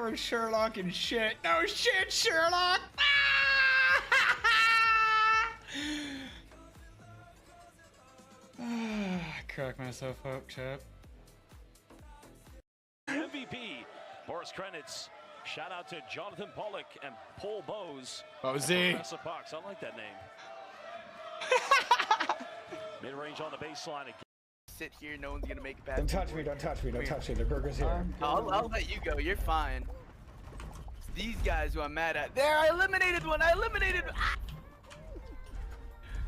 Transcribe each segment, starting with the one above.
we're Sherlock and shit. No shit, Sherlock! I crack myself up, chap. MVP, Boris Krenitz. Shout out to Jonathan Pollock and Paul Bowes. Bowsy. Professor Parks, I like that name. Mid-range on the baseline again. Sit here, no one's gonna make it past. Don't touch me, don't touch me, don't touch me. The burger's here. I'll let you go, you're fine. It's these guys who I'm mad at. There, I eliminated one, Ah!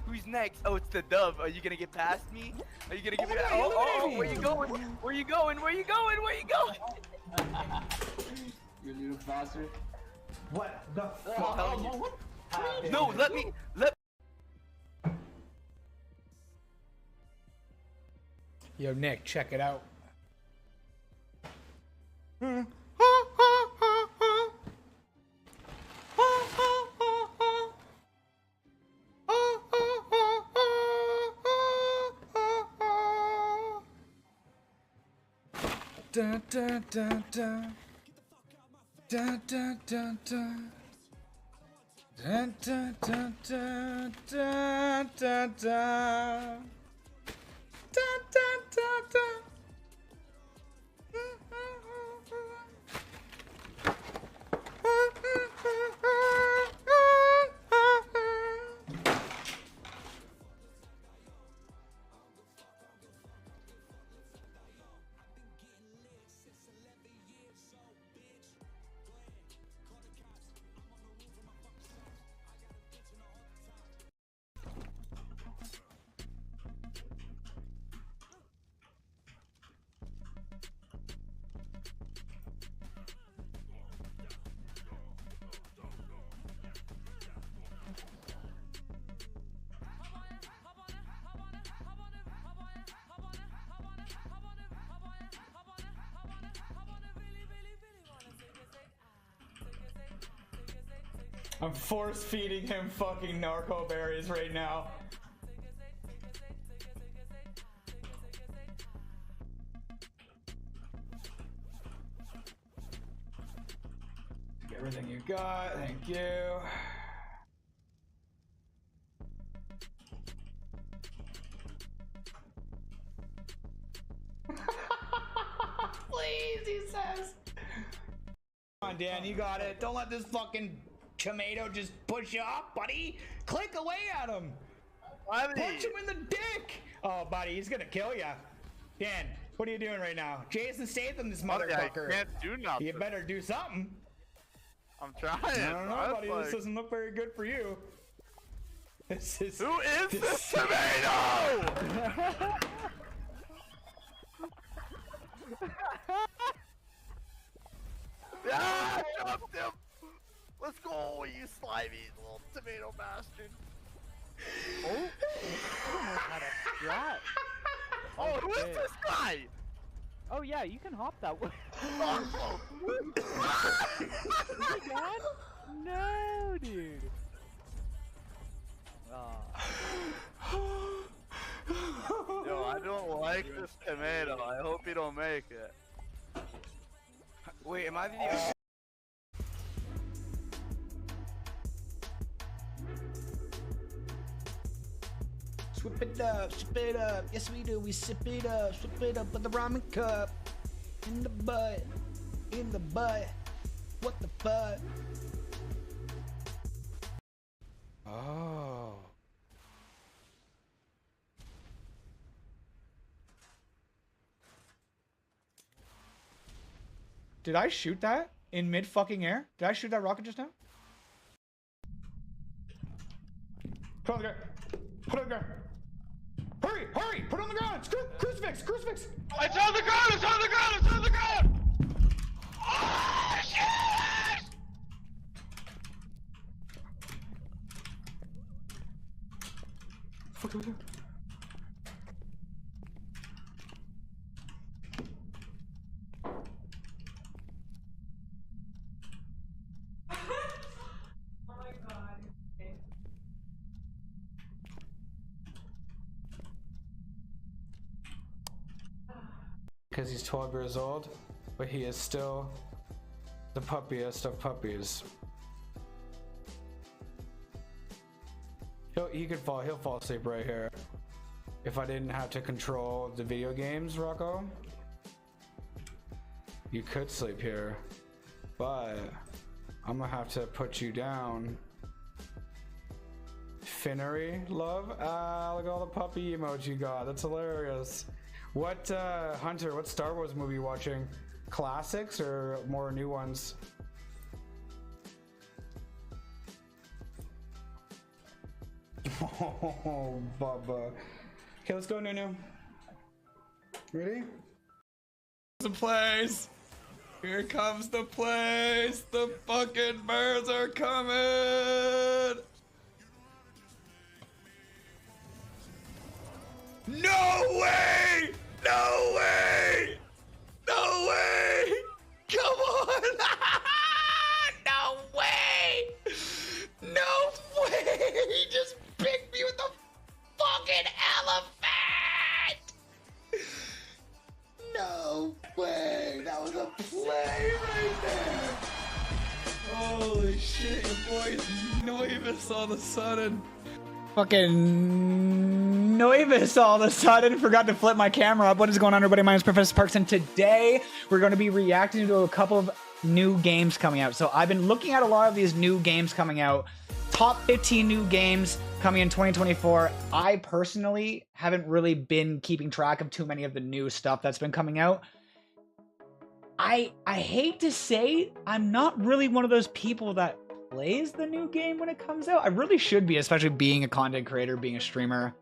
Who's next? Oh, it's the dove. Are you gonna get past me? Are you gonna give me that? Oh, where you going? Where you going? Where you going? Where you going? You little bastard. What the fuck? What? No, let me. Yo, Nick, check it out. Da da da da da da da da da da da da da da da. Da, da, da, da. I'm force feeding him fucking narco berries right now. Get everything you got, thank you. Please, he says. Come on, Dan, you got it. Don't let this fucking tomato just push you off, buddy. Click away at him. Punch him in the dick. Oh, buddy, he's gonna kill you. Dan, what are you doing right now? Jason Statham, this motherfucker. I can't do nothing. You better do something. I'm trying. I don't know, buddy. This doesn't look very good for you. This is. Who is this tomato? Yeah, I jumped him. Let's go, you slimy little tomato bastard. Oh, oh, who is this guy? Oh yeah, you can hop that way. Oh, Oh my god? No, dude. Yo, I don't like this tomato. I hope you don't make it. Wait, am I the Swip it up, yes we do, we sip it up with the ramen cup. In the butt, what the fuck? Oh. Did I shoot that in mid fucking air? Did I shoot that rocket just now? Put it on the ground. Put it on the ground. Hurry! Hurry! Put it on the ground! Crucifix! Crucifix! It's on the ground! It's on the ground! It's on the ground! Oh, shit! Fuck, fuck, fuck. Because he's 12 years old, but he is still The puppiest of puppies. He'll fall asleep right here. If I didn't have to control the video games, Rocco, you could sleep here, but I'm gonna have to put you down. Finnery, love. Ah, look at all the puppy emoji you got. That's hilarious. What, Hunter, what Star Wars movie you watching? Classics or more new ones? Oh, Bubba. Okay, let's go, Nunu. Ready? The place. Here comes the place. The fucking birds are coming. No way! No way! No way! Come on! No way! No way! He just picked me with the fucking elephant! No way! That was a play right there! Holy shit, your boy is Noivus all of a sudden. Fucking Noivus all of a sudden. Forgot to flip my camera up. What is going on, everybody? My name is Professor Parks, and today we're going to be reacting to a couple of new games coming out. So I've been looking at a lot of these new games coming out. Top 15 new games coming in 2024. I personally haven't really been keeping track of too many of the new stuff that's been coming out. I hate to say, I'm not really one of those people that plays the new game when it comes out. I really should be, especially being a content creator, being a streamer.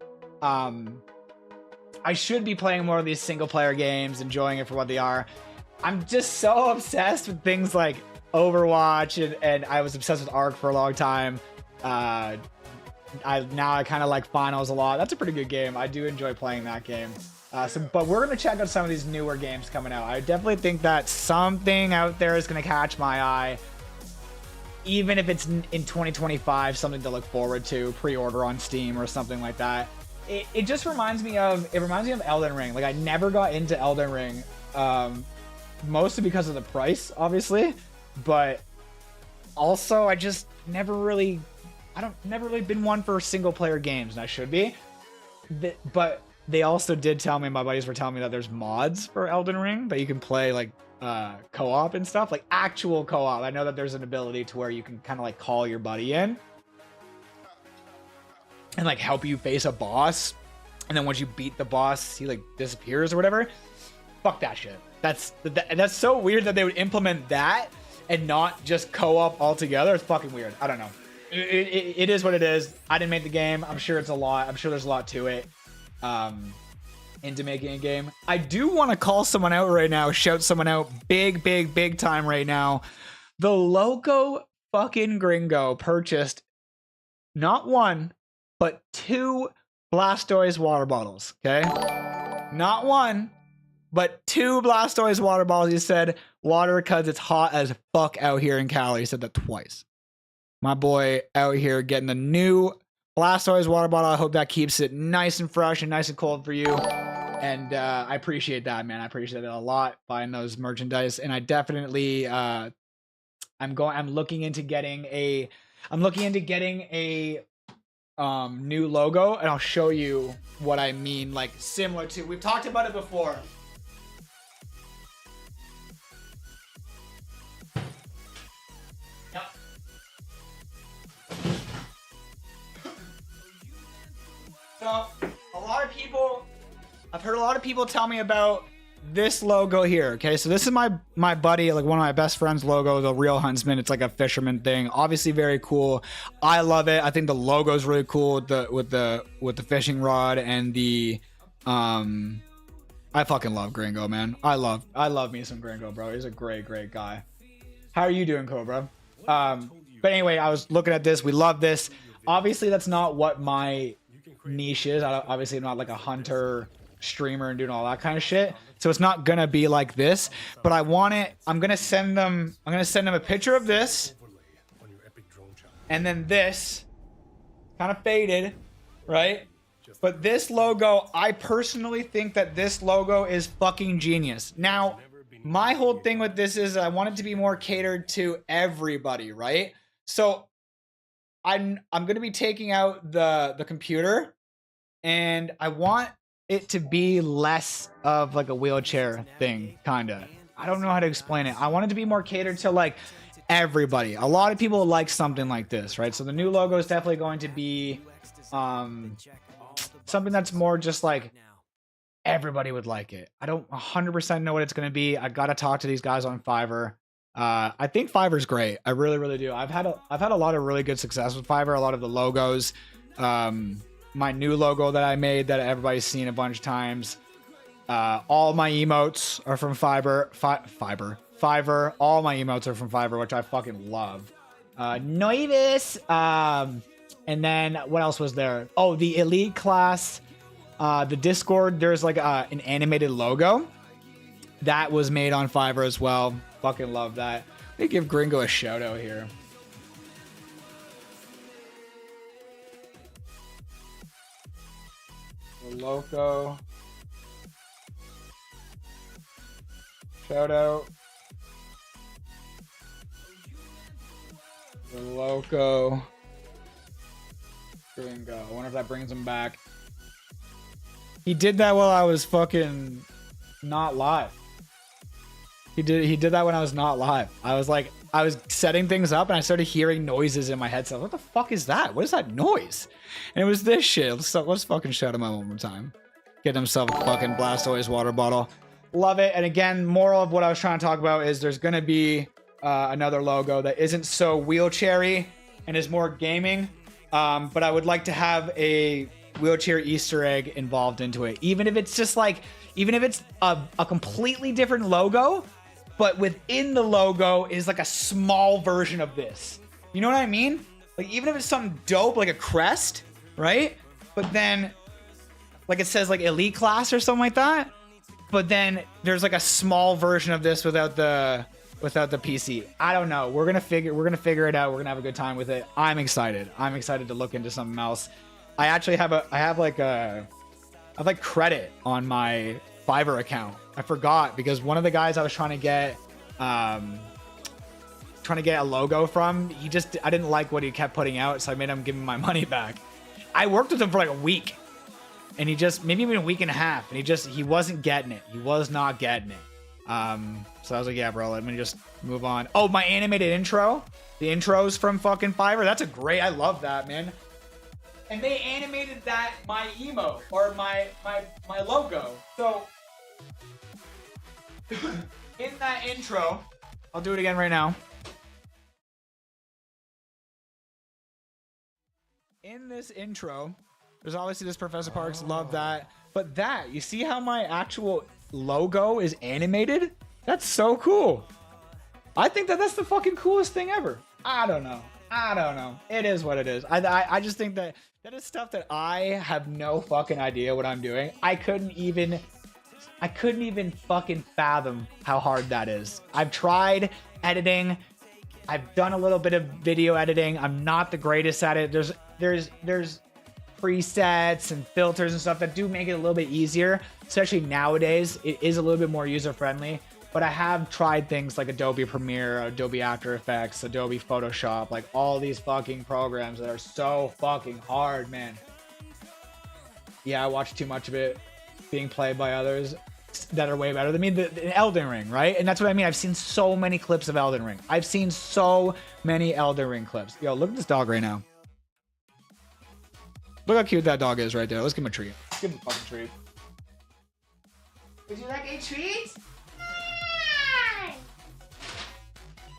I should be playing more of these single player games, enjoying it for what they are. I'm just so obsessed with things like Overwatch, and I was obsessed with Ark for a long time. I kind of like Finals a lot. That's a pretty good game. I do enjoy playing that game. But we're gonna check out some of these newer games coming out. I definitely think that something out there is gonna catch my eye. Even if it's in 2025, something to look forward to, pre-order on Steam or something like that. It just reminds me of Elden Ring. Like, I never got into Elden Ring, mostly because of the price, obviously, but also I just never really been one for single player games, and I should be. But they also did tell me, my buddies were telling me that there's mods for Elden Ring that you can play, like co-op and stuff, like actual co-op. I know that there's an ability to where you can kind of like call your buddy in and like help you face a boss, and then once you beat the boss, he like disappears or whatever. Fuck that shit. That's so weird that they would implement that and not just co-op altogether. It's fucking weird. I don't know. It is what it is. I didn't make the game. I'm sure it's a lot. I'm sure there's a lot to it. Into making a game. I do want to call someone out right now, shout someone out big time right now. The Loco fucking Gringo purchased not one, but 2 Blastoise water bottles, okay? Not one, but 2 Blastoise water bottles. He said, water because it's hot as fuck out here in Cali. He said that twice. My boy out here getting the new Blastoise water bottle. I hope that keeps it nice and fresh and nice and cold for you. And I appreciate that, man. I appreciate it a lot, buying those merchandise. And I definitely I'm looking into getting a new logo, and I'll show you what I mean, like similar to, we've talked about it before. Yep. So I've heard a lot of people tell me about this logo here. Okay, so this is my buddy, like one of my best friends' logo, the Real Huntsman. It's like a fisherman thing. Obviously very cool. I love it. I think the logo is really cool with the fishing rod and the I fucking love Gringo, man. I love me some Gringo, bro. He's a great guy. How are you doing, Cobra? But anyway, I was looking at this. We love this. Obviously, that's not what my niche is. Obviously, I'm not like a hunter streamer and doing all that kind of shit, so it's not gonna be like this, but I want it. I'm gonna send them a picture of this, and then this kind of faded, right? But this logo, I personally think that this logo is fucking genius. Now, my whole thing with this is I want it to be more catered to everybody, right? So I'm going to be taking out the computer, and I want it to be less of like a wheelchair thing, kind of. I don't know how to explain it. I want it to be more catered to like everybody. A lot of people like something like this, right? So the new logo is definitely going to be something that's more just like everybody would like it. I don't 100% know what it's going to be. I got to talk to these guys on Fiverr. I think Fiverr's great. I really, really do. I've had a lot of really good success with Fiverr. A lot of the logos, my new logo that I made that everybody's seen a bunch of times. All my emotes are from Fiverr. Fiverr. All my emotes are from Fiverr, which I fucking love. Noivis. And then what else was there? Oh, the elite class. The Discord. There's like an animated logo that was made on Fiverr as well. Fucking love that. Let me give Gringo a shout out here. The Loco. Shout out. The Loco. Gringo. I wonder if that brings him back. He did that while I was fucking not live. He did that when I was not live. I was setting things up and I started hearing noises in my headset. What the fuck is that? What is that noise? And it was this shit. Let's fucking shout him out one more time. Get himself a fucking Blastoise water bottle. Love it. And again, moral of what I was trying to talk about is there's going to be another logo that isn't so wheelchair-y and is more gaming. But I would like to have a wheelchair Easter egg involved into it. Even if it's just like, even if it's a completely different logo, but within the logo is like a small version of this. You know what I mean? Like even if it's something dope, like a crest, right? But then like it says like elite class or something like that. But then there's like a small version of this without the PC. I don't know. We're gonna figure it out. We're gonna have a good time with it. I'm excited. I'm excited to look into something else. I actually have credit on my Fiverr account. I forgot because one of the guys I was trying to get a logo from, I didn't like what he kept putting out, so I made him give me my money back. I worked with him for like a week, and maybe even a week and a half, and he wasn't getting it. He was not getting it. So I was like, yeah, bro, let me just move on. Oh, my animated intro, the intros from fucking Fiverr. That's I love that, man. And they animated my emo or my logo. So in that intro, I'll do it again right now. In this intro, there's obviously this Professor Parks, love that. But you see how my actual logo is animated? That's so cool. I think that's the fucking coolest thing ever. I don't know. It is what it is. I just think that is stuff that I have no fucking idea what I'm doing. I couldn't even fucking fathom how hard that is. I've tried editing. I've done a little bit of video editing. I'm not the greatest at it. There's presets and filters and stuff that do make it a little bit easier, especially nowadays. It is a little bit more user-friendly. But I have tried things like Adobe Premiere, Adobe After Effects, Adobe Photoshop, like all these fucking programs that are so fucking hard, man. Yeah, I watched too much of it being played by others that are way better than me. The Elden Ring, right? And that's what I mean. I've seen so many clips of Elden Ring. I've seen so many Elden Ring clips. Yo, look at this dog right now. Look how cute that dog is right there. Let's give him a treat. Let's give him a fucking treat. Would you like a treat?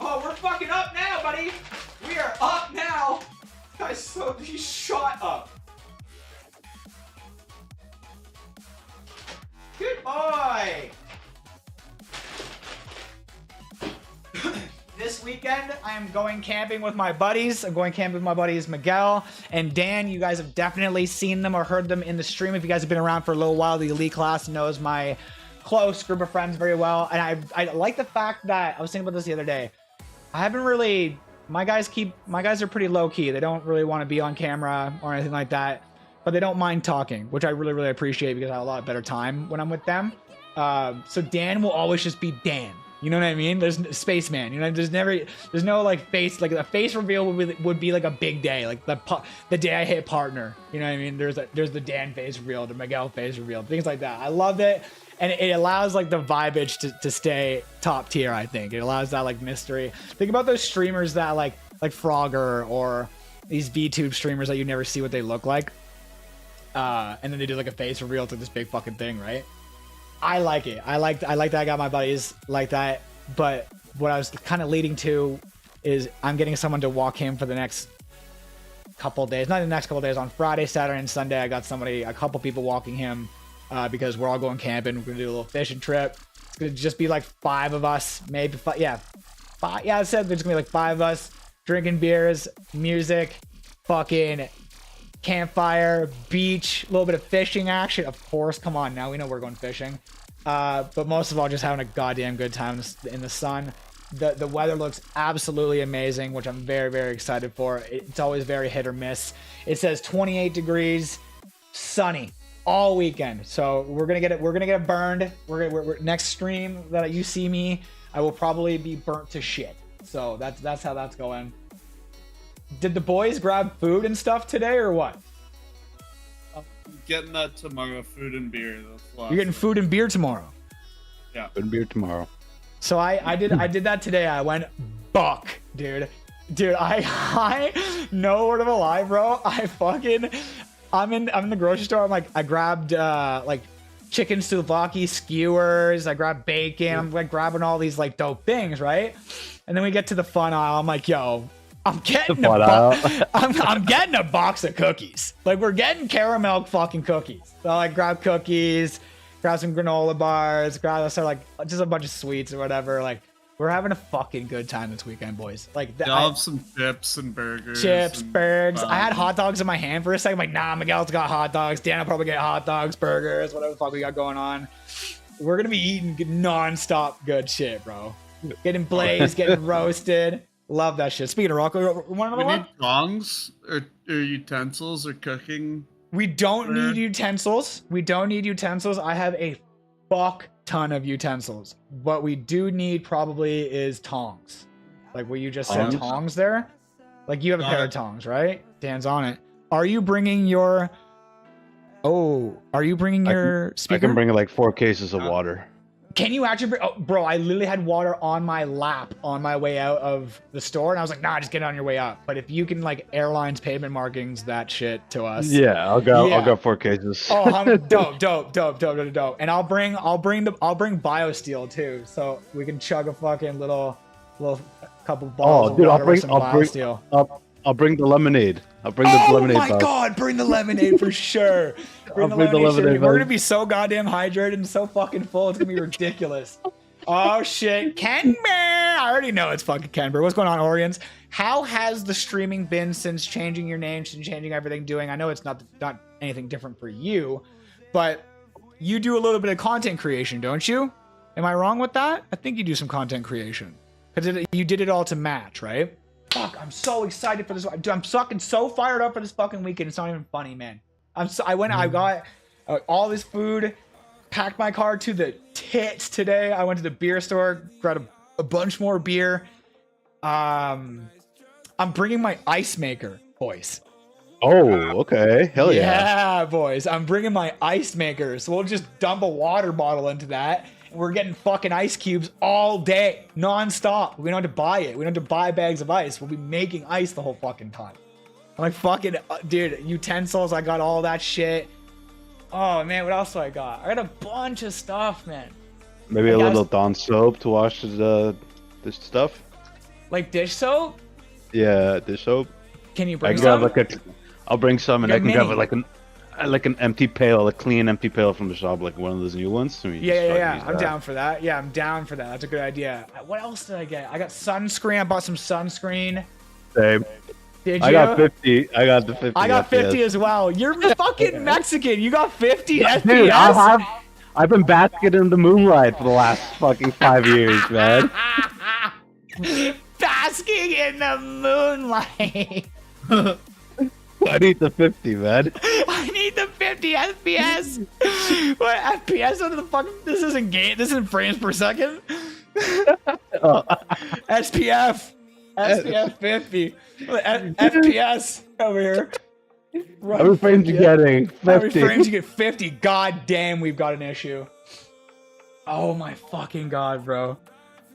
Oh, we're fucking up now, buddy. We are up now. This guy's he's shot up. Good boy. This weekend, I am going camping with my buddies. I'm going camping with my buddies Miguel and Dan. You guys have definitely seen them or heard them in the stream. If you guys have been around for a little while, the elite class knows my close group of friends very well. And I like the fact that, I was thinking about this the other day, I haven't really, my guys are pretty low key. They don't really want to be on camera or anything like that, but they don't mind talking, which I really, really appreciate because I have a lot better time when I'm with them. So Dan will always just be Dan. You know what I mean? There's Spaceman. You know, there's no like face. Like a face reveal would be like a big day, like the day I hit partner. You know what I mean? There's the Dan face reveal, the Miguel face reveal, things like that. I loved it, and it allows like the vibage to stay top tier. I think it allows that like mystery. Think about those streamers that like Frogger or these VTube streamers that you never see what they look like, and then they do like a face reveal to this big fucking thing, right? I like it. I like that. I got my buddies like that. But what I was kind of leading to is I'm getting someone to walk him for the next couple days. Not the next couple days. On Friday, Saturday, and Sunday, I got a couple people walking him because we're all going camping. We're gonna do a little fishing trip. It's gonna just be like 5 of us, maybe 5. Yeah, 5. Yeah, I said there's gonna be like 5 of us drinking beers, music, fucking campfire, beach, a little bit of fishing action. Of course, come on now, we know we're going fishing. But most of all, just having a goddamn good time in the sun. The weather looks absolutely amazing, which I'm very, very excited for. It's always very hit or miss. It says 28 degrees, sunny all weekend. So we're gonna get it burned. We're next stream that you see me, I will probably be burnt to shit. So that's how that's going. Did the boys grab food and stuff today or what? I'm getting that tomorrow. Food and beer. You're getting food and beer tomorrow. Yeah. Food and beer tomorrow. So I did that today. I went buck, dude. I no word of a lie, bro. I'm in the grocery store. I grabbed like chicken souvlaki skewers. I grabbed bacon. I'm like grabbing all these like dope things, right? And then we get to the fun aisle. I'm like, yo, I'm getting I'm getting a box of cookies. Like we're getting caramel fucking cookies. So I like grab cookies, grab some granola bars, grab like just a bunch of sweets or whatever. Like we're having a fucking good time this weekend, boys. Like I'll have some chips and burgers. Burgers. I had hot dogs in my hand for a second. I'm like, nah, Miguel's got hot dogs. Dan will probably get hot dogs, burgers, whatever the fuck we got going on. We're gonna be eating non-stop good shit, bro. Getting blazed, getting roasted. Love that shit. Speaking of Rocco, we need tongs or utensils or cooking. We don't need utensils. I have a fuck ton of utensils. What we do need probably is tongs. Like what you just said, tongs there. Like you have a pair of tongs, right? Dan's on it. Are you bringing your? Oh, are you bringing your speaker? I can bring like 4 cases of water. Can you actually bring? Oh, bro, I literally had water on my lap on my way out of the store, and I was like, nah, just get it on your way out. But if you can like airlines payment markings that shit to us, yeah, I'll go 4 cases. Oh, dope. And I'll bring BioSteel too, so we can chug a fucking little couple balls. Oh, dude, I'll bring the lemonade. I'll bring the lemonade. Oh my god, bring the lemonade for sure. Bring the lemonade. We're gonna be so goddamn hydrated and so fucking full. It's gonna be ridiculous. Oh shit, Kenber! I already know it's fucking Kenber. What's going on, Orions? How has the streaming been since changing your name, since changing everything? Doing? I know it's not anything different for you, but you do a little bit of content creation, don't you? Am I wrong with that? I think you do some content creation because you did it all to match, right? Fuck, I'm so excited for this. Dude, I'm fucking so fired up for this fucking weekend. It's not even funny, man. I got all this food, packed my car to the tits today. I went to the beer store, grabbed a bunch more beer. I'm bringing my ice maker, boys. Oh, okay. Hell yeah. Yeah, boys. I'm bringing my ice maker. So we'll just dump a water bottle into that. We're getting fucking ice cubes all day, non-stop. We don't have to buy it. We don't have to buy bags of ice. We'll be making ice the whole fucking time. I'm like, fucking, dude, utensils. I got all that shit. Oh, man, what else do I got? I got a bunch of stuff, man. Maybe a little Dawn soap to wash this stuff. Like dish soap? Yeah, dish soap. Can you bring I can some? grab I'll bring some, and I can grab like an empty pail, a clean empty pail from the shop, like one of those new ones. So yeah. I'm down for that. Yeah, I'm down for that. That's a good idea. What else did I get? I got sunscreen. I bought some sunscreen. Same. Did you? I got 50. I got the 50. I got 50 as well. You're fucking Mexican. You got 50 FPS. Dude, I've been basking in the moonlight for the last fucking 5 years, man. Basking in the moonlight. I need the 50, man. I need the 50 FPS. What FPS? What the fuck? This isn't game. This isn't frames per second. SPF. SPF 50. FPS over here. How many frames you getting? 50. How many frames you get? 50. God damn, we've got an issue. Oh my fucking god, bro.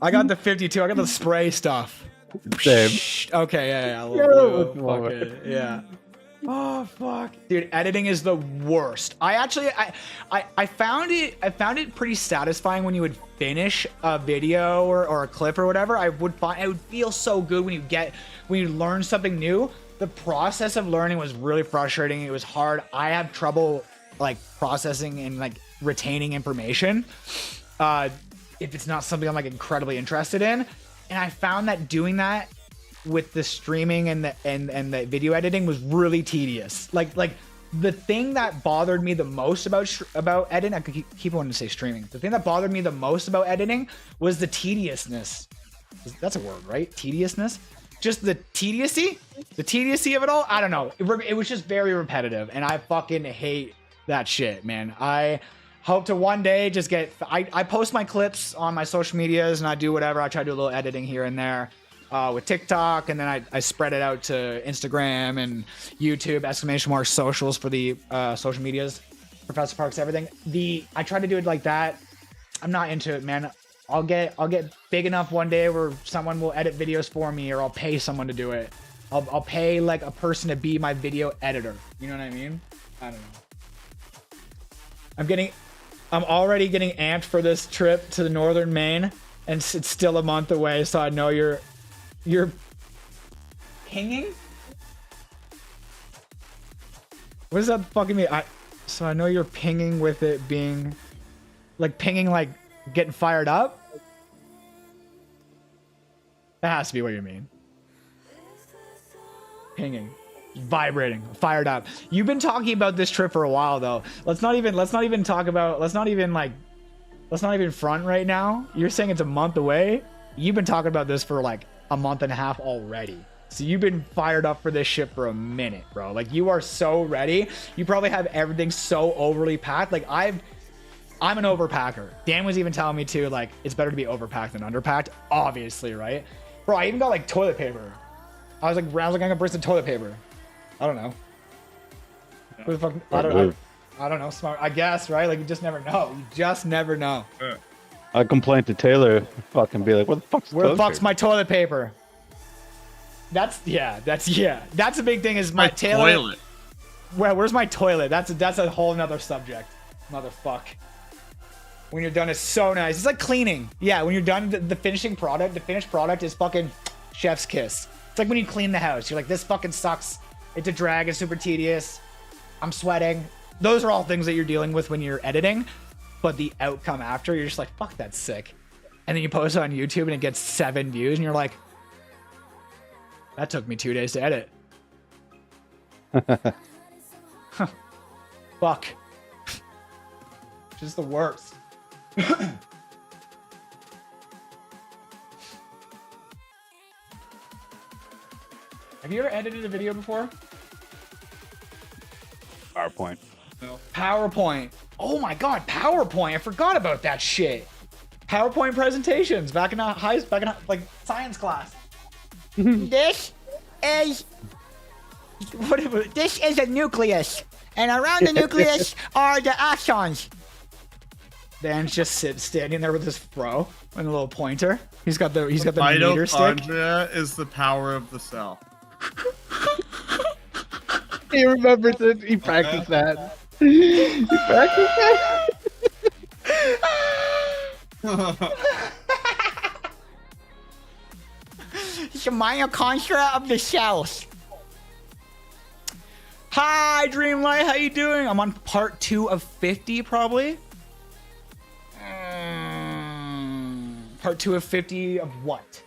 I got the 52. I got the spray stuff. Same. Okay, yeah. Fuck it. Yeah. Oh fuck, dude, editing is the worst. I found it pretty satisfying when you would finish a video or a clip or whatever. It would feel so good when you learn something new. The process of learning was really frustrating. It was hard. I have trouble like processing and like retaining information if it's not something I'm like incredibly interested in. And I found that doing that with the streaming and the video editing was really tedious. Like the thing that bothered me the most about editing, I could keep wanting to say streaming. The thing that bothered me the most about editing was the tediousness. That's a word, right? Tediousness? Just the tediousy of it all. I don't know. It was just very repetitive, and I fucking hate that shit, man. I hope to one day just get. I post my clips on my social medias, and I do whatever. I try to do a little editing here and there with TikTok, and then I spread it out to Instagram and YouTube ! Socials for the social medias, Professor Parks, everything. I try to do it like that. I'm not into it, man. I'll get big enough one day where someone will edit videos for me, or I'll pay someone to do it. I'll pay like a person to be my video editor. You know what I mean? I don't know. I'm already getting amped for this trip to the northern Maine, and it's still a month away. So I know you're pinging. What does that fucking mean? So I know you're pinging with it being like pinging, like getting fired up. That has to be what you mean. Pinging, vibrating, fired up. You've been talking about this trip for a while, though. Let's not even front right now. You're saying it's a month away. You've been talking about this for like a month and a half already. So you've been fired up for this shit for a minute, bro. Like you are so ready. You probably have everything so overly packed. Like I'm an overpacker. Dan was even telling me too, like it's better to be overpacked than underpacked. Obviously, right? Bro, I even got like toilet paper. I was like, I'm gonna bring some toilet paper. I don't know. Who the fuck? I don't know. Smart, I guess, right? Like you just never know. You just never know. I complain to Taylor, fucking be like, where the fuck's my toilet paper? That's a big thing. Is my toilet? Well, where's my toilet? That's a whole nother subject. Motherfuck. When you're done, it's so nice. It's like cleaning. Yeah, when you're done, the finished product is fucking chef's kiss. It's like when you clean the house. You're like, this fucking sucks. It's a drag. It's super tedious. I'm sweating. Those are all things that you're dealing with when you're editing. But the outcome after, you're just like, fuck, that's sick. And then you post it on YouTube and it gets 7 views. And you're like, that took me 2 days to edit. Fuck. Just the worst. Have you ever edited a video before? PowerPoint. No. PowerPoint. Oh my god, PowerPoint. I forgot about that shit. PowerPoint presentations back in like science class. This is a nucleus, and around the nucleus are the axons. Dan's just standing there with his fro and a little pointer. He's got the meter stick. Mitochondria is the power of the cell. He remembers it. He practiced that. He practiced that. It's the mitochondria of the cells. Hi, Dreamlight. How you doing? I'm on part 2 of 50, probably. Part 2 of 50 of what?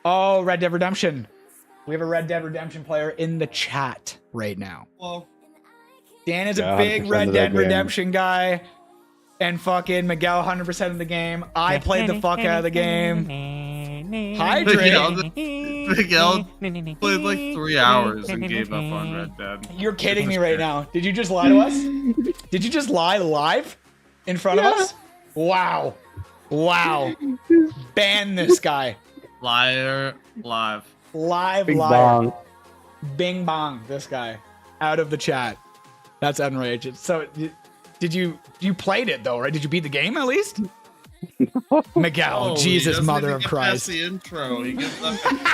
Oh, Red Dead Redemption. We have a Red Dead Redemption player in the chat right now. Well, Dan is a big Red Dead Redemption guy. And fucking Miguel 100% of the game. I played the fuck out of the game. Hydrate? Miguel played like 3 hours and gave up on Red Dead. You're kidding me right now. Did you just lie to us? Did you just lie live in front of us? Wow. Wow. Ban this guy. Liar, live. Live Bing liar. bong. Bing bong. This guy. Out of the chat. That's outrageous. So, did you played it though, right? Did you beat the game at least? Miguel, Oh, Jesus, he doesn't mother even of get Christ. past the intro. He gives up intro.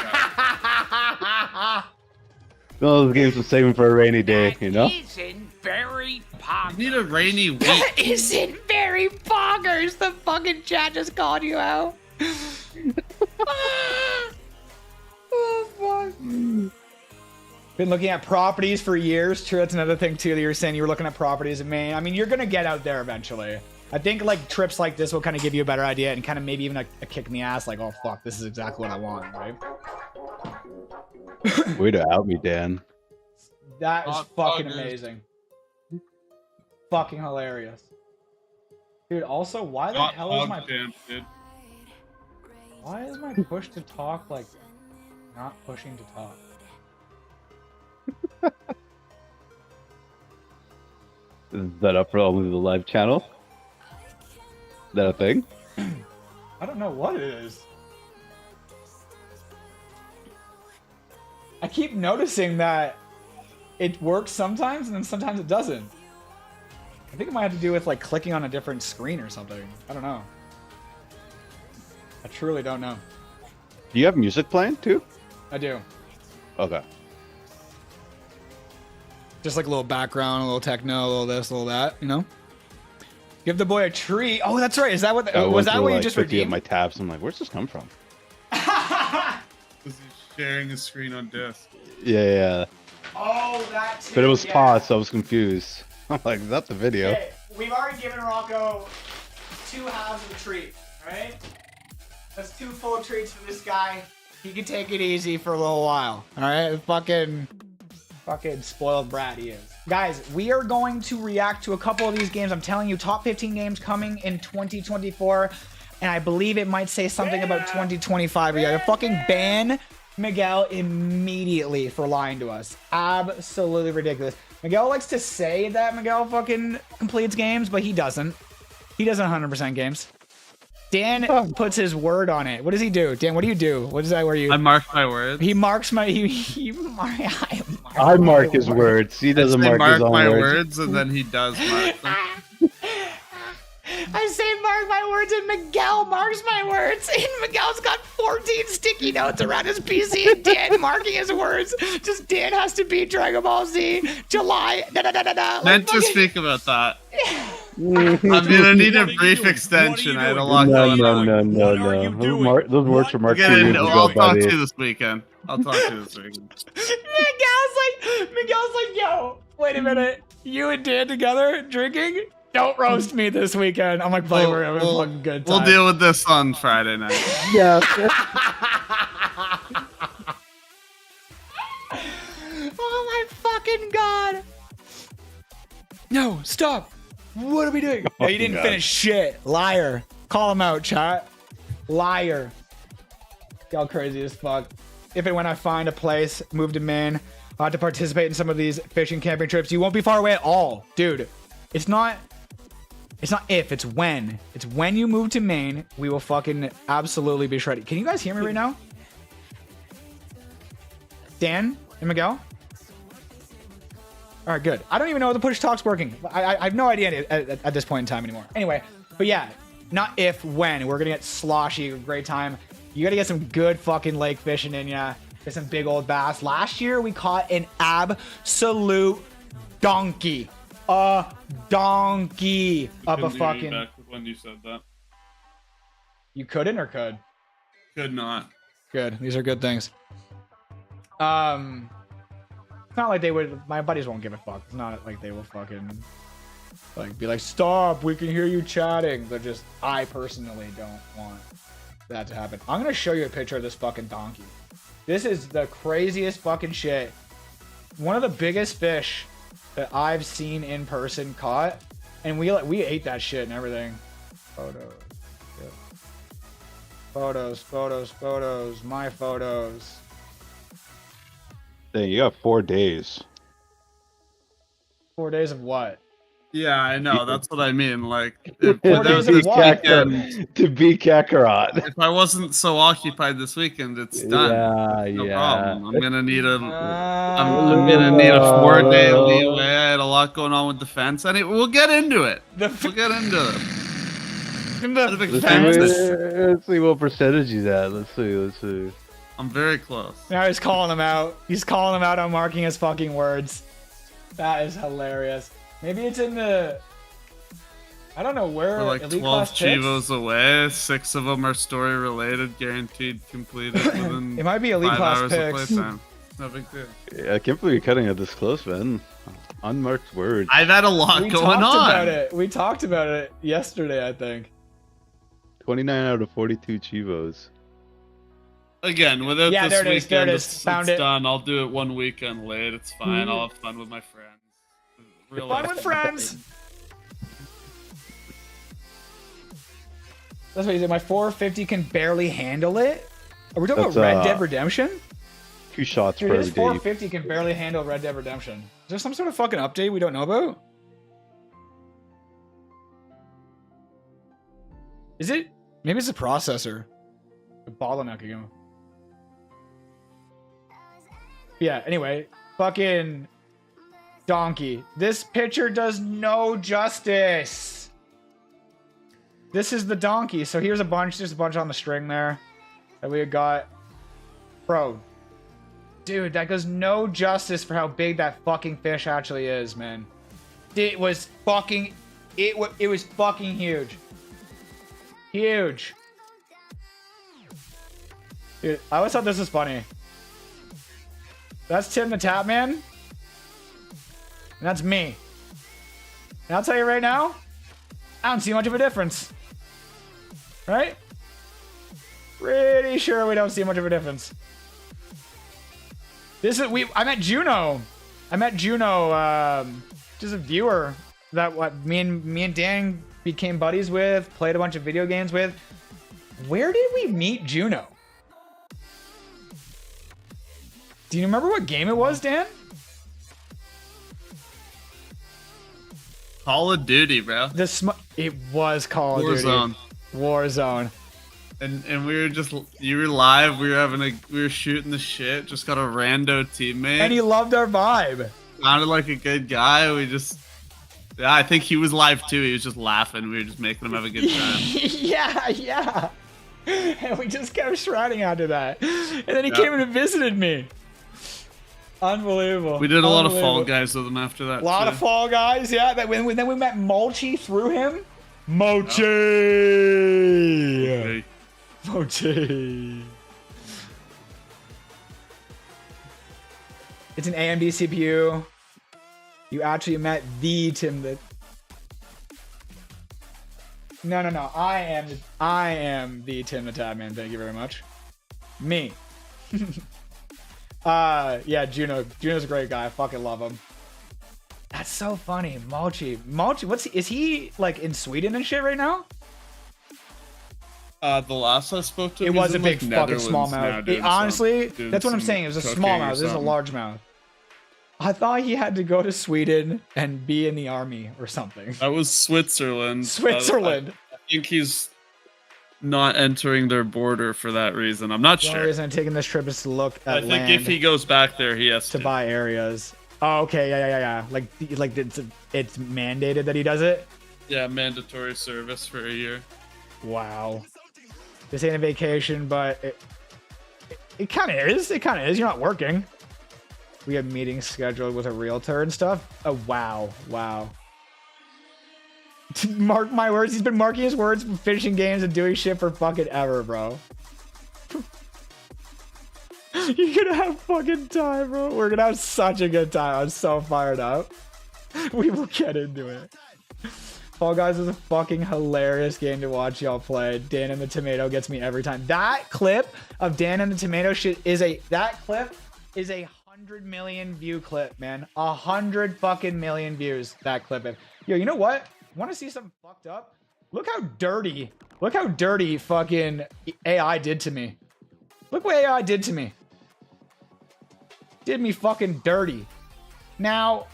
Those games are saving for a rainy day, you know? Very You need a rainy week. That isn't very bonkers. The fucking chat just called you out. Oh, fuck. Been looking at properties for years. True, that's another thing too that you're saying you were looking at properties in Maine. I mean, you're gonna get out there eventually. I think like trips like this will kind of give you a better idea and kind of maybe even a kick in the ass, like, oh fuck, this is exactly what I want, right? Way to out me, Dan. That is Hot fucking buggers. amazing. Fucking hilarious. Dude, also, why the hell is my Dude. why is my push to talk like not pushing to talk? Is that up for only the live channel? Is that a thing? I don't know what it is. I keep noticing that it works sometimes and then sometimes it doesn't. I think it might have to do with like clicking on a different screen or something. I don't know. I truly don't know. Do you have music playing too? I do. Okay. Just like a little background, a little techno, a little this, a little that, you know? Give the boy a treat. Oh, that's right. Is that what? I Was went that through, what you like, just 50 of redeemed? my tabs. I'm like, where's this come from? Because he's sharing his screen on disc. Yeah. Oh, that too. But it was yeah. paused, so I was confused. I'm like, is that the video? Okay, we've already given Rocco 2 halves of a treat, right? That's 2 full treats for this guy. He can take it easy for a little while, all right? Fucking spoiled brat he is. Guys, we are going to react to a couple of these games. I'm telling you, top 15 games coming in 2024, and I believe it might say something about 2025. We gotta fucking ban Miguel immediately for lying to us. Absolutely ridiculous. Miguel likes to say that Miguel fucking completes games, but he doesn't. He doesn't 100% games. Dan puts his word on it. What does he do? Dan, what do you do? What is that where you... I mark my words. He marks my... I mark his words. He doesn't I mark his own my words. and then he does mark them. I say mark my words and Miguel marks my words. And Miguel's got 14 sticky notes around his PC and Dan marking his words. Just Dan has to beat Dragon Ball Z July. Meant to speak about that. I'm gonna need a brief extension. I had a lot going on. No. Those words were marked 2 years ago, I'll talk to buddy. you this weekend. Miguel's like, yo, wait a minute. You and Dan together drinking? Don't roast me this weekend. I'm like, buddy, we're having a fucking good time. We'll deal with this on Friday night. Yeah. Oh my fucking god. No, stop. What are we doing? Oh, you didn't God. finish shit. Liar. Call him out, chat. Liar. Y'all crazy as fuck. If and when I find a place, move to Maine, I'll have to participate in some of these fishing camping trips. You won't be far away at all. Dude, it's not if, it's when. It's when you move to Maine, we will fucking absolutely be shredded. Can you guys hear me right now? Dan and Miguel? All right, good. I don't even know if the push talk's working. I have no idea at this point in time anymore. Anyway, but yeah, not if, when. We're gonna get sloshy, great time. You gotta get some good fucking lake fishing in ya. Get some big old bass. Last year, we caught an absolute donkey. A donkey of a fucking... When you said that. You couldn't or could? Could not. Good. These are good things. It's not like they would... My buddies won't give a fuck. It's not like they will fucking... Like, be like, stop, we can hear you chatting. But just, I personally don't want that to happen. I'm gonna show you a picture of this fucking donkey. This is the craziest fucking shit. One of the biggest fish that I've seen in person caught. And we ate that shit and everything. Photo. Yeah. Photos. My photos. Dang, you got 4 days. 4 days of what? Yeah, I know. That's what I mean. Like, if, 4 without days of this what? weekend, To beat Kakarot. if I wasn't so occupied this weekend, it's done. Yeah, No yeah. problem. I'm gonna need a. Uh, I'm gonna need a 4-day leeway. I had a lot going on with defense, and we'll get into it. We'll get into it. the big Let's fan. let's see what percentage he's at. Let's see. I'm very close. Now he's calling him out. He's calling him out on marking his fucking words. That is hilarious. Maybe it's in the... I don't know where. We're like Elite 12 Class picks? Chivos away. 6 of them are story related, guaranteed completed within It might be Elite 5 Class hours picks. of playtime. No big deal. Yeah, I can't believe you're cutting it this close, man. Unmarked words. I've had a lot We going talked on. about it. We talked about it yesterday, I think. 29 out of 42 Chivos. Again, without Yeah, this there it is, weekend, there it is. it's Found it. done. I'll do it one weekend late. It's fine. I'll have fun with my friends. Real Fun life. with friends. That's what he said. My 450 can barely handle it. Are we talking That's, about Red Dead Redemption? 2 shots Dude, per his day. 450 can barely handle Red Dead Redemption. Is there some sort of fucking update we don't know about? Is it? Maybe it's a processor. The bottleneck again. Yeah, anyway. Fucking donkey. This picture does no justice. This is the donkey. So here's a bunch. There's a bunch on the string there that we got. Bro. Dude, that does no justice for how big that fucking fish actually is, man. It was fucking... It was fucking huge. Huge. Dude, I always thought this was funny. That's Tim the Tap Man. And that's me. And I'll tell you right now, I don't see much of a difference. Right? Pretty sure we don't see much of a difference. This is I met Juno. Just a viewer that me and Dan became buddies with, played a bunch of video games with. Where did we meet Juno? Do you remember what game it was, Dan? Call of Duty, bro. It was Call of Duty. Warzone. Warzone. And we were just, you were live, we were shooting the shit, just got a rando teammate. And he loved our vibe. Sounded like a good guy, yeah, I think he was live too, he was just laughing, we were just making him have a good time. yeah. And we just kept shredding after that. And then he came in and visited me. Unbelievable. We did a lot of Fall Guys with him after that. A lot of Fall Guys, yeah. Then we met Mulchi through him. Mochi! Okay. Mochi. It's an AMD CPU. You actually met the Tim that... No. I am the Tim the Tab Man. Thank you very much. Me. Yeah, Juno's a great guy. I fucking love him. That's so funny. Mulchi, is he like in Sweden and shit right now? The last I spoke to him, It was he's a in, big like, fucking Netherlands now smallmouth. doing Honestly, doing that's what I'm some saying. It was a cooking or smallmouth. This is a something. largemouth. I thought he had to go to Sweden and be in the army or something. That was Switzerland. Switzerland. I think he's not entering their border for that reason. I'm not The only sure. reason I'm taking this trip is to look at I think land if he goes back there, he has to to. buy areas. Oh, okay, yeah. Like it's mandated that he does it. Yeah, mandatory service for a year. Wow. This ain't a vacation, but it kind of is. It kind of is. You're not working. We have meetings scheduled with a realtor and stuff. Oh, wow. Mark my words. He's been marking his words, finishing games, and doing shit for fucking ever, bro. You're gonna have fucking time, bro. We're gonna have such a good time. I'm so fired up. We will get into it. Fall Guys is a fucking hilarious game to watch y'all play. Dan and the Tomato gets me every time. That clip of Dan and the Tomato shit is a 100 million view clip, man. 100 fucking million views. That clip. Yo, you know what? Want to see something fucked up? Look how dirty. Look how dirty fucking AI did to me. Look what AI did to me. Did me fucking dirty. Now,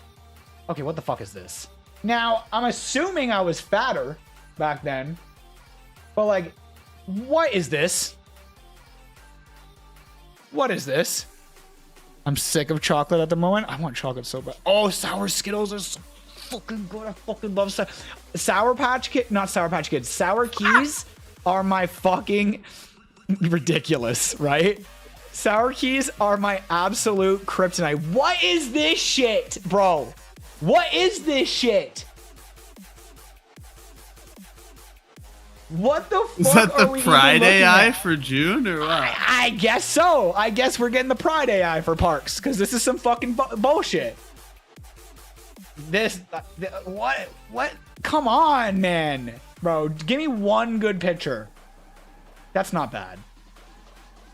okay, what the fuck is this? Now, I'm assuming I was fatter back then. But like, what is this? What is this? I'm sick of chocolate at the moment. I want chocolate so bad. Oh, sour Skittles are so fucking good. I fucking love Sour Patch Kid. Not Sour Patch Kids. Sour Keys are my fucking ridiculous, right? Sour Keys are my absolute kryptonite. What is this shit, bro? What is this shit? What the fuck Is that are the we Pride even looking AI at? for June or what? I guess so. I guess we're getting the Pride AI for Parks because this is some fucking bullshit. This, what? Come on, man. Bro, give me one good picture. That's not bad.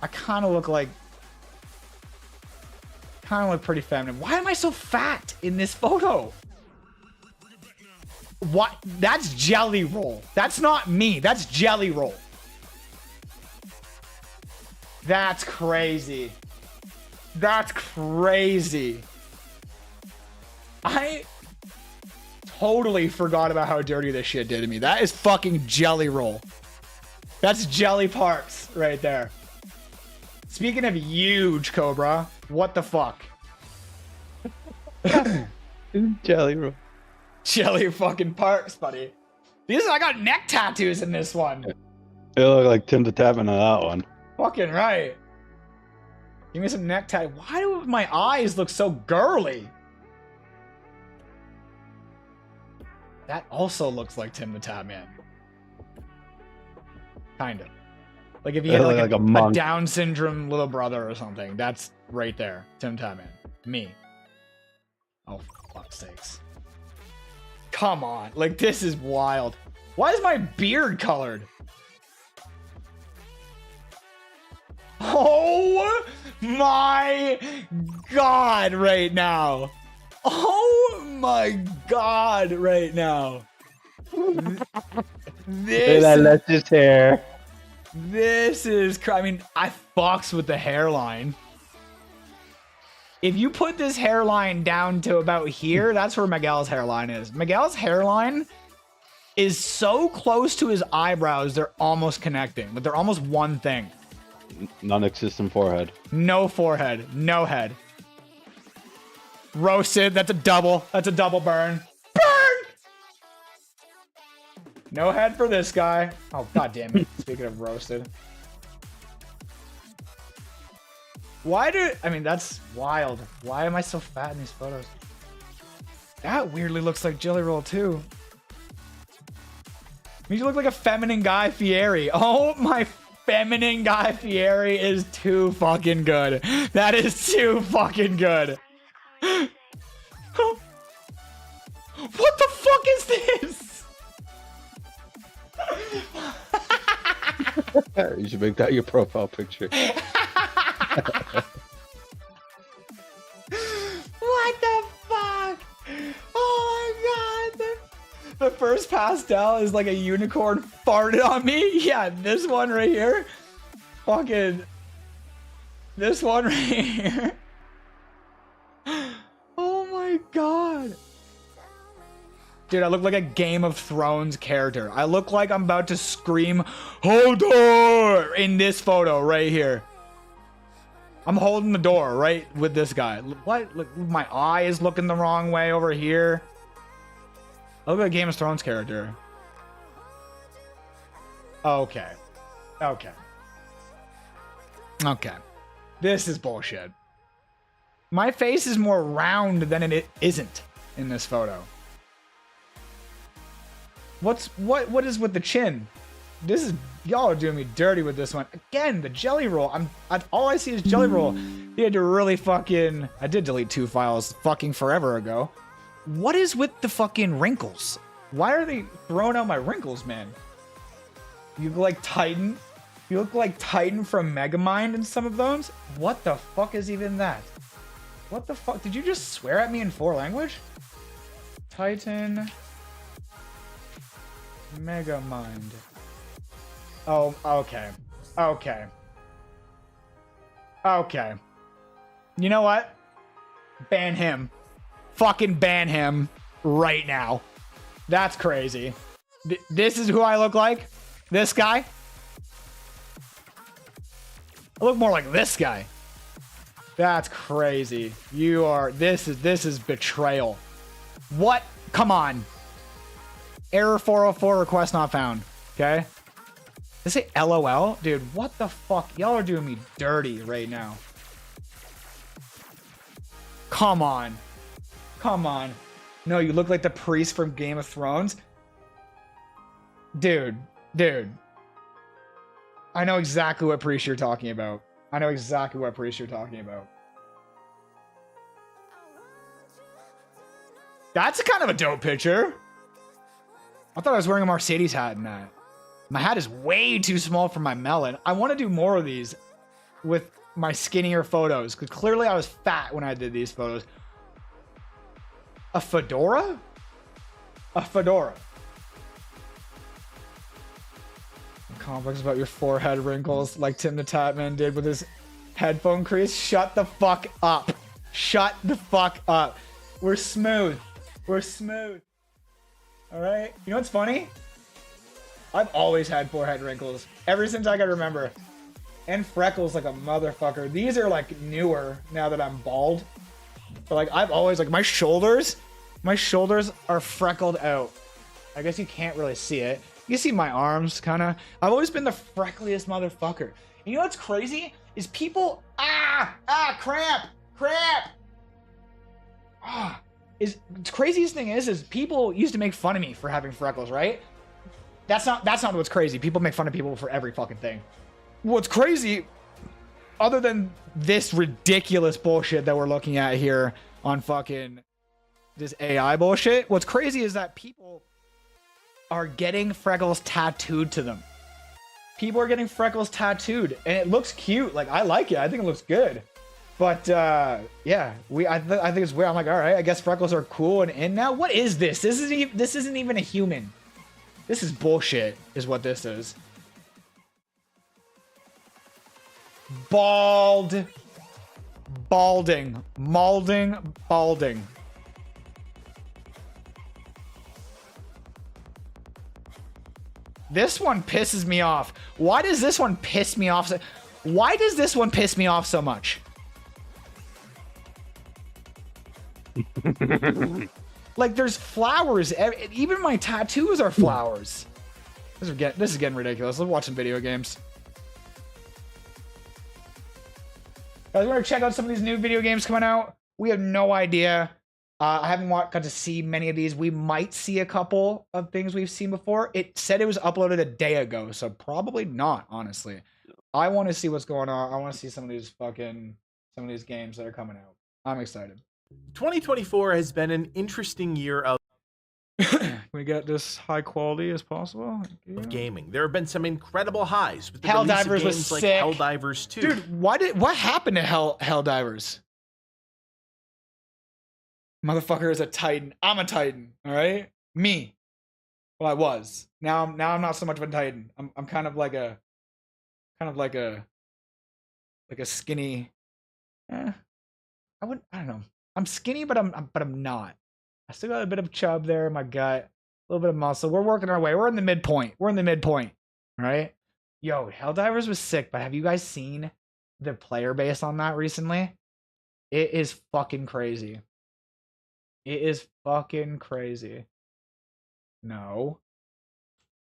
I kind of look pretty feminine. Why am I so fat in this photo? What? That's Jelly Roll. That's not me. That's Jelly Roll. That's crazy. That's crazy. I totally forgot about how dirty this shit did to me. That is fucking Jelly Roll. That's Jelly Parks right there. Speaking of huge, Cobra, what the fuck? Jelly roll. Jelly fucking Parks, buddy. I got neck tattoos in this one. It looked like Tim the Tapman on that one. Fucking right. Give me some neck tattoo. Why do my eyes look so girly? That also looks like Tim the Tapman. Kind of. Like if you had like a Down syndrome little brother or something. That's right there. Tim Tapman. Me. Oh, for fuck's sakes. Come on. Like, this is wild. Why is my beard colored? Oh my god right now. Oh my god right now. That's his hair. This is, I mean, I fucks with the hairline. If you put this hairline down to about here, that's where Miguel's hairline is. Miguel's hairline is so close to his eyebrows, they're almost connecting, but they're almost one thing. Non-existent forehead. No forehead, no head. Roasted, that's a double. That's a double burn. Burn! No head for this guy. Oh, god damn it. Speaking of roasted. I mean, that's wild. Why am I so fat in these photos? That weirdly looks like Jelly Roll too. You look like a feminine Guy Fieri. Oh, my feminine Guy Fieri is too fucking good. That is too fucking good. What the fuck is this? You should make that your profile picture. What the fuck? Oh my god. The first pastel is like a unicorn farted on me. Yeah, this one right here. Fucking. This one right here. Oh my god. Dude, I look like a Game of Thrones character. I look like I'm about to scream, "Hodor!" in this photo right here. I'm holding the door right with this guy. What? Look, my eye is looking the wrong way over here. I look like a Game of Thrones character. Okay. Okay. Okay. This is bullshit. My face is more round than it isn't in this photo. What is with the chin? This is, y'all are doing me dirty with this one. Again, the Jelly Roll. All I see is Jelly Roll. You had to really fucking, I did delete 2 files fucking forever ago. What is with the fucking wrinkles? Why are they throwing out my wrinkles, man? You look like Titan. You look like Titan from Megamind in some of those. What the fuck is even that? What the fuck? Did you just swear at me in 4 language? Titan. Mega Mind. Oh, okay. Okay. Okay. You know what? Ban him. Fucking ban him right now. That's crazy. This is who I look like? This guy? I look more like this guy. That's crazy. You are... This is betrayal. What? Come on. Error 404, request not found. Okay? Does it say LOL? Dude, what the fuck? Y'all are doing me dirty right now. Come on. Come on. No, you look like the priest from Game of Thrones. Dude. I know exactly what priest you're talking about. I know exactly what priest you're talking about. That's a kind of a dope picture. I thought I was wearing a Mercedes hat in that. My hat is way too small for my melon. I want to do more of these with my skinnier photos, because clearly I was fat when I did these photos. A fedora? A fedora. Complex about your forehead wrinkles like Tim the Tatman did with his headphone crease. Shut the fuck up. Shut the fuck up. We're smooth. We're smooth. All right. You know what's funny? I've always had forehead wrinkles ever since I can remember. And freckles like a motherfucker. These are like newer now that I'm bald. But like I've always like my shoulders are freckled out. I guess you can't really see it. You see my arms kind of. I've always been the freckliest motherfucker. And you know what's crazy? Is people cramp. The craziest thing is people used to make fun of me for having freckles, right? That's not what's crazy. People make fun of people for every fucking thing. What's crazy, other than this ridiculous bullshit that we're looking at here on fucking this AI bullshit, what's crazy is that people are getting freckles tattooed to them. People are getting freckles tattooed, and it looks cute. Like, I like it. I think it looks good. But yeah, I think it's weird. I'm like, all right, I guess freckles are cool and in now. What is this? This isn't even a human. This is bullshit, is what this is. Balding. Balding. This one pisses me off. Why does this one piss me off? Why does this one piss me off so much? Like, there's flowers. Even my tattoos are flowers. This is getting ridiculous. Let's watch some video games. Guys, want to check out some of these new video games coming out? We have no idea. I haven't got to see many of these. We might see a couple of things we've seen before. It said it was uploaded a day ago, so probably not, honestly. I want to see what's going on. I want to see some of these games that are coming out. I'm excited. 2024 has been an interesting year of we get this high quality as possible of gaming. There have been some incredible highs with the Helldivers release of was games like sick. Helldivers 2. Dude, what happened to Helldivers? Motherfucker is a Titan. I'm a Titan, all right? Me. Well, I was. Now I'm not so much of a Titan. I'm kind of like a skinny. I don't know. I'm skinny, but I'm not. I still got a bit of chub there in my gut, a little bit of muscle. We're working our way. We're in the midpoint. All right? Yo, Helldivers was sick, but have you guys seen the player base on that recently? It is fucking crazy. It is fucking crazy. No.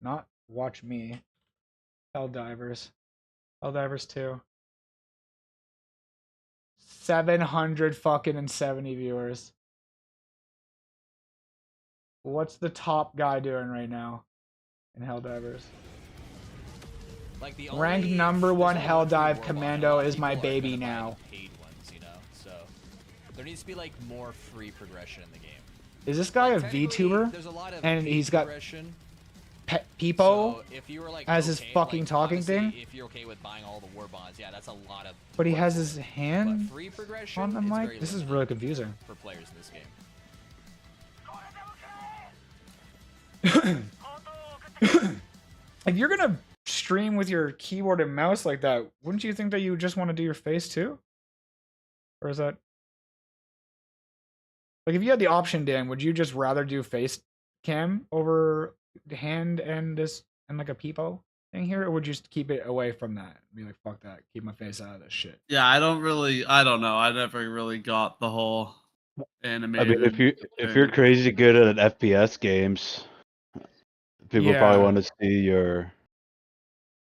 Not watch me. Helldivers 2. 770 viewers. What's the top guy doing right now in Helldivers? Like the Rank number 1 Helldive Commando is my baby now. Paid ones, you know, so there needs to be like more free progression in the game. Is this guy a Technically, VTuber? there's a lot of And paid he's got progression. Peepo So if you were like as his okay, fucking like, talking honestly, thing? if you're okay with buying all the war bonds, yeah, that's a lot of. But he work. has his But hand free progression on the is mic? very This is limited really confusing. for players in this game. If you're gonna stream with your keyboard and mouse like that, wouldn't you think that you just want to do your face too? Or is that like if you had the option, Dan, would you just rather do face cam over hand and this and like a peepo thing here, or would you just keep it away from that? Be like, fuck that, keep my face out of this shit. Yeah, I don't know. I never really got the whole animated. I mean, if you're crazy good at FPS games, people probably want to see your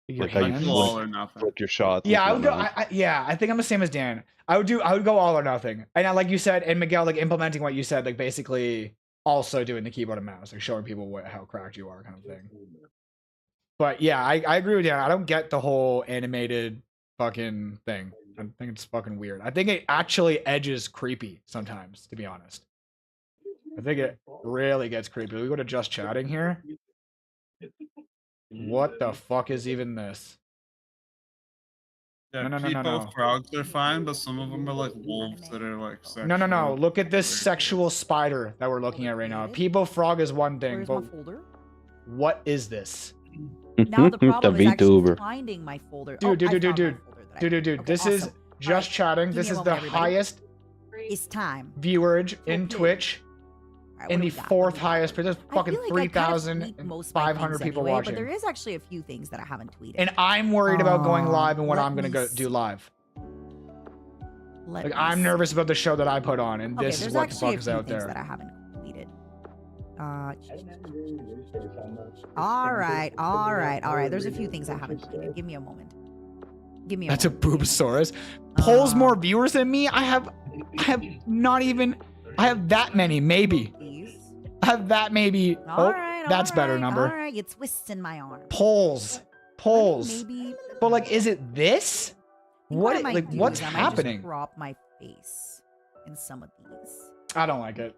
like how you all or nothing. flick your shots. Yeah, I would go. I think I'm the same as Dan. I would go all or nothing. And like you said, and Miguel, like implementing what you said, like basically also doing the keyboard and mouse, like showing people how cracked you are, kind of thing. But yeah, I agree with Dan. I don't get the whole animated fucking thing. I think it's fucking weird. I think it actually edges creepy sometimes, to be honest. I think it really gets creepy. We go to just chatting here. What the fuck is even this? Yeah, no. Frogs are fine, but some of them are like wolves that are like sexual. No. Look at this sexual spider that we're looking at right now. People frog is one thing, but what is this? Now the problem is actually finding my folder. Dude. This is just chatting. This is the highest viewerage in Twitch. In the fourth highest, there's fucking 3,500 people watching. But there is actually a few things that I haven't tweeted. And I'm worried about going live and what I'm gonna go do live. Like I'm nervous about the show that I put on, and this is what the fuck is out there. That I haven't tweeted. All right. There's a few things I haven't tweeted. Give me a moment. That's a Boobosaurus. Polls more viewers than me. I have that many, maybe. I have that maybe. That's better number. All right, you're twisting my arm. Polls. Maybe. But like, is it this? What's happening? Just crop my face in some of these. I don't like it.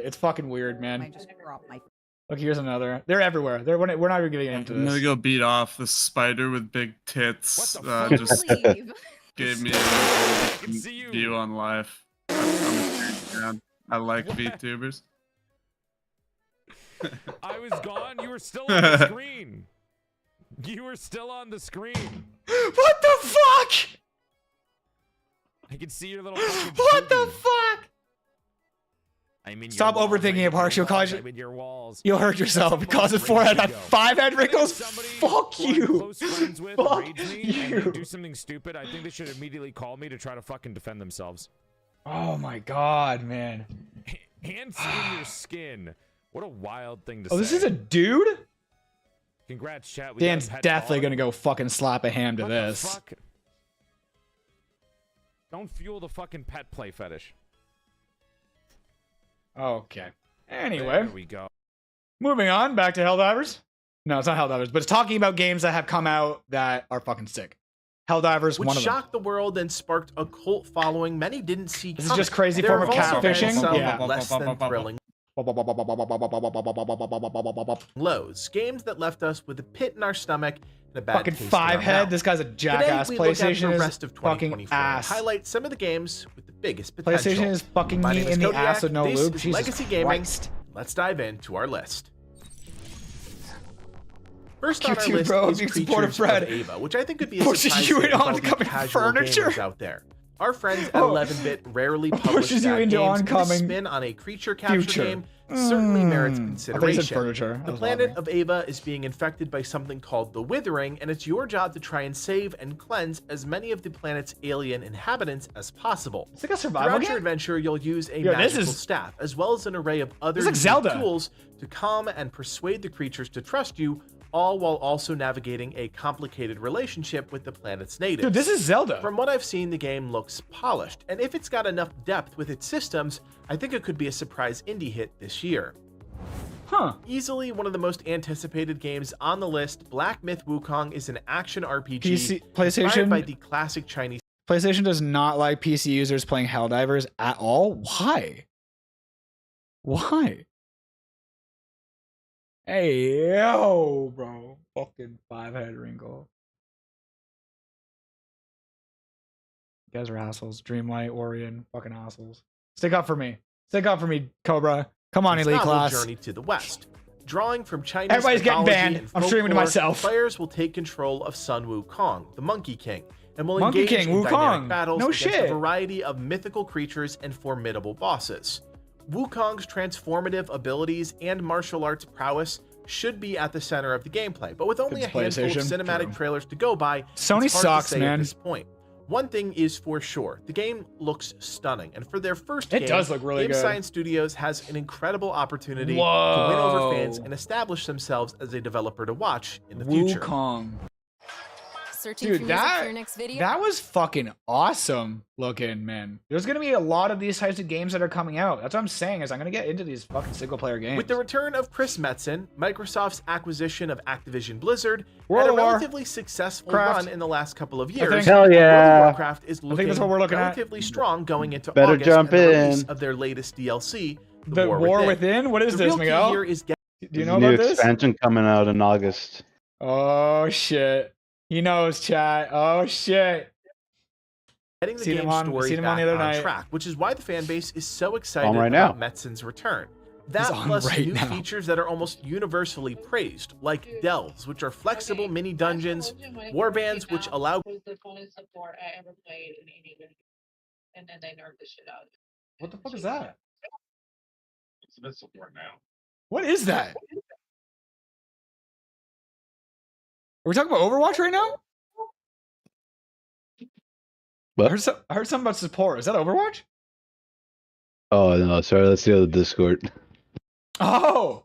It's fucking weird, man. I might just crop my. Look, here's another. They're everywhere. We're not even getting into this. I'm gonna go beat off the spider with big tits. Just gave me a view on life. I like VTubers. I was gone. You were still on the screen. What the fuck? I can see your little. What the fuck? Stop overthinking it, Parks. You'll hurt yourself. It causes 4 head, 5 head wrinkles. Fuck you. Fuck you. Do something stupid. I think they should immediately call me to try to fucking defend themselves. Oh my god, man. Hands in your skin. What a wild thing to say. Oh, this is a dude? Congrats, chat. Dan's definitely gonna go fucking slap a ham to this. Fuck? Don't fuel the fucking pet play fetish. Okay. Anyway. There we go. Moving on, back to Helldivers. No, it's not Helldivers, but it's talking about games that have come out that are fucking sick. Helldivers, one of them. Which shocked the world and sparked a cult following many didn't see coming. This is just crazy form of catfishing. Yeah. Less than thrilling. Lows. Games that left us with a pit in our stomach and a bad fucking taste 5 head. mouth. This guy's a jackass. Today, we PlayStation look at the rest is of fucking ass. Highlight some of the games with the biggest potential. PlayStation is fucking My me name is in the Kodiak. ass with no This lube. is Jesus Legacy Gaming. Christ. Let's dive into our list. First on our YouTube, list bro, is you support a Creatures friend. of Ava, which I think could be a Pushes surprise you hit in with all the oncoming casual furniture. gamers out there. Our friends at 11-bit rarely publish Pushes you bad into games, but oncoming a spin on a creature capture future. game certainly merits I thought you said consideration. furniture. The planet of Ava is being infected by something called the Withering, and it's your job to try and save and cleanse as many of the planet's alien inhabitants as possible. It's like a survival Throughout game? your adventure, you'll use a Yo, this magical is- staff, as well as an array of other This is like unique Zelda. tools to calm and persuade the creatures to trust you, all while also navigating a complicated relationship with the planet's natives. Dude, this is Zelda. From what I've seen, the game looks polished, and if it's got enough depth with its systems, I think it could be a surprise indie hit this year. Huh. Easily one of the most anticipated games on the list, Black Myth Wukong is an action RPG PlayStation inspired by the classic Chinese. PlayStation does not like PC users playing Helldivers at all. Why? Why? Hey, yo, bro. Fucking 5 head wrinkle. You guys are assholes. Dreamlight, Orion, fucking assholes. Stick up for me. Stick up for me, Cobra. Come on, its Elite novel Class. Journey to the West. Drawing from Chinese Everybody's getting mythology banned. and I'm streaming to folklore, myself. Players will take control of Sun Wukong, the Monkey King, and will Monkey engage King, in dynamic Wukong. battles No against shit. a variety of mythical creatures and formidable bosses. Wukong's transformative abilities and martial arts prowess should be at the center of the gameplay, but with only It's a handful of PlayStation. cinematic True. trailers to go by, Sony it's hard sucks, to say man. at this point. One thing is for sure, the game looks stunning, and for their first It game, does look really Game good. Science Studios has an incredible opportunity to win over fans Whoa. and establish themselves as a developer to watch in the future. Wukong. Searching Dude, for music for your next video? that was fucking awesome looking, man. There's gonna be a lot of these types of games that are coming out. That's what I'm saying, is I'm gonna get into these fucking single player games. With the return of Chris Metzen, Microsoft's acquisition of Activision Blizzard, World and a of War. relatively successful Craft. run in the last couple of I years, think- Hell World yeah. of Warcraft is think looking that's what we're looking at. relatively strong going into Better August jump and the release in. of their latest DLC, The War Within? What is the this, real key Miguel? here is Do you There's know a new about this? expansion coming out in August. Oh shit. He knows, chat. Oh shit. getting the Seen him game's on- story seen him on back the other on night. track, which is why the fan base is so excited right about now. Metzen's return. That on plus right new now. features that are almost universally praised, like delves, which are flexible mini dungeons, warbands, which allow Was the funnest support I ever played in any video. And then they nerfed the shit out of it. What the fuck is that? It's this support now. What is that? Are we talking about Overwatch right now? What? I heard something about support. Is that Overwatch? Oh no, sorry, that's the other Discord. Oh!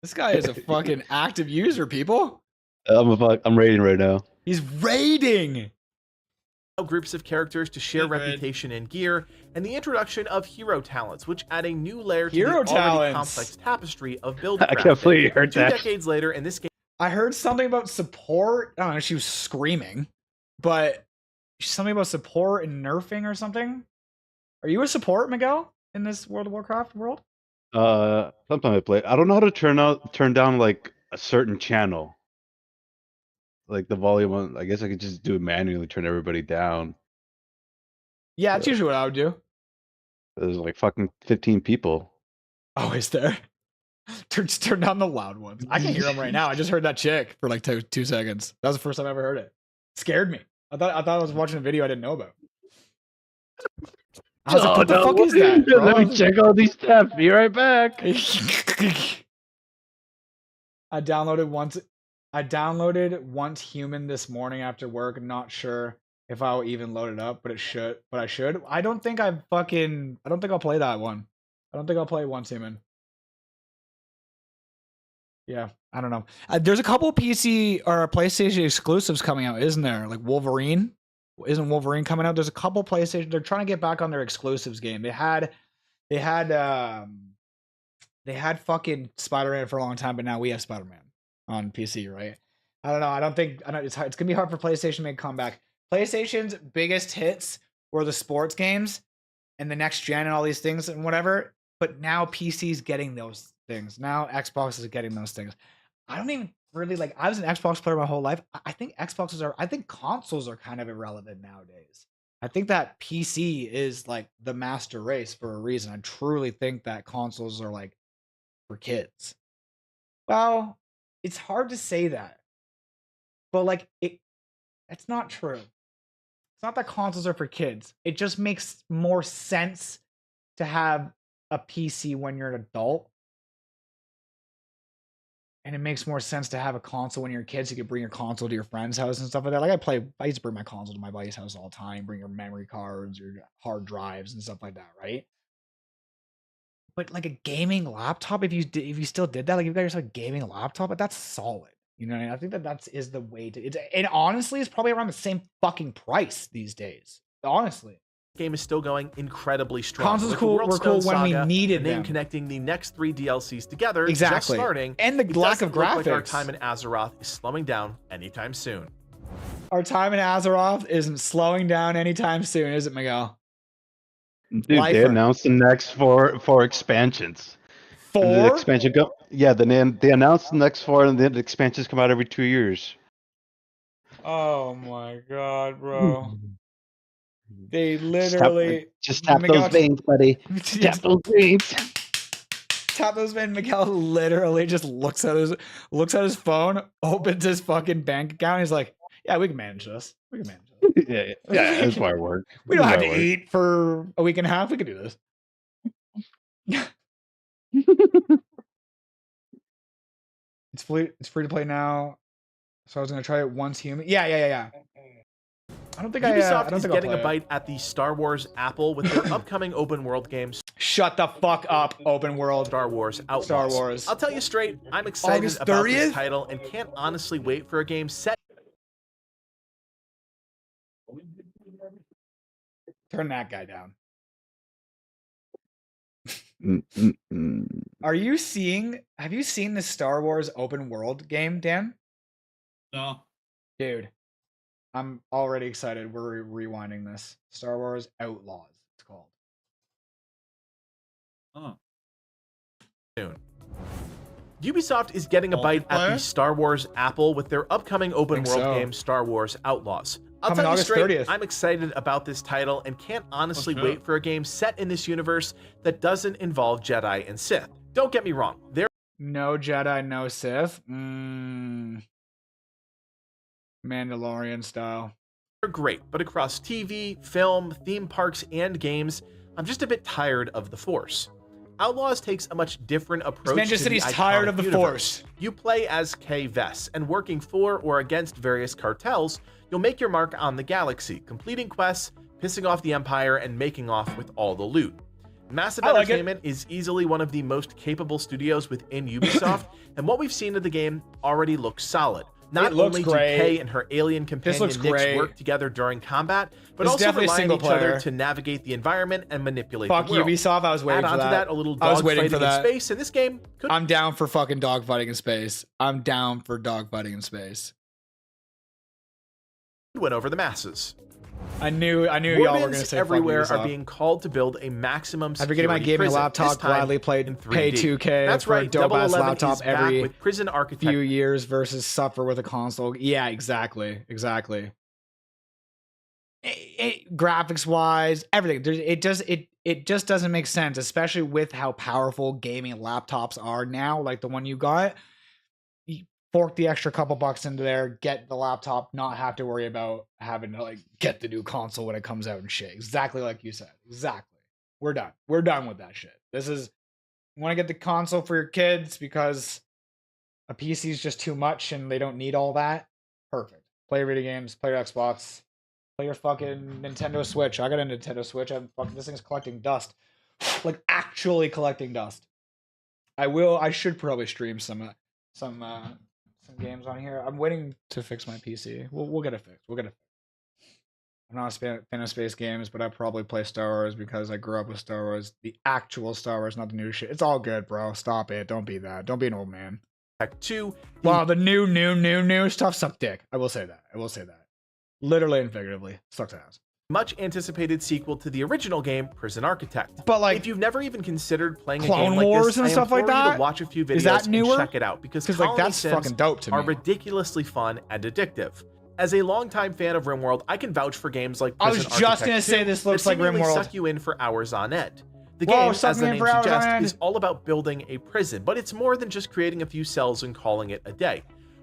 This guy is a fucking active user, people. I'm raiding right now. He's raiding! groups of characters to share reputation and gear, and the introduction of hero talents, which add a new layer to Hero the already talents. complex tapestry of build I can't believe you heard 2 that. decades later, and this game I heard something about support. I don't know, she was screaming. But something about support and nerfing or something? Are you a support, Miguel, in this World of Warcraft world? Sometimes I play. I don't know how to turn down like a certain channel. Like the volume on, I guess I could just do it manually, turn everybody down. Yeah, that's usually what I would do. There's like fucking 15 people. Oh, is there? Turn down the loud ones. I can hear them right now. I just heard that chick for like 2 seconds. That was the first time I ever heard it. Scared me. I thought I was watching a video I didn't know about. I was like, what the fuck is that? Let bro? me check all these stats. Be right back. I downloaded once human this morning after work. Not sure if I'll even load it up, but I should. I don't think I'll play that one. I don't think I'll play once human. Yeah, I don't know. There's a couple PC or PlayStation exclusives coming out, isn't there? Like Wolverine. Isn't Wolverine coming out? There's a couple PlayStation. They're trying to get back on their exclusives game. They had fucking Spider-Man for a long time, but now we have Spider-Man on PC, right? I don't know. It's hard. It's gonna be hard for PlayStation to make a comeback. PlayStation's biggest hits were the sports games and the next gen and all these things and whatever. But now PC's getting those things. Now Xbox is getting those things. I don't even really like. I was an Xbox player my whole life. I think consoles are kind of irrelevant nowadays. I think that PC is like the master race for a reason. I truly think that consoles are like for kids. Well, it's hard to say that, but like it's not true. It's not that consoles are for kids. It just makes more sense to have a PC when you're an adult. And it makes more sense to have a console when you're a kid, so you can bring your console to your friend's house and stuff like that. Like I used to bring my console to my buddy's house all the time, bring your memory cards, your hard drives and stuff like that, right? But like a gaming laptop, if you still did that, like you've got yourself a gaming laptop, but that's solid. You know, I think that is the way to. And honestly, it's probably around the same fucking price these days. Honestly, game is still going incredibly strong. Consoles With the were World cool Stone when we Saga, needed and then them. connecting the next 3 DLCs together, Exactly. just starting, And the it lack of doesn't look like our graphics. time in Azeroth is slowing down anytime soon. our time in Azeroth isn't slowing down anytime soon, is it, Miguel? Dude, they Lifer. announced the next four expansions. And the 4? expansion they announced the next 4, and then the expansions come out every 2 years. Oh my god, bro. They literally just tap Miguel- those veins, buddy. Yes. Tap those veins. Tapos Man Miguel literally just looks at his phone, opens his fucking bank account. He's like, "Yeah, we can manage this. We can manage this. Yeah, that's my work. We don't have to That's my work. eat for a week and a half. We can do this." It's free to play now. So I was gonna try it once human. Yeah. I don't think Ubisoft I don't is think I'll getting a play it. bite at the Star Wars apple with their upcoming open world games. Shut the fuck up, open world. Star Wars Outlaws. Star Wars. I'll tell you straight, I'm excited August about this 30th? title and can't honestly wait for a game set. Turn that guy down. Have you seen the Star Wars open world game, Dan? No. Dude, I'm already excited. We're rewinding this. Star Wars Outlaws, it's called. Oh. Soon. Ubisoft is getting a bite at the Star Wars apple with their upcoming open world game Star Wars Outlaws. I'll Coming tell you August straight, 30th. I'm excited about this title and can't honestly wait for a game set in this universe that doesn't involve Jedi and Sith. Don't get me wrong, they're No Jedi, no Sith. Mandalorian style. great, but across TV, film, theme parks, and games, I'm just a bit tired of the Force. Outlaws takes a much different approach man just to said the he's tired iconic of the universe. Force. You play as Kay Vess, and working for or against various cartels, you'll make your mark on the galaxy, completing quests, pissing off the Empire, and making off with all the loot. Massive Entertainment is easily one of the most capable studios within Ubisoft, and what we've seen of the game already looks solid. Not only do Kay and her alien companion Nyx work together during combat, but also rely on each other to navigate the environment and manipulate the world. Ubisoft, I was waiting Add for on to that a little dogfighting in space, and this game could... I'm down for fucking dogfighting in space. I'm down for dogfighting in space. win over the masses. I knew y'all were gonna say everywhere are being called to build a maximum security After getting my gaming prison, laptop, gladly played in 3D. pay 2K That's for right, a dope ass 011 laptop is back every with prison architect few years versus suffer with a console. Yeah, exactly. Graphics wise, everything. It just doesn't make sense, especially with how powerful gaming laptops are now. Like the one you got, you fork the extra couple bucks into there, get the laptop, not have to worry about having to like get the new console when it comes out and shit. Exactly like you said. Exactly. We're done. We're done with that shit. This is, you want to get the console for your kids because a PC is just too much and they don't need all that. Perfect. Play your video games, play your Xbox, play your fucking Nintendo Switch. I got a Nintendo Switch. This thing's collecting dust. Like actually collecting dust. I should probably stream some games on here. I'm waiting to fix my PC. We'll get it fixed. I'm not a fan of space games, but I probably play Star Wars because I grew up with Star Wars. The actual Star Wars, not the new shit. It's all good, bro. Stop it. Don't be that. Don't be an old man. Wow, the new stuff sucked dick. I will say that. Literally and figuratively. Sucks ass. Much anticipated sequel to the original game, Prison Architect. But like, if you've never even considered playing a Clone game like Wars this, and I stuff like implore you that? to watch a few videos Is that newer? and check it out because like colony that's sims fucking dope to me. are ridiculously fun and addictive. As a longtime fan of RimWorld, I can vouch for games like Prison I was just Architect gonna say this looks that like seemingly RimWorld. suck you in for hours on end. The Whoa, game, suck as me the in name for hours on suggests, end. is all about building a prison, but it's more than just creating a few cells and calling it a day.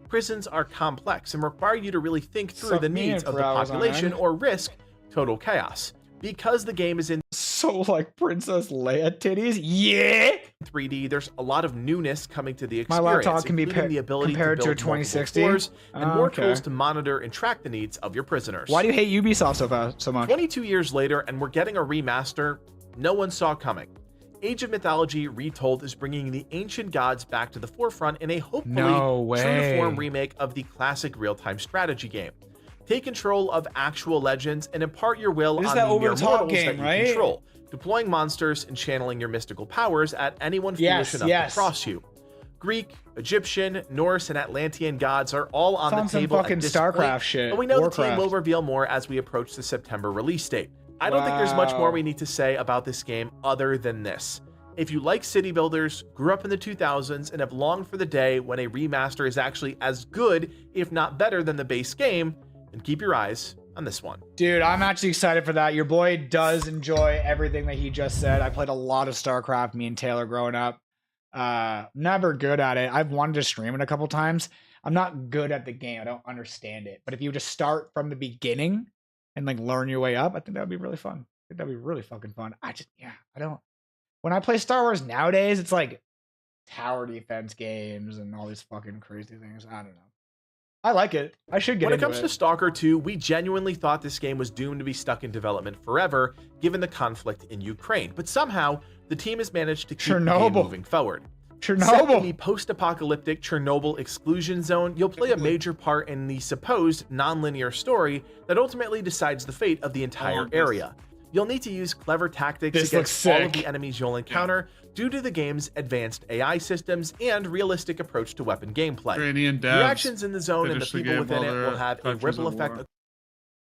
Prisons are complex and require you to really think through the needs of the population or risk total chaos. Because the game is in so like Princess Leia titties, yeah. 3D, there's a lot of newness coming to the My experience, laptop can be including the ability compared to to a build 2060 floors and more okay. tools to monitor and track the needs of your prisoners. Why do you hate Ubisoft so much? 22 years later, and we're getting a remaster no one saw coming. Age of Mythology Retold is bringing the ancient gods back to the forefront in a hopefully true-to-form remake of the classic real-time strategy game. Take control of actual legends and impart your will on the mere mortals that you control, deploying monsters and channeling your mystical powers at anyone foolish enough to cross you. Greek, Egyptian, Norse, and Atlantean gods are all on the table at this point, shit. and we know Warcraft. the team will reveal more as we approach the September release date. I don't think there's much more we need to say about this game other than this. If you like city builders, grew up in the 2000s, and have longed for the day when a remaster is actually as good, if not better than the base game, then keep your eyes on this one. Dude, I'm actually excited for that. Your boy does enjoy everything that he just said. I played a lot of StarCraft, me and Taylor growing up. Never good at it. I've wanted to stream it a couple times. I'm not good at the game. I don't understand it. But if you just start from the beginning and like learn your way up, I think that would be really fun. I think that'd be really fucking fun. I don't. When I play Star Wars nowadays, it's like tower defense games and all these fucking crazy things. I don't know. I like it. I should get When it into comes to Stalker 2, we genuinely thought this game was doomed to be stuck in development forever, given the conflict in Ukraine. But somehow, the team has managed to keep the game moving forward. Set in the post-apocalyptic Chernobyl exclusion zone, you'll play a major part in the supposed non-linear story that ultimately decides the fate of the entire area. You'll need to use clever tactics against all of the enemies you'll encounter due to the game's advanced AI systems and realistic approach to weapon gameplay. Your actions in the zone and the people within it will have a ripple effect.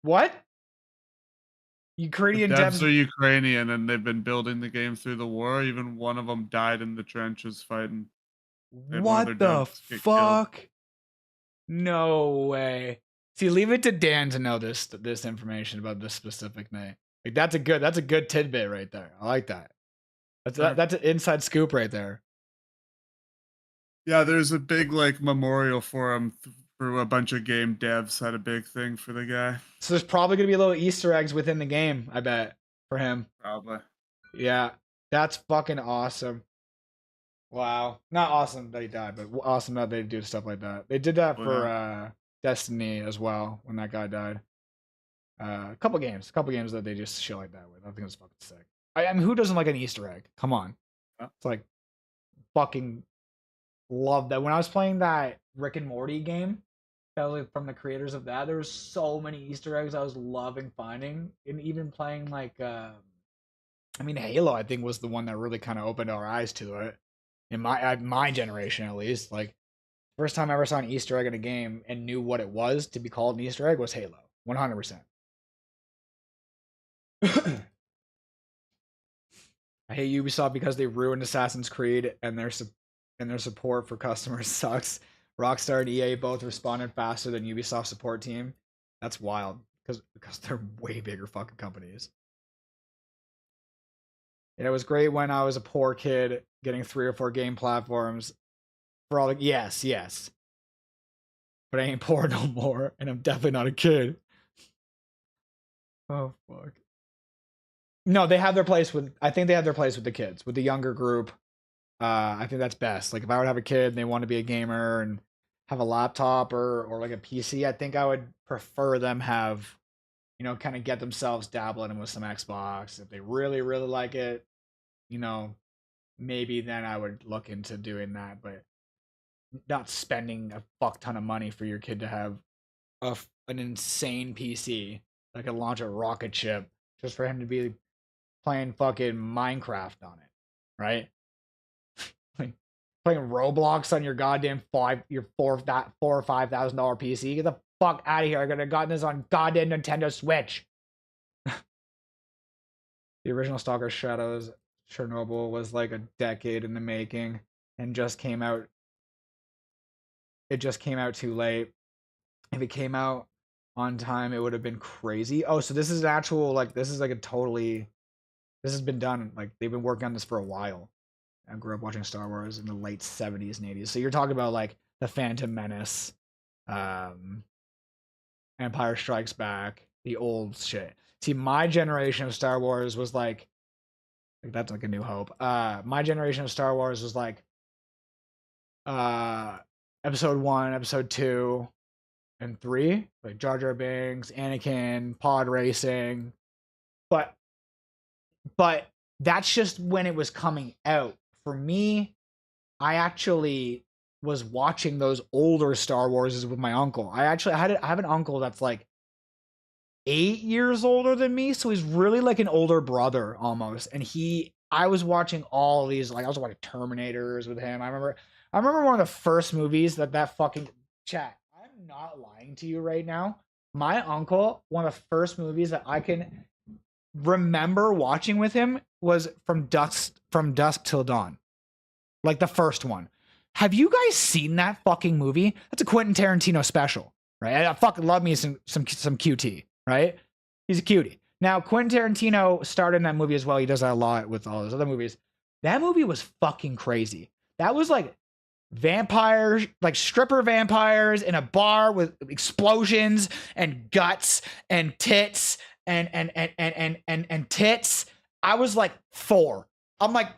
What? Ukrainian devs are Ukrainian and they've been building the game through the war. Even one of them died in the trenches fighting. What the fuck? No way. See, leave it to Dan to know this information about this specific night. Like that's a good tidbit right there. I like that. That's an inside scoop right there. Yeah, there's a big like memorial for him for a bunch of game devs had a big thing for the guy. So there's probably gonna be little Easter eggs within the game, I bet, for him. Probably. Yeah, that's fucking awesome. Wow, not awesome that he died, but awesome that they do stuff like that. They did that for Destiny as well when that guy died. A couple games that they just shit like that with. I think it's fucking sick. I mean, who doesn't like an Easter egg? Come on, it's like fucking love that. When I was playing that Rick and Morty game, that was like from the creators of that, there was so many Easter eggs I was loving finding, and even playing like, I mean, Halo I think was the one that really kind of opened our eyes to it in my generation at least. Like, first time I ever saw an Easter egg in a game and knew what it was to be called an Easter egg was Halo, 100%. I hate Ubisoft because they ruined Assassin's Creed and their support for customers sucks. Rockstar and EA both responded faster than Ubisoft support team. That's wild because they're way bigger fucking companies. Yeah, it was great when I was a poor kid getting 3 or 4 game platforms for all the yes. But I ain't poor no more, and I'm definitely not a kid. Oh fuck. No, they have their place with. I think they have their place with the kids, with the younger group. I think that's best. Like if I would have a kid and they want to be a gamer and have a laptop or like a PC, I think I would prefer them have, you know, kind of get themselves dabbling with some Xbox. If they really, really like it, you know, maybe then I would look into doing that, but not spending a fuck ton of money for your kid to have an insane PC that can launch a rocket ship just for him to be playing fucking Minecraft on it, right? Like playing Roblox on your goddamn $4,000 or $5,000 PC. Get the fuck out of here! I could have gotten this on goddamn Nintendo Switch. The original Stalker Shadows Chernobyl was like a decade in the making and just came out. It just came out too late. If it came out on time, it would have been crazy. Oh, so this is actual like this is like a totally. This has been done, like, they've been working on this for a while. I grew up watching Star Wars in the late 70s and 80s. So you're talking about, like, The Phantom Menace, Empire Strikes Back, the old shit. See, my generation of Star Wars was, like that's like A New Hope. My generation of Star Wars was, like, Episode 1, Episode 2, and 3. Like, Jar Jar Binks, Anakin, pod racing. But that's just when it was coming out. For me, I actually was watching those older Star Warses with my uncle. I have an uncle that's like 8 years older than me, so he's really like an older brother almost. And I was watching all these, like I was watching Terminators with him. I remember one of the first movies that fucking chat. I'm not lying to you right now. My uncle, one of the first movies that I can remember watching with him was From Dusk Till Dawn, like the first one. Have you guys seen that fucking movie? That's a Quentin Tarantino special, right? I fucking love me some QT, right? He's a cutie. Now Quentin Tarantino starred in that movie as well. He does that a lot with all his other movies. That movie was fucking crazy. That was like vampires, like stripper vampires in a bar with explosions and guts and tits and tits. I was like 4. I'm like,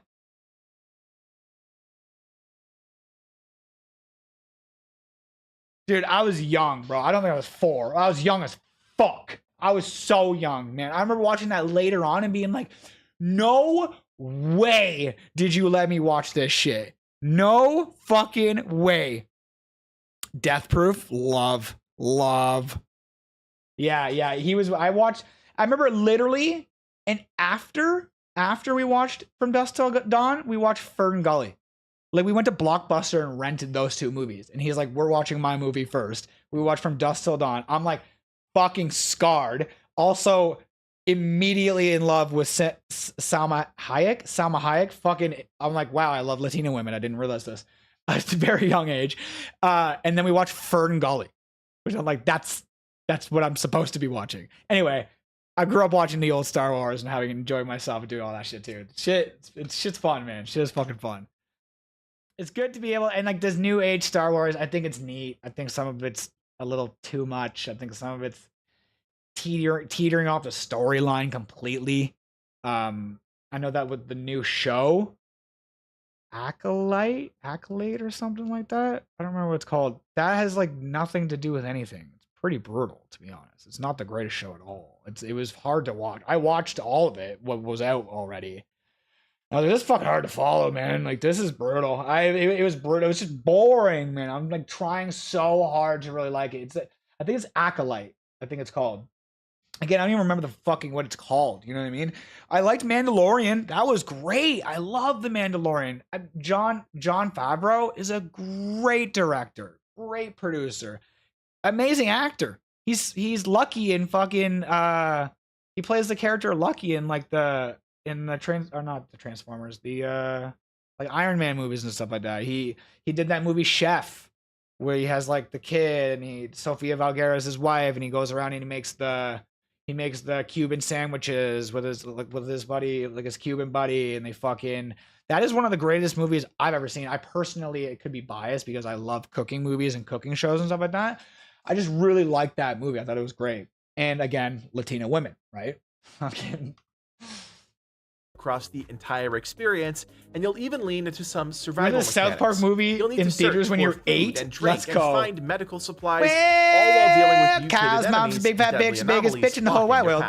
dude, I was young, bro. I don't think I was 4. I was young as fuck. I was so young, man. I remember watching that later on and being like, no way did you let me watch this shit. No fucking way. Death Proof, love. Yeah, he was, I remember literally, and after we watched From Dusk Till Dawn, we watched Fern Gully. Like, we went to Blockbuster and rented those 2 movies. And he's like, we're watching my movie first. We watched From Dusk Till Dawn. I'm like, fucking scarred. Also, immediately in love with Salma Hayek. Fucking, I'm like, wow, I love Latina women. I didn't realize this at a very young age. And then we watched Fern Gully, which I'm like, that's what I'm supposed to be watching. Anyway, I grew up watching the old Star Wars and having enjoyed myself and doing all that shit too. Shit's fun, man. Shit is fucking fun. It's good to be able, and like this new age Star Wars, I think it's neat. I think some of it's a little too much. I think some of it's teetering off the storyline completely. I know that with the new show, Acolyte or something like that. I don't remember what it's called. That has like nothing to do with anything. It's pretty brutal, to be honest. It's not the greatest show at all. It was hard to watch. I watched all of it, what was out already. I was like, this is fucking hard to follow, man. Like, this is brutal. It was brutal. It was just boring, man. I'm like trying so hard to really like it. I think it's Acolyte. I think it's called. Again, I don't even remember the fucking what it's called. You know what I mean? I liked Mandalorian. That was great. I love the Mandalorian. Jon Favreau is a great director, great producer, amazing actor. He's Lucky in fucking. He plays the character Lucky in like the Transformers, the like Iron Man movies and stuff like that. He did that movie Chef, where he has like the kid and Sofia Vergara is his wife, and he goes around and he makes the Cuban sandwiches with his buddy, like his Cuban buddy, and that is one of the greatest movies I've ever seen. I personally, it could be biased because I love cooking movies and cooking shows and stuff like that. I just really liked that movie. I thought it was great. And again, Latina women, right? Across the entire experience, and you'll even lean into some survival mechanics. South Park movie in theaters when you're 8. And drink Let's go. And find medical supplies, all while dealing with cows, moms, big fat bitch, biggest bitch in the whole wide world.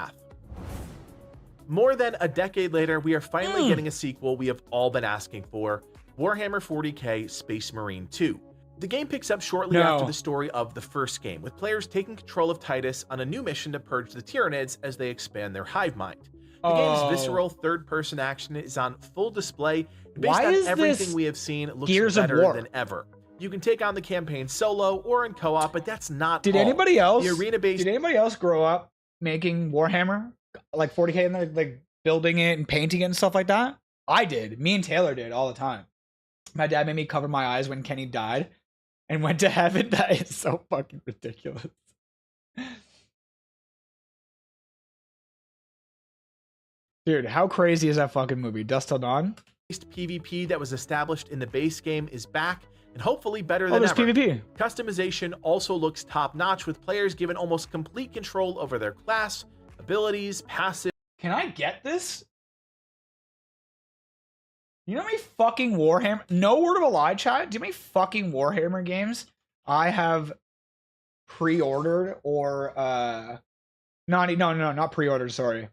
More than a decade later, we are finally getting a sequel we have all been asking for: Warhammer 40k Space Marine 2. The game picks up shortly after the story of the first game, with players taking control of Titus on a new mission to purge the Tyranids as they expand their hive mind. The game's visceral third-person action is on full display, and based on everything we have seen, it looks better than ever. You can take on the campaign solo or in co-op, but that's not all. Anybody else? The arena-based. Did anybody else grow up making Warhammer like 40k and like building it and painting it and stuff like that? I did. Me and Taylor did all the time. My dad made me cover my eyes when Kenny died and went to heaven. That is so fucking ridiculous. Dude, how crazy is that fucking movie? Dusk Till Dawn? PvP that was established in the base game is back, and hopefully better than ever. PvP. Customization also looks top-notch, with players given almost complete control over their class, abilities, passive. Can I get this? You know how many fucking Warhammer... No word of a lie, chat? Do you know how many fucking Warhammer games I have pre-ordered or... not pre-ordered, sorry.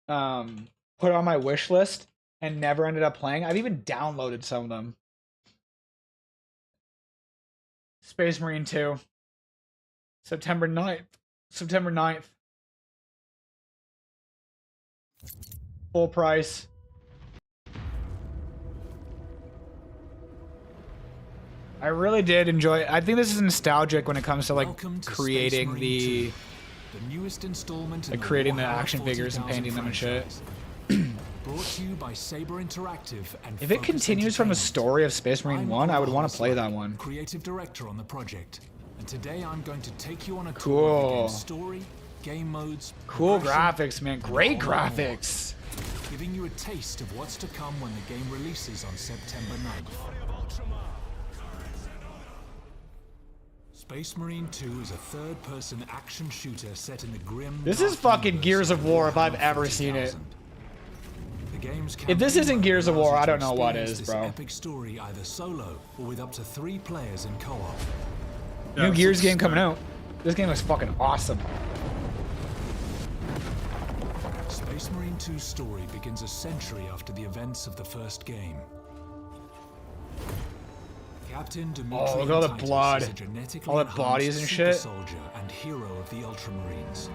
Put on my wish list and never ended up playing. I've even downloaded some of them. Space Marine 2. September 9th. Full price. I really did enjoy it. I think this is nostalgic when it comes to like creating the newest installment, like creating the action figures and painting them and shit. Brought to you by Saber Interactive and if it continues from the story of Space Marine 1, I would want to play that one. Creative director on the project, and today I'm going to take you on a tour of the game's story, game modes, cool graphics, man, great graphics. Giving you a taste of what's to come when the game releases on September 9th. Space Marine 2 is a third-person action shooter set in the grim. This is fucking Gears of War if I've ever seen it. The game's If this isn't Gears of War, I don't know what is, this bro. epic story either solo or with up to 3 players in co-op. New Gears game coming out. This game looks fucking awesome. Space Marine 2's story begins a century after the events of the first game. Captain Dimitri Oh, look at all the Titus blood. is a genetically All the enhanced bodies and super shit. soldier and hero of the Ultramarines.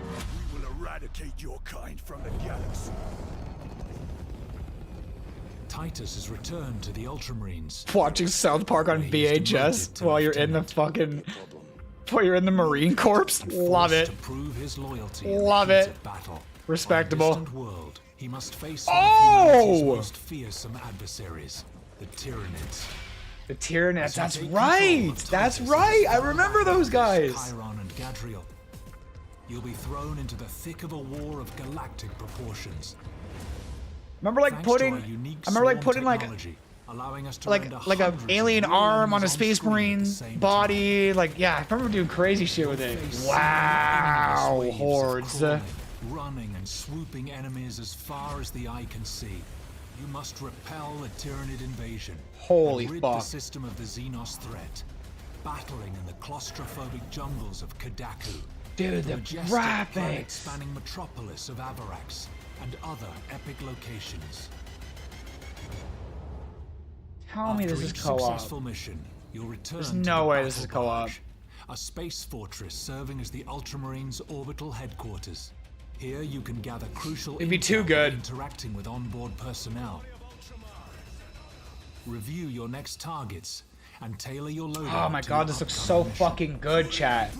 We will eradicate your kind from the galaxy. Titus has returned to the Ultramarines. Watching South Park on VHS while you're in the fucking... While you're in the Marine Corps. Love it. To prove his loyalty Love it. battle. Respectable. On a distant world, he must face one of humanity's most fearsome adversaries, the Tyranids. The Tyranids, that's right! That's right! I remember those guys! Chiron and Gadriel. You'll be thrown into the thick of a war of galactic proportions. Remember like putting... I remember like putting like... Like a alien arm on a Space Marine body. Like, yeah, I remember doing crazy shit with it. Wow! Hordes. Running and swooping enemies as far as the eye can see. You must repel a Tyranid invasion. Holy and rid fuck. the system of the Xenos threat. Battling in the claustrophobic jungles of Kadaku. Dude, the graphics. Planet-spanning metropolis of Avarax and other epic locations. Tell me this is co-op. Successful mission, you'll return There's to no the way this is battle co-op. barge, a space fortress serving as the Ultramarines' orbital headquarters. Here you can gather crucial It'd be intel too good. by interacting with onboard personnel. Review your next targets and tailor your loadout. Oh my god, this looks so fucking good, chat.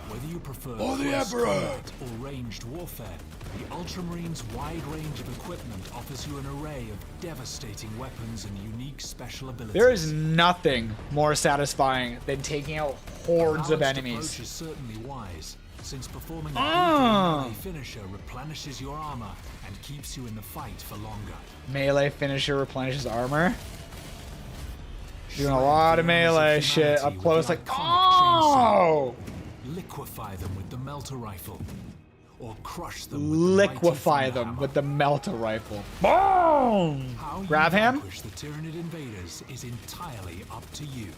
Whether you prefer Oh, the close Emperor! combat or ranged warfare, the Ultramarines' wide range of equipment offers you an array of devastating weapons and unique special abilities. There is nothing more satisfying than taking out hordes of Balanced enemies. approach is certainly wise, since performing a Ah. melee finisher replenishes your armor and keeps you in the fight for longer. Melee finisher replenishes armor. Doing a lot of melee shit up close, like, oh! Liquefy them with the melter rifle, or crush them with the Liquefy mighty them Thunderhammer. with the melter rifle. Boom! How you Grab him. vanquish the Tyranid invaders is entirely up to you.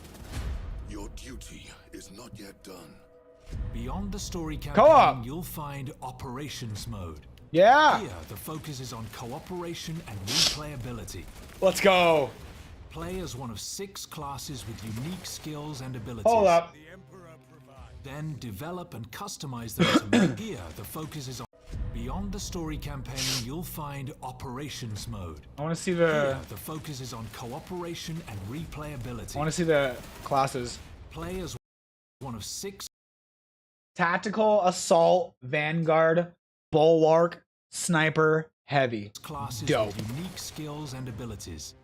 Your duty is not yet done. Beyond the story campaign, Co-op. you'll find operations mode. Yeah. Here, the focus is on cooperation and replayability. Let's go. Play as one of 6 classes with unique skills and abilities. Hold up. Then develop and customize them to make gear. The focus is on. Beyond the story campaign, you'll find operations mode. I want to see the. Here, the focus is on cooperation and replayability. I want to see the classes. Play as one of 6 Tactical, assault, vanguard, bulwark, sniper, heavy. classes Dope. with unique skills and abilities.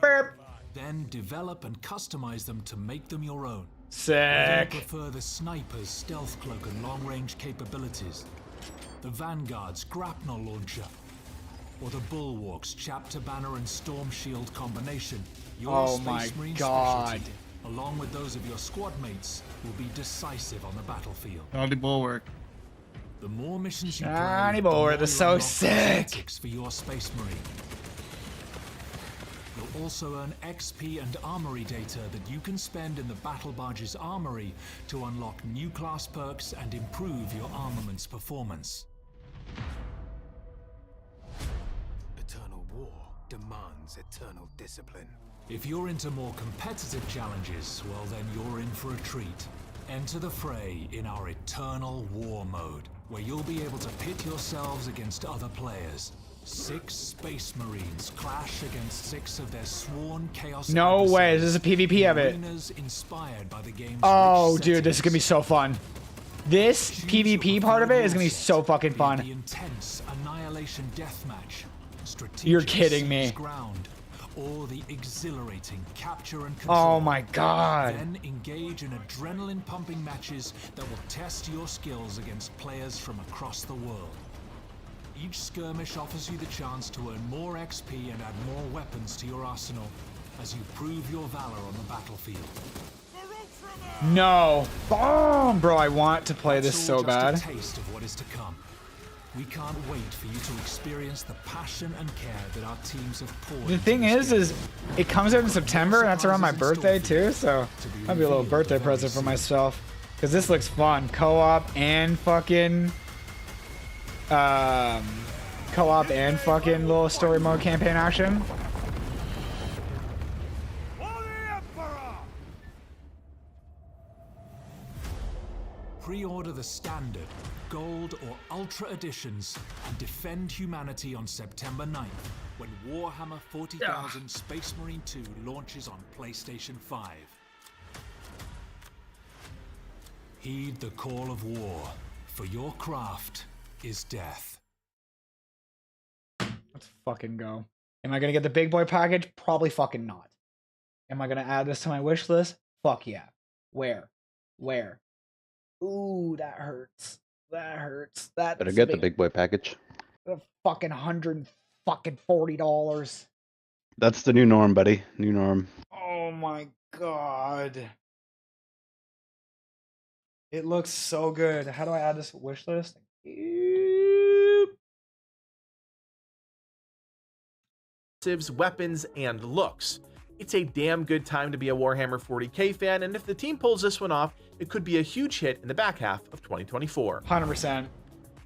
Burp. Then develop and customize them to make them your own. Sick. Whether you prefer the sniper's stealth cloak and long-range capabilities, the Vanguard's grapnel launcher, or the Bulwark's chapter banner and storm shield combination, your Oh Space my Marine God. specialty, along with those of your squad mates, will be decisive on the battlefield. Johnny Bulwark. The more missions you Johnny play, the Bulwark, more that's you so unlock sick. cosmetics for your Space Marine. You'll also earn XP and armory data that you can spend in the Battle Barge's armory to unlock new class perks and improve your armament's performance. Eternal war demands eternal discipline. If you're into more competitive challenges, well then you're in for a treat. Enter the fray in our Eternal War mode, where you'll be able to pit yourselves against other players. 6 Space Marines clash against 6 of their sworn Chaos No way. This is a PvP of it. arenas inspired by the game's Oh, rich dude, this is gonna be so fun. This PvP part of it is gonna be so fucking The fun. intense annihilation deathmatch, strategic You're kidding me. siege ground, or the exhilarating capture and control. Oh my god. Then engage in adrenaline-pumping matches that will test your skills against players from across the world. Each skirmish offers you the chance to earn more XP and add more weapons to your arsenal. as you prove your valor on the battlefield. No. Boom, bro. I want to play this so bad. Just a taste of what is to come. We can't wait for you to experience the passion and care that our teams have poured. The thing is it comes out in September, and that's around my birthday too, so that'd be a little birthday present for myself. Because this looks fun. Co-op and fucking... co-op and fucking little story mode campaign action. Pre-order the standard, gold or ultra editions and defend humanity on September 9th when Warhammer 40,000 Space Marine 2 launches on PlayStation 5. Heed the call of war, for your craft is death. Let's fucking go. Am I gonna get the big boy package? Probably fucking not. Am I gonna add this to my wish list? Fuck yeah. Where? Where? Ooh, that hurts. That hurts. That Better get the big boy package. Fucking $140. That's the new norm, buddy. New norm. Oh my god. It looks so good. How do I add this to wish list? Weapons, and looks. It's a damn good time to be a Warhammer 40k fan, and if the team pulls this one off, it could be a huge hit in the back half of 2024. 100%.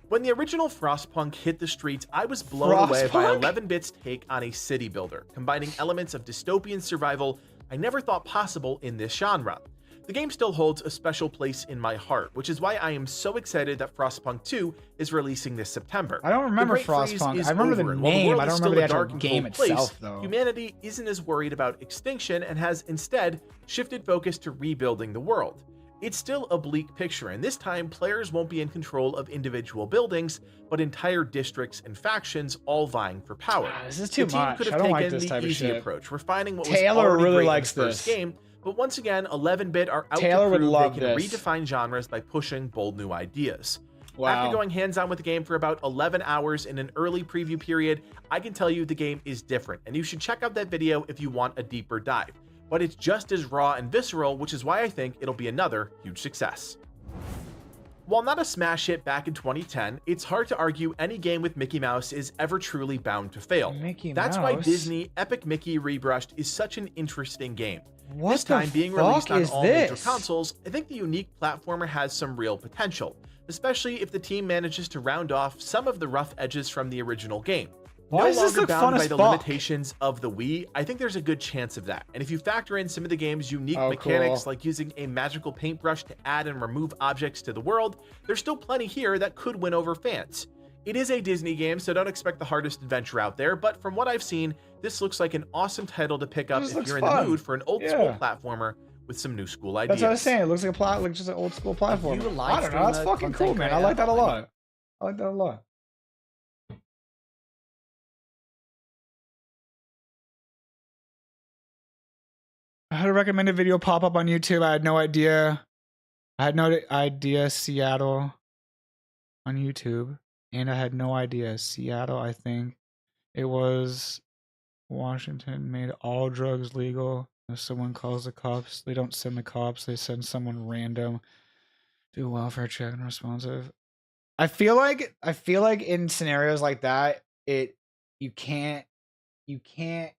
When the original Frostpunk hit the streets, I was blown away by 11-Bit's take on a city builder, combining elements of dystopian survival I never thought possible in this genre. The game still holds a special place in my heart, which is why I am so excited that Frostpunk 2 is releasing this September. I don't remember Frostpunk. I remember the name. I don't remember the actual game itself, though. Humanity isn't as worried about extinction and has instead shifted focus to rebuilding the world. It's still a bleak picture, and this time players won't be in control of individual buildings, but entire districts and factions all vying for power. This is too much. The team could I have don't like taken this type the of easy shit. approach, refining what was Taylor already really great likes in the first this. game. But once again, 11-Bit are out Taylor to would prove love they can this. redefine genres by pushing bold new ideas. Wow. After going hands-on with the game for about 11 hours in an early preview period, I can tell you the game is different, and you should check out that video if you want a deeper dive. But it's just as raw and visceral, which is why I think it'll be another huge success. While not a smash hit back in 2010, it's hard to argue any game with Mickey Mouse is ever truly bound to fail. That's why Disney Epic Mickey Rebrushed is such an interesting game. This time being released on all major consoles, I think the unique platformer has some real potential, especially if the team manages to round off some of the rough edges from the original game. Why does this look fun as by the fuck? limitations of the Wii, I think there's a good chance of that. And if you factor in some of the game's unique mechanics, like using a magical paintbrush to add and remove objects to the world, there's still plenty here that could win over fans. It is a Disney game, so don't expect the hardest adventure out there, but from what I've seen, this looks like an awesome title to pick up if you're in the mood for an old school platformer with some new school ideas. That's what I was saying. It looks like like just an old school platform. I don't know. That's fucking cool, man. I like that a lot. I like that a lot. I had a recommended video pop up on YouTube. I had no idea. I had no idea Seattle on YouTube. And I had no idea Seattle, I think it was Washington, made all drugs legal. If someone calls the cops, they don't send the cops. They send someone random. Do a welfare check and responsive. I feel like in scenarios like that, you can't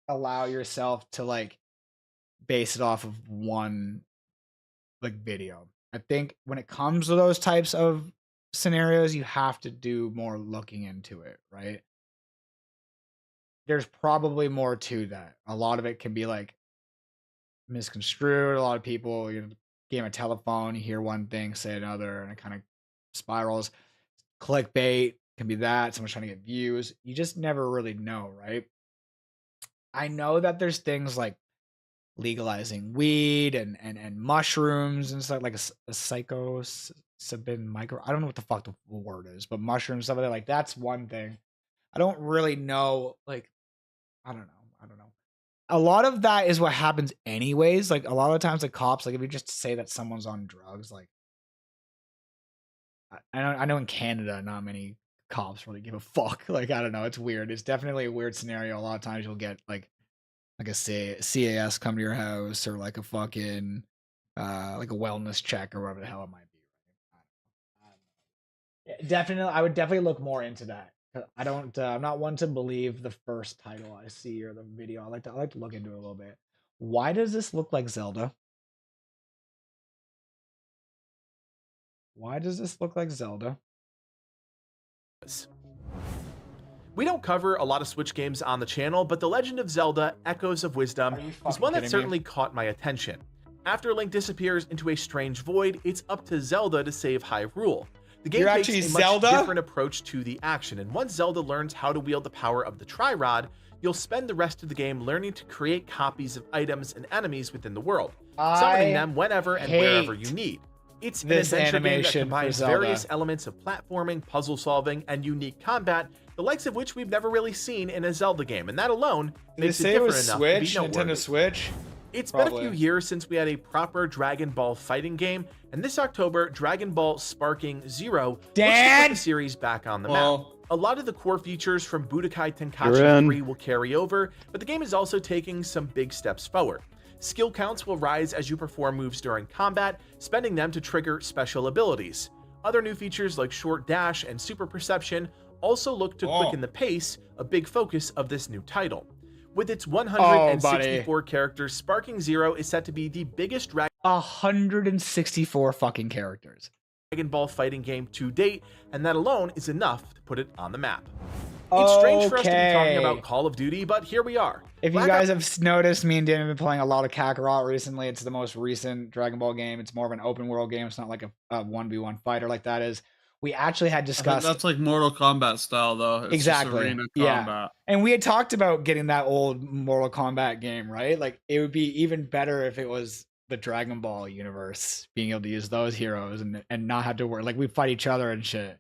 allow yourself to like base it off of one like video. I think when it comes to those types of scenarios, you have to do more looking into it, right? There's probably more to that. A lot of it can be like misconstrued. A lot of people, game of telephone, you hear one thing, say another, and it kind of spirals. Clickbait can be that. Someone's trying to get views. You just never really know, right? I know that there's things like legalizing weed and mushrooms and stuff, like a psilocybin micro. I don't know what the fuck the word is, but mushrooms, stuff like that. Like that's one thing. I don't really know. Like, I don't know. A lot of that is what happens anyways. Like a lot of times the cops, like if you just say that someone's on drugs, like I know in Canada, not many cops really give a fuck. Like, I don't know. It's weird. It's definitely a weird scenario. A lot of times you'll get like like a CAS come to your house, or like a fucking like a wellness check or whatever the hell it might be. Definitely, I would definitely look more into that. I don't. I'm not one to believe the first title I see or the video. I like to look into it a little bit. Why does this look like Zelda? Why does this look like Zelda? We don't cover a lot of Switch games on the channel, but The Legend of Zelda: Echoes of Wisdom is one that certainly caught my attention. After Link disappears into a strange void, it's up to Zelda to save Hyrule. The game takes a much different approach to the action, and once Zelda learns how to wield the power of the Tri-Rod, you'll spend the rest of the game learning to create copies of items and enemies within the world, summoning them whenever and wherever you need. It's an adventure game that combines various elements of platforming, puzzle solving, and unique combat, the likes of which we've never really seen in a Zelda game, and that alone makes it different enough to be noteworthy. Nintendo Switch? It's been a few years since we had a proper Dragon Ball fighting game, and this October, Dragon Ball Sparking Zero looks to put the series back on the map. A lot of the core features from Budokai Tenkaichi 3 will carry over, but the game is also taking some big steps forward. Skill counts will rise as you perform moves during combat, spending them to trigger special abilities. Other new features like short dash and super perception also look to quicken the pace, a big focus of this new title. With its 164 characters, Sparking Zero is set to be the biggest Dragon 164 fucking characters. Dragon Ball fighting game to date, and that alone is enough to put it on the map. It's strange for us to be talking about Call of Duty, but here we are. If you guys have noticed, me and Dan have been playing a lot of Kakarot recently. It's the most recent Dragon Ball game. It's more of an open world game. It's not like a 1v1 fighter like that is. We actually had discussed. That's like Mortal Kombat style, though. It's exactly. Just arena combat. And we had talked about getting that old Mortal Kombat game, right? Like, it would be even better if it was the Dragon Ball universe, being able to use those heroes and not have to worry. Like, we fight each other and shit.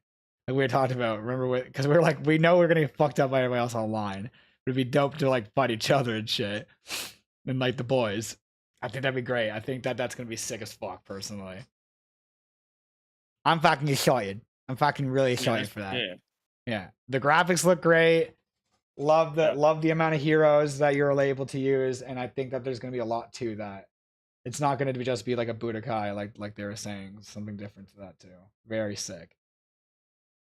Like we had talked about. Remember, because we were like, we know we're gonna get fucked up by everybody else online. It'd be dope to like fight each other and shit, and like the boys. I think that'd be great. I think that's gonna be sick as fuck, personally. I'm fucking excited. I'm fucking really excited for that. Yeah. The graphics look great. Love the amount of heroes that you're able to use, and I think that there's gonna be a lot to that. It's not gonna just be like a Budokai, like they were saying. Something different to that too. Very sick.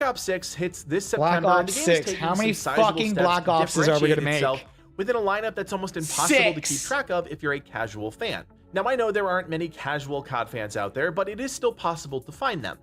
Black Ops 6 hits this September. Black Ops 6. How many fucking Black Ops are we gonna make? Within a lineup that's almost impossible to keep track of if you're a casual fan. Now, I know there aren't many casual COD fans out there, but it is still possible to find them.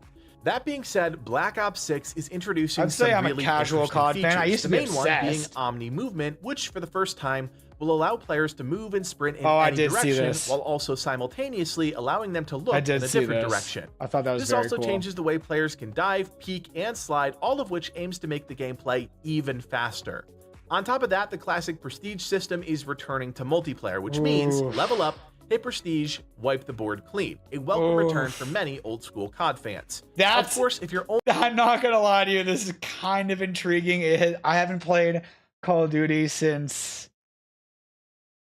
That being said, Black Ops 6 is introducing some really casual COD fan. I used to be the main one being Omni Movement, which for the first time will allow players to move and sprint in any direction, while also simultaneously allowing them to look in a different direction. I thought that was very cool. This also changes the way players can dive, peek, and slide, all of which aims to make the gameplay even faster. On top of that, the classic prestige system is returning to multiplayer, which means level up, hit prestige, wipe the board clean. A welcome return for many old school COD fans. Of course, if you're only... I'm not gonna lie to you, this is kind of intriguing. I haven't played Call of Duty since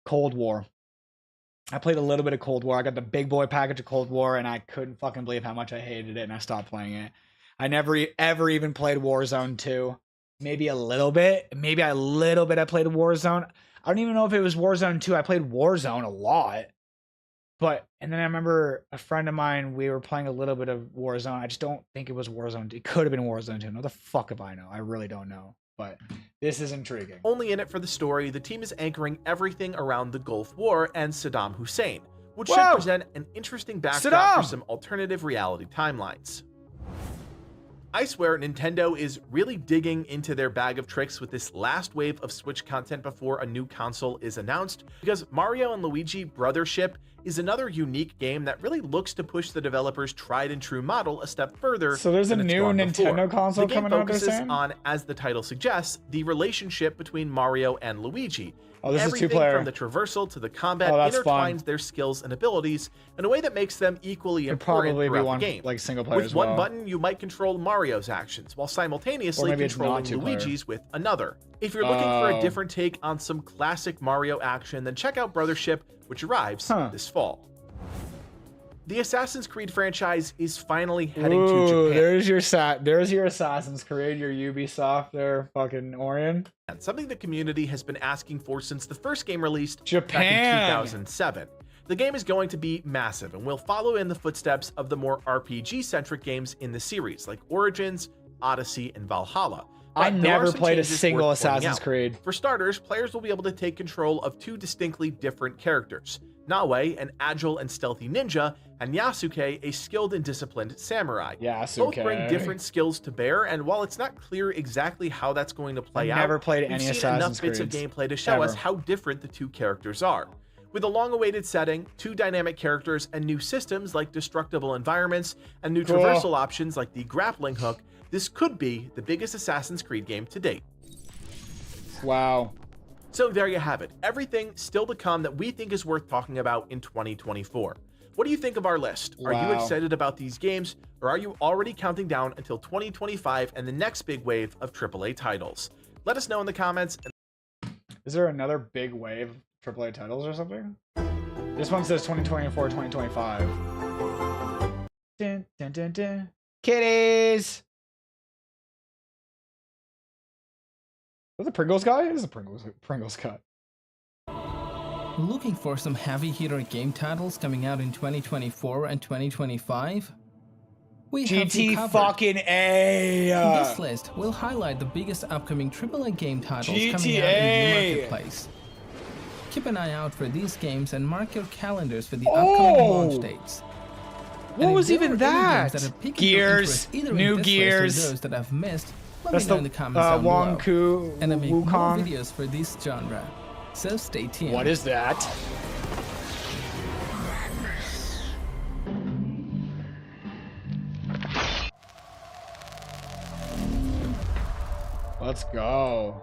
Cold War. I played a little bit of Cold War. I got the big boy package of Cold War, and I couldn't fucking believe how much I hated it, and I stopped playing it. I never ever even played Warzone 2. Maybe a little bit. I played Warzone. I don't even know if it was Warzone 2. I played Warzone a lot. And then I remember a friend of mine, we were playing a little bit of Warzone. I just don't think it was Warzone 2. It could have been Warzone 2. No, the fuck if I know. I really don't know. But this is intriguing. Only in it for the story, the team is anchoring everything around the Gulf War and Saddam Hussein, which should present an interesting backdrop for some alternative reality timelines. I swear Nintendo is really digging into their bag of tricks with this last wave of Switch content before a new console is announced, because Mario and Luigi Brothership is another unique game that really looks to push the developer's tried and true model a step further. So there's a new Nintendo console coming out. The game focuses on, as the title suggests, the relationship between Mario and Luigi. Oh, this Everything is two-player. From the traversal to the combat intertwines their skills and abilities in a way that makes them equally important throughout the game. Like single player with one button, you might control Mario's actions while simultaneously controlling Luigi's with another. If you're looking for a different take on some classic Mario action, then check out Brothership, which arrives this fall. The Assassin's Creed franchise is finally heading to Japan. There's your Assassin's Creed, your Ubisoft there, fucking Orion. Something the community has been asking for since the first game released back Japan. in 2007. The game is going to be massive and will follow in the footsteps of the more RPG-centric games in the series, like Origins, Odyssey, and Valhalla. I But there are never some played a changes single worth pointing Assassin's out. Creed. For starters, players will be able to take control of two distinctly different characters. Naue, an agile and stealthy ninja, and Yasuke, a skilled and disciplined samurai. Yasuke. Both bring different skills to bear, and while it's not clear exactly how that's going to play out, never played we've any seen Assassin's enough bits of Creeds, gameplay to show us ever. how different the two characters are. With a long-awaited setting, two dynamic characters, and new systems like destructible environments, and new Cool. traversal options like the grappling hook, this could be the biggest Assassin's Creed game to date. Wow. So there you have it. Everything still to come that we think is worth talking about in 2024. What do you think of our list? Are you Wow. excited about these games, or are you already counting down until 2025 and the next big wave of AAA titles? Let us know in the comments. Is there another big wave of AAA titles or something? This one says 2024, 2025. Dun, dun, dun, dun. Kitties! Was it Pringles guy? It is a Pringles cut. Looking for some heavy hitter game titles coming out in 2024 and 2025? We have you GT covered. fucking A! This list will highlight the biggest upcoming AAA game titles coming out in the GTA. marketplace. Keep an eye out for these games and mark your calendars for the upcoming launch dates. What And if was there even are any that? games have piqued your Gears, interest either in new this Gears. list or those that I've missed, let That's me know the in the comments down Wong below. Ku And I make more Wukong. videos for this genre, so stay tuned. What is that? Let's go.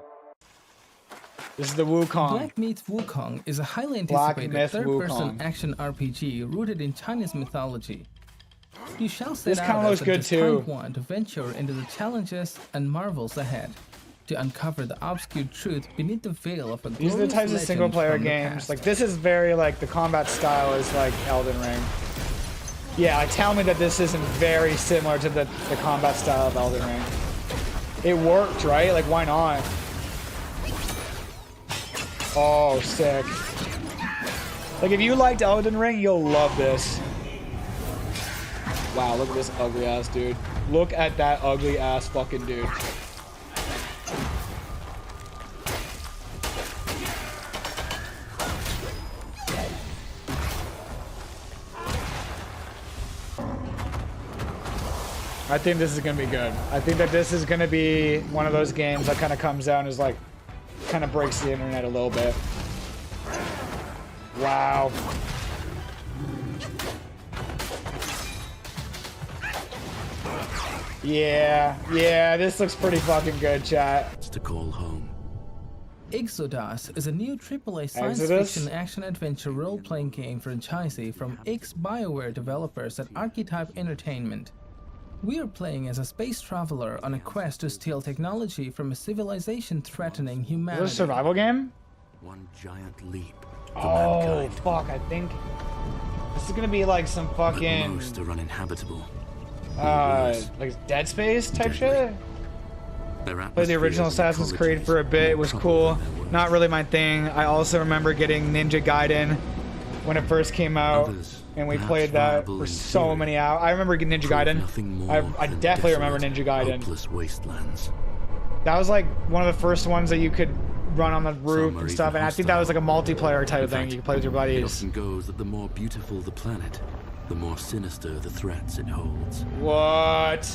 This is the Wukong. Black Myth Wukong is a highly Black anticipated Myth third-person Wukong. action RPG rooted in Chinese mythology. You shall set This out kinda as looks a good, determined too. one to venture into the challenges and marvels ahead, to uncover the obscure truth beneath the veil of a These are the glorious types of legend single player from the games. past. Like this is very like the combat style is like Elden Ring. Yeah, like, tell me that this isn't very similar to the combat style of Elden Ring. It worked, right? Like why not? Oh, sick. Like if you liked Elden Ring, you'll love this. Wow, look at this ugly ass dude. Look at that ugly ass fucking dude. I think this is gonna be good. I think that this is gonna be one of those games that kind of comes out and is like, kind of breaks the internet a little bit. Wow. Yeah, this looks pretty fucking good, chat. It's to call home. Exodus is a new AAA science Exodus? fiction action-adventure role-playing game franchise from ex-BioWare developers at Archetype Entertainment. We are playing as a space traveler on a quest to steal technology from a civilization threatening Is humanity. this a survival game? One giant leap. Oh, fuck, I think this is gonna be like some fucking, Most are uninhabitable. like Dead Space type shit? Their Played the original Assassin's Creed for a bit, it was cool. Not really my thing. I also remember getting Ninja Gaiden when it first came out, and we played that for so many hours. I remember getting Ninja Gaiden. I definitely remember Ninja Gaiden. Wastelands. That was like one of the first ones that you could run on the roof and stuff, and I think that was like a multiplayer type of thing. You could play with your It buddies. often goes that the more beautiful the planet, the more sinister the threats it holds. What?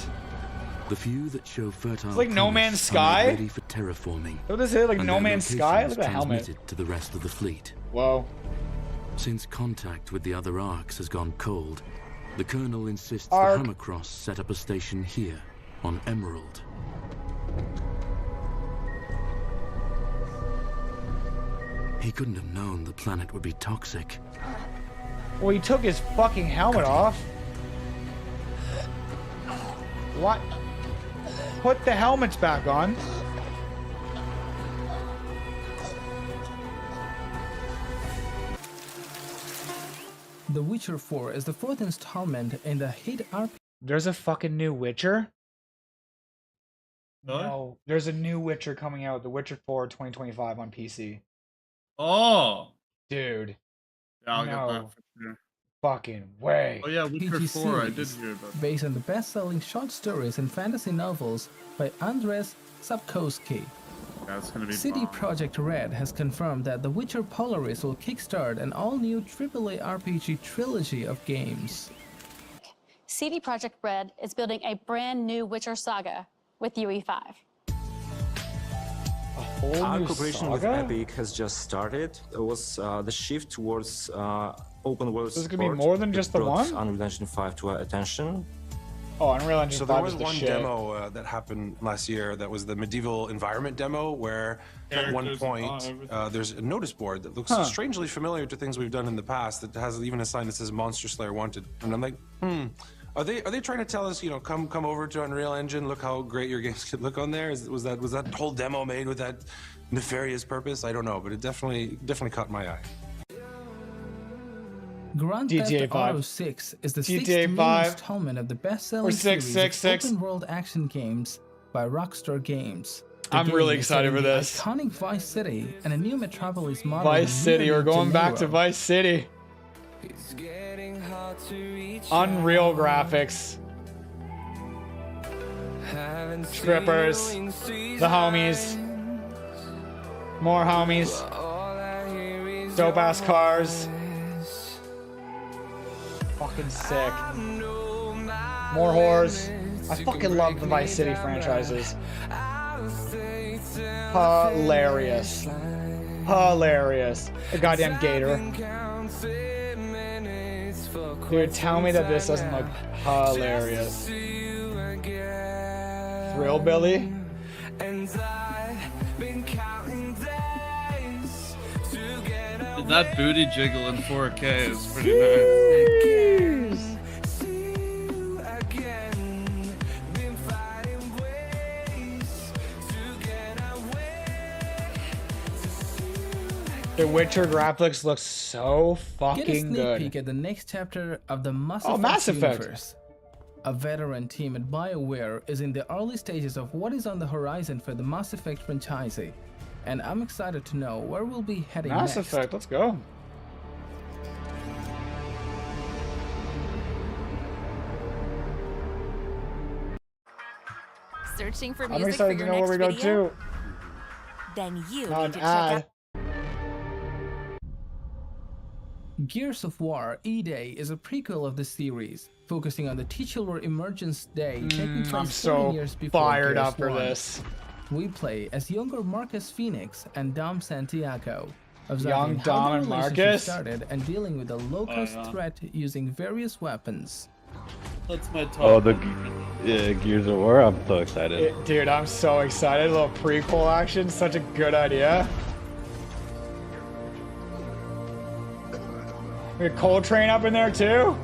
The few that show fertile It's like No promise Man's are Sky? ready for terraforming. What is it, like and No their Man's Sky? locations Look at the helmet. transmitted to the rest of the fleet. Whoa. Since contact with the other arcs has gone cold, the Colonel insists Arc. the Hammercross set up a station here, on Emerald. He couldn't have known the planet would be toxic. Well, he took his fucking helmet off. What? Put the helmets back on. The Witcher 4 is the fourth installment in the hit RPG. There's a fucking new Witcher? Really? No. There's a new Witcher coming out, The Witcher 4 2025 on PC. Oh! Dude. Yeah, I'll no get that for sure. fucking way. Oh yeah, Witcher RPG 4, I did series, hear about that. based on the best-selling short stories and fantasy novels by Andrzej Sapkowski. That's gonna be CD bomb. Projekt Red has confirmed that The Witcher Polaris will kickstart an all-new AAA RPG trilogy of games. CD Projekt Red is building a brand new Witcher saga with UE5. Our cooperation with Epic has just started. It was the shift towards open world. This is gonna be more than just the one? Unreal Engine 5 to our attention. Oh, Unreal Engine 5 So there was is the one shit. demo that happened last year that was the medieval environment demo where at one point there's a notice board that looks strangely familiar to things we've done in the past that has even a sign that says Monster Slayer Wanted. And I'm like, are they trying to tell us, you know, come over to Unreal Engine, look how great your games could look on there? Was that whole demo made with that nefarious purpose? I don't know, but it definitely caught my eye. Grand GTA Theft 5. Auto 6 is the GTA sixth main 5. installment of the best-selling Or 6, series 6, of 6. open-world action games by Rockstar Games. The I'm game really is set excited in for the this. Iconic Vice City and a new Metropolis model. Vice in City, Rio we're de going back to Janeiro. Vice City. Unreal graphics. Strippers. The homies. More homies. Dope ass cars. Fucking sick. More whores. I fucking love the Vice City franchises. Hilarious. Hilarious. A goddamn gator. Dude, tell me that this doesn't look hilarious. Thrillbilly? That booty jiggle in 4K is pretty nice. The Witcher graphics look so Get a fucking sneak good. peek at the next chapter of the Mass Oh, Effect Mass Effect. universe. A veteran team at BioWare is in the early stages of what is on the horizon for the Mass Effect franchise, and I'm excited to know where we'll be heading Mass next. Effect, let's go. Searching for I'm music excited for to your know where we next go video? to. Then you Not need an to check out. ad. Gears of War E-Day is a prequel of the series, focusing on the titular emergence day taking place I'm 30 so years before fired Gears up for 1. this. We play as younger Marcus Phoenix and Dom Santiago, observing Young how Dom the and relationship Marcus? started and dealing with the low-cost yeah. threat using various weapons. That's my top. Oh, the Gears of War. I'm so excited. Dude, I'm so excited. A little prequel action, such a good idea. We got Coltrane up in there too?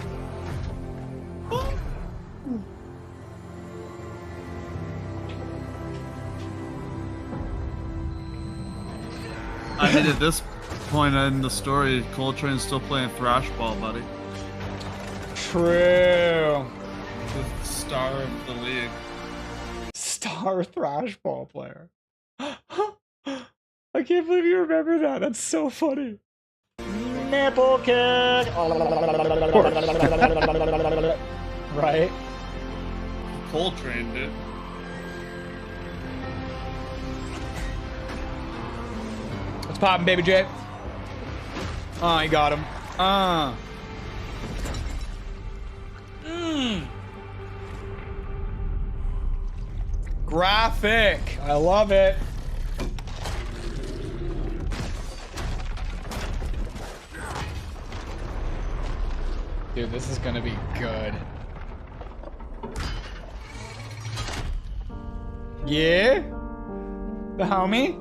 I mean, at this point in the story, Coltrane's still playing thrashball, buddy. True. The star of the league. Star thrashball player. I can't believe you remember that. That's so funny. Nipple kick. Right? Coltrane did. What's poppin', baby J? Oh, he got him. Graphic. I love it. Dude, this is gonna be good. Yeah? The homie?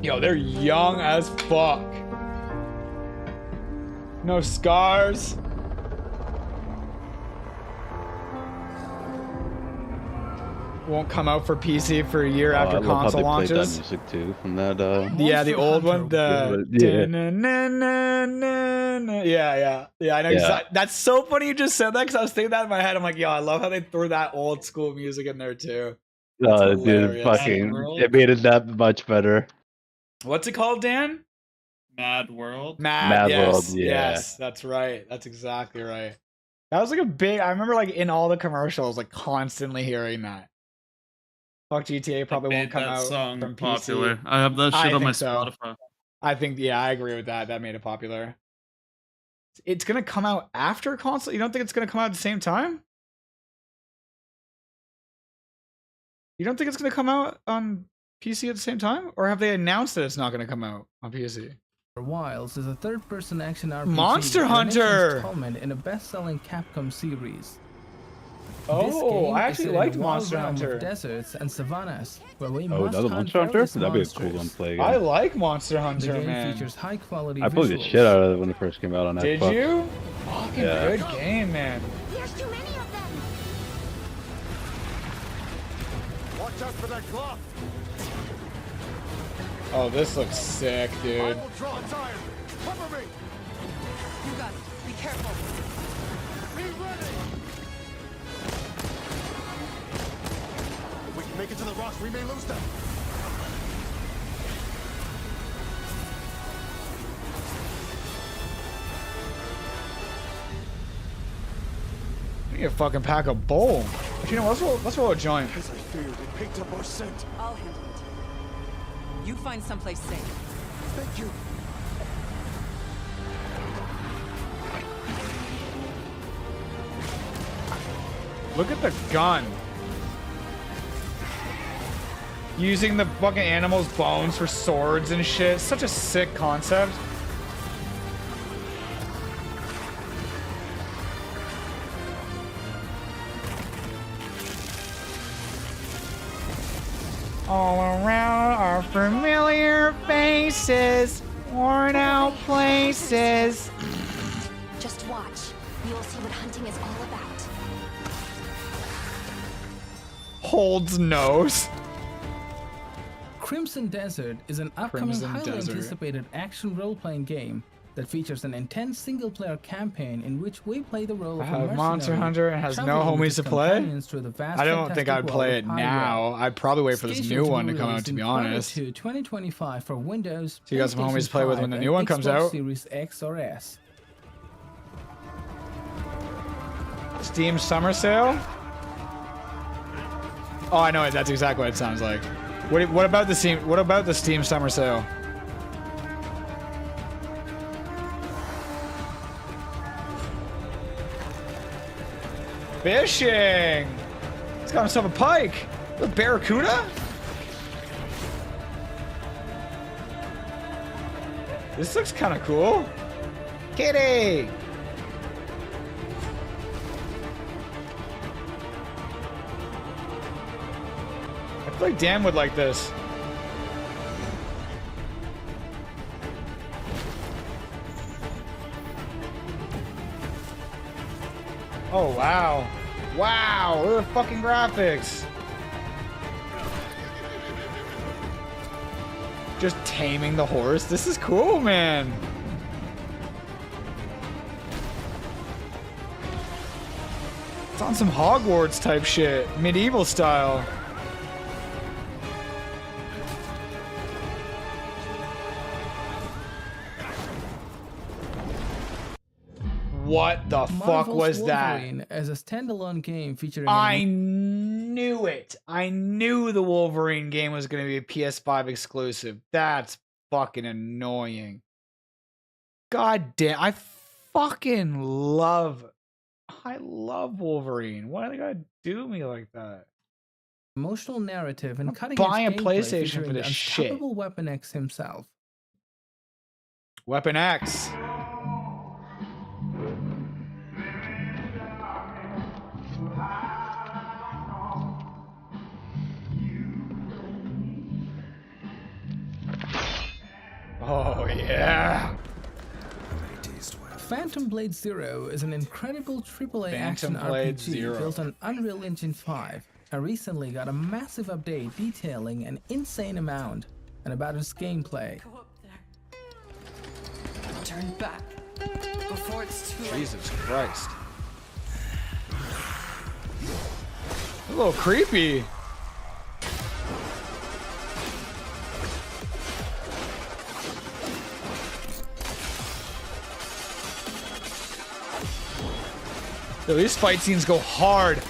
Yo, they're young as fuck. No scars. won't come out for PC for a year after I love console how they played launches. that music too from that. Yeah, the old one. The yeah. I know. Yeah. That's so funny you just said that because I was thinking that in my head. I'm like, yo, I love how they threw that old school music in there too. That's Dude, hilarious. fucking, it made it that much better. What's it called, Dan? Mad World. Mad World, yes, yeah. yes, that's right. That's exactly right. That was like a big. I remember like in all the commercials, like constantly hearing that. Fuck GTA probably won't come out from popular. PC. I have that shit on my so. Spotify. I think I agree with that. That made it popular. It's gonna come out after console. You don't think it's gonna come out at the same time? You don't think it's gonna come out on PC at the same time, or have they announced that it's not gonna come out on PC? Wilds is a third-person action RPG. Monster Hunter! Installment in a best-selling Capcom series. Oh, I actually liked Monster Hunter. Deserts and savannas, where we Oh, must another hunt Monster Hunter? various That'd be a cool one to monsters. play. I like Monster Hunter, The game man. features high-quality I played the visuals. shit out of it when it first came out on Did Xbox. you? Fucking Yeah. good game, man. There's too many of them. Watch out for that clock. Oh, this looks sick, I dude. will draw time. Cover me. You got it. Be careful. Be ready. If we can make it to the rocks, we may lose them. We need to fucking pack a bowl. But you know, let's roll a joint. As I feared, it picked up our scent. I'll handle it. You find someplace safe. Thank you. Look at the gun. Using the fucking animal's bones for swords and shit. Such a sick concept. All around are familiar faces, worn out places. Just watch. You'll see what hunting is all about. Holds nose. Crimson Desert is an upcoming Crimson highly Desert. anticipated action role-playing game that features an intense single-player campaign in which we play the role of a mercenary Monster Hunter and has no traveling with homies his to play? companions through the vast, I don't think fantastic I'd play world it of Hyrule. now. I'd probably wait for this Scheduled new one be to come out, released to be in quarter honest. 2 2025 for Windows, So you got some homies PlayStation to play with when 5, the and new one comes Xbox out? Series X or S. Steam Summer Sale? Oh, I know it. That's exactly what it sounds like. What about the Steam? What about the Steam Summer Sale? Fishing. He's got himself a pike. A barracuda. This looks kind of cool. Kitty. I feel like Dan would like this. Oh, wow. Wow, look at the fucking graphics. Just taming the horse. This is cool, man. It's on some Hogwarts type shit. Medieval style. What the fuck Marvel's was that? Wolverine as a standalone game featuring I knew it. I knew the Wolverine game was going to be a PS5 exclusive. That's fucking annoying. God damn. I love Wolverine. Why do they gotta do me like that? emotional narrative and cutting buying a edge gameplay PlayStation featuring for the this shit. unstoppable Weapon X himself. Weapon X. Oh, yeah. Phantom Blade Zero is an incredible AAA action Phantom Blade RPG Zero. built on Unreal Engine 5 I recently got a massive update detailing an insane amount and about its gameplay. Go up there. Turn back before it's too late. Jesus Christ. A little creepy. Yo, these fight scenes go hard.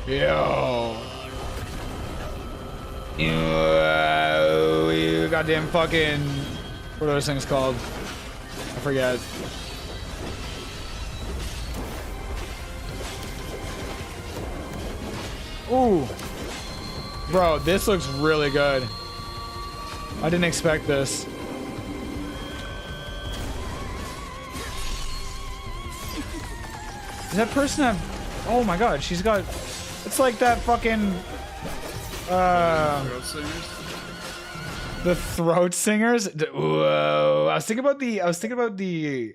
Yo. You goddamn fucking... What are those things called? I forget. Ooh. Bro, this looks really good. I didn't expect this. Does that person have... Oh my god, she's got... It's like that fucking... Throat singers? The throat singers? Whoa. I was thinking about the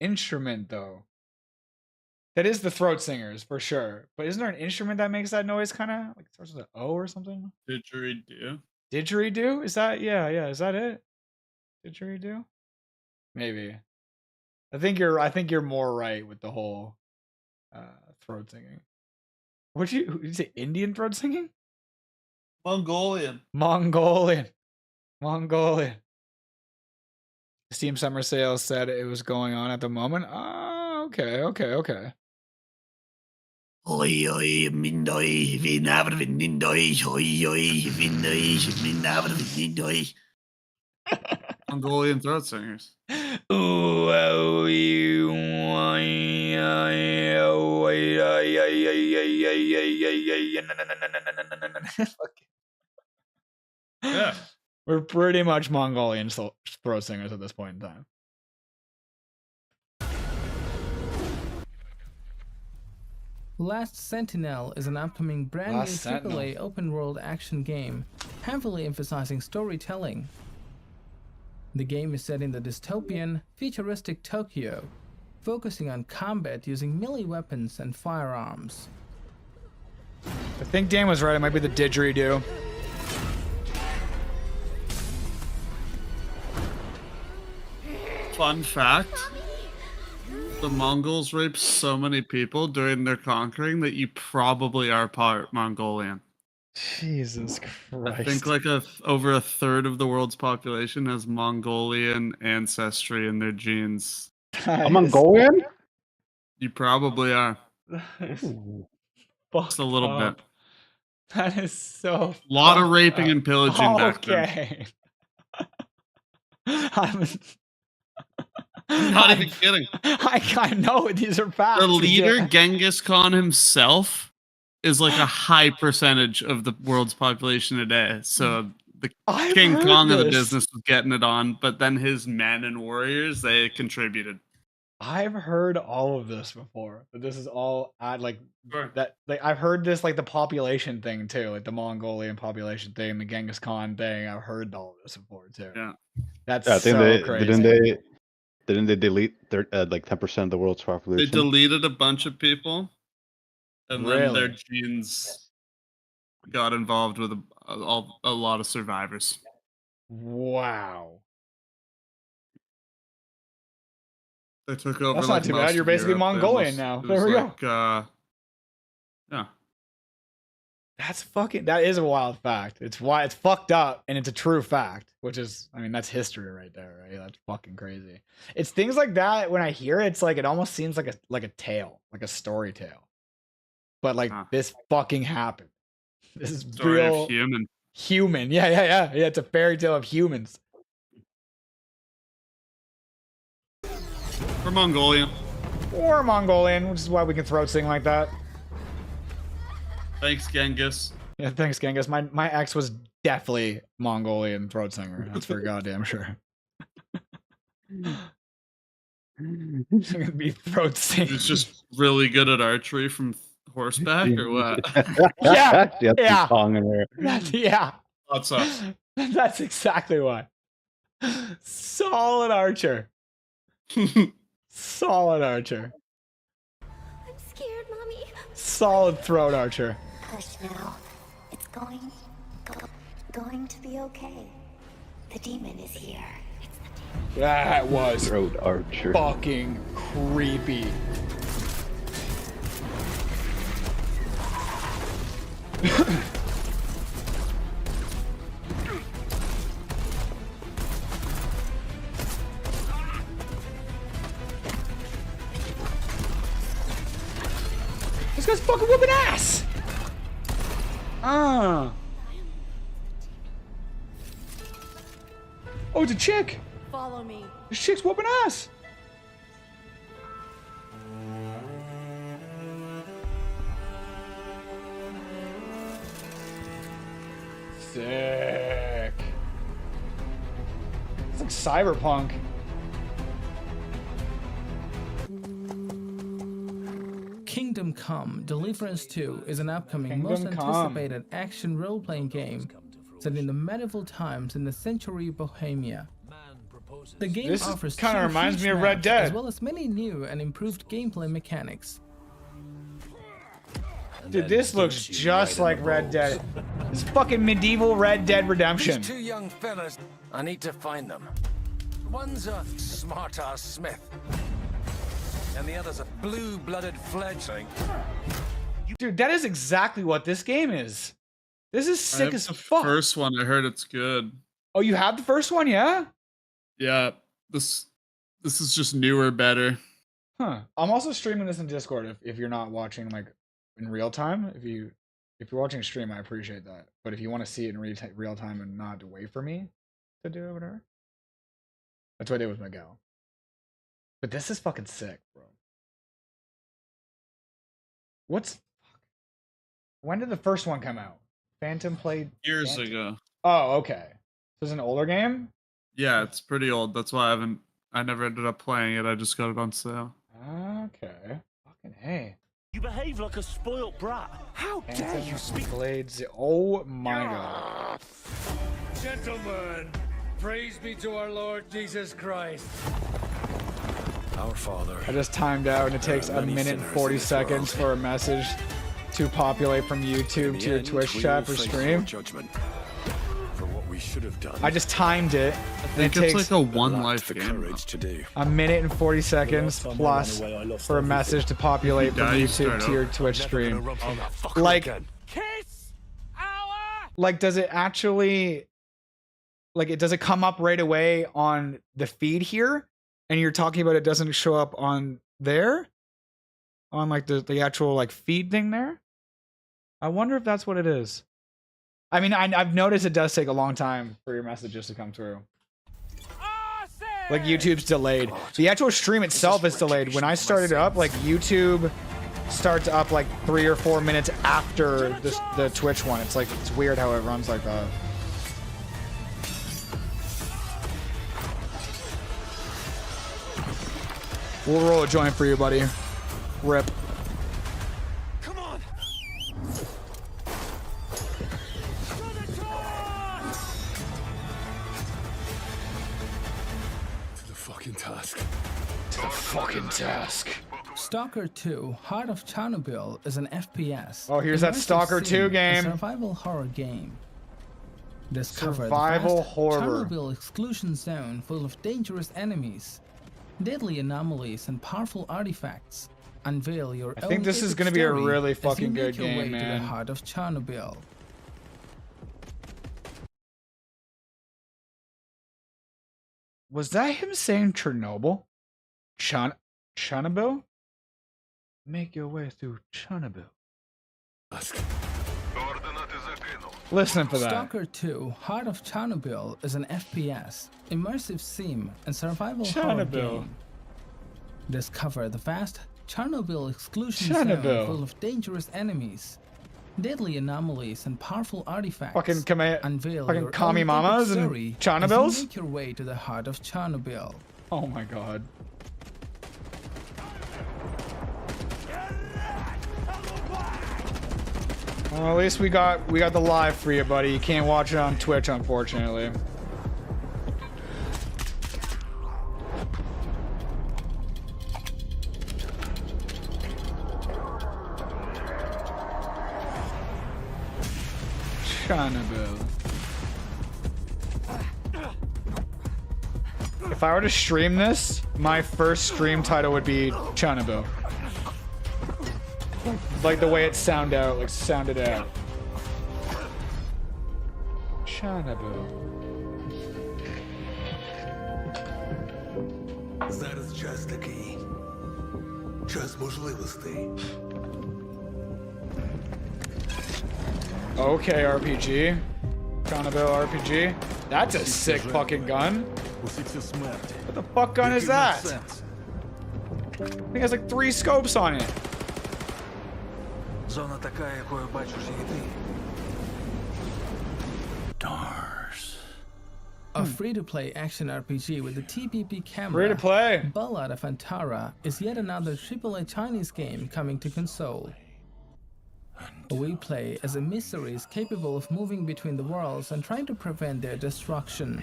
instrument though. That is the throat singers for sure. But isn't there an instrument that makes that noise kind of like starts with an O or something? Didgeridoo. Didgeridoo? Is that is that it? Didgeridoo? Maybe. I think you're more right with the whole throat singing. Did you say Indian throat singing? Mongolian. Steam Summer Sales said it was going on at the moment. Oh, okay. Oi, oi, mindoi, vi naver vindoi, oi, oi, vindoi, vi naver vindoi. Mongolian throat singers. Yeah. We're pretty much Mongolian throat singers at this point in time. Last Sentinel is an upcoming brand new AAA open-world action game, heavily emphasizing storytelling. The game is set in the dystopian, futuristic Tokyo, focusing on combat using melee weapons and firearms. I think Dan was right. It might be the didgeridoo. Fun fact. The Mongols raped so many people during their conquering that you probably are part Mongolian. Jesus Christ. I think like over a third of the world's population has Mongolian ancestry in their genes. A Mongolian? You probably are. Just a little bit. That is so. A lot of raping and pillaging back then. Okay. I'm not even kidding. I know these are facts. The leader, Genghis Khan himself, is like a high percentage of the world's population today. So the King Kong of the business was getting it on, but then his men and warriors, they contributed. I've heard all of this before, but this is all that. Like I've heard this like the population thing too, like the Mongolian population thing, the Genghis Khan thing. I've heard all of this before too. Yeah, that's I think so crazy. Didn't they delete like 10% of the world's population? They deleted a bunch of people, and then their genes got involved with a lot of survivors. Wow. They took over. That's like not too most bad. You're of basically Europe. Mongolian now. It There was we like, go. Yeah. That is a wild fact. It's why it's fucked up and it's a true fact, which is, I mean, that's history right there, right? That's fucking crazy. It's things like that when I hear it, it's like, it almost seems like a tale, like a story tale. But like this fucking happened. This is Story real of human. Yeah. It's a fairy tale of humans. We're Mongolian. Or Mongolian, which is why we can throat sing like that. Thanks, Genghis. Yeah, thanks, Genghis. My ex was definitely Mongolian throat singer. That's for goddamn sure. She's gonna be throat singing. He was just really good at archery from horseback, or what? Yeah. What's up? That's exactly why. Solid archer. Solid archer. Solid throat archer. Hush now. It's going to be okay. The demon is here. That was throat archer. Fucking creepy. This guy's fucking whooping ass. Oh, it's a chick. Follow me. This chick's whooping ass. Sick. It's like cyberpunk. Kingdom Come: Deliverance 2 is an upcoming, Kingdom most Come. anticipated action role-playing game set in the medieval times in the century Bohemia. The game This offers kind of two reminds huge me of Red maps, Dead. as well as many new and improved gameplay mechanics. Dude, this looks just like Red Dead. This is fucking medieval Red Dead Redemption. These two young fellas, I need to find them. One's a smart-ass smith, and the other's a blue-blooded fledgling. Dude, that is exactly what this game is. This is I sick have as the fuck. first one. I heard it's good. Oh, you have the first one, yeah? Yeah, this is just newer, better. Huh. I'm also streaming this in Discord if you're not watching like in real time. If you're watching stream, I appreciate that. But if you want to see it in real time and not have to wait for me to do it, whatever. That's what I did with Miguel. But this is fucking sick, bro. When did the first one come out? Phantom played Years ago. Oh, okay. This is an older game? Yeah, it's pretty old. That's why I never ended up playing it. I just got it on sale. Okay. Fucking hey. You behave like a spoilt brat. How dare Phantom you speak? Blades. Oh my god. Gentlemen, praise be to our Lord Jesus Christ. Our Father. I just timed out and it takes a minute and 40 seconds for a message to populate from YouTube to your Twitch chat for stream. For what we should have done. I just timed it. I think it's like a one life game. A minute and 40 seconds plus for a message to populate from YouTube to your Twitch stream. Like, does it actually, does it come up right away on the feed here? And you're talking about it doesn't show up on there? On like the actual like feed thing there? I wonder if that's what it is. I mean, I've noticed it does take a long time for your messages to come through. Like YouTube's delayed. The actual stream itself is delayed. When I started up, like YouTube starts up like 3 or 4 minutes after the Twitch one. It's weird how it runs like that. We'll roll a joint for you, buddy. Rip. Come on. To the fucking task. To the fucking task. Stalker 2: Heart of Chernobyl is an FPS. Oh, here's that immersive Stalker 2 sim, game. A survival horror game. Discover Survival the vast horror. Chernobyl exclusion zone full of dangerous enemies, deadly anomalies, and powerful artifacts. Unveil your I own think this is epic going to be a story really as you fucking make good your way game, to the man. heart of Chernobyl. Was that him saying Chernobyl? Chernobyl? Make your way through Chernobyl. Listen for that. Stalker 2: Heart of Chernobyl is an FPS, immersive sim, and survival horror Chernobyl. game. Discover the vast Chernobyl exclusion Chernobyl. zone full of dangerous enemies, deadly anomalies, and powerful artifacts. Fucking Unveil fucking your Kami own Mamas epic and story Chernobyls? as you make your way to the heart of Chernobyl. Oh my god. Well, at least we got the live for you, buddy. You can't watch it on Twitch, unfortunately. Chanabu. If I were to stream this, my first stream title would be Chanabu. Like the way it sounded out. Chanabu. Зараз час такий. Час можливостей. Okay, RPG. Chanabu RPG. That's a sick fucking gun. What the fuck gun is that? I think it has like 3 scopes on it. Зона така, якою бачиш і ти. A free-to-play action RPG with a TPP camera, Free-to-play. Ballad of Antara is yet another AAA Chinese game coming to console. We play as emissaries capable of moving between the worlds and trying to prevent their destruction.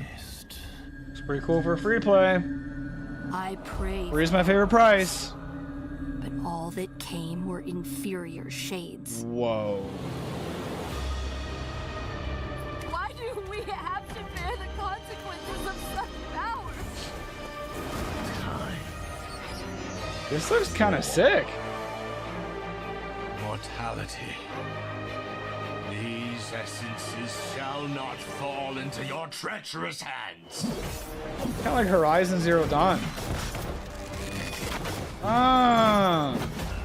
It's pretty cool for free play. I pray. Free's my favorite price. But all that came were inferior shades. Whoa. Why do we have to bear the consequences of such power? This looks kind of sick. Mortality. These essences shall not fall into your treacherous hands. Kind of like Horizon Zero Dawn. Ah.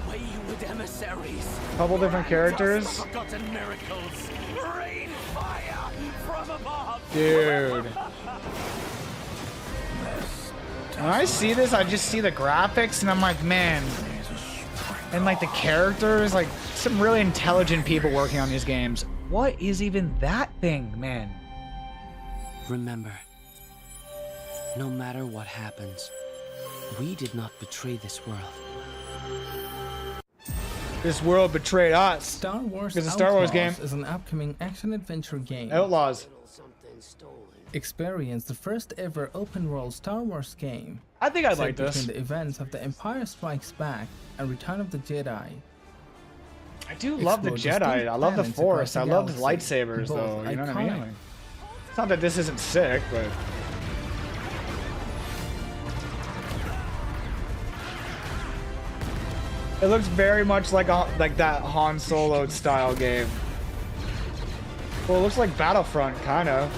Wayward emissaries. Couple different characters. Forgotten miracles. Rain fire from above. Dude. When I see this, I just see the graphics and I'm like, man. And like the characters, like some really intelligent people working on these games. What is even that thing, man? Remember, no matter what happens, we did not betray this world. This world betrayed us. Star Wars It's a Star Wars game. is an upcoming action-adventure game. Outlaws. Experience the first ever open-world Star Wars game. I think I'd set like this. Between the events of The Empire Strikes Back and Return of the Jedi. I do love the Jedi. I love the Force. I love the lightsabers, though. You know what I mean? Like, it's not that this isn't sick, but. It looks very much like that Han Solo style game. Well, it looks like Battlefront, kind of.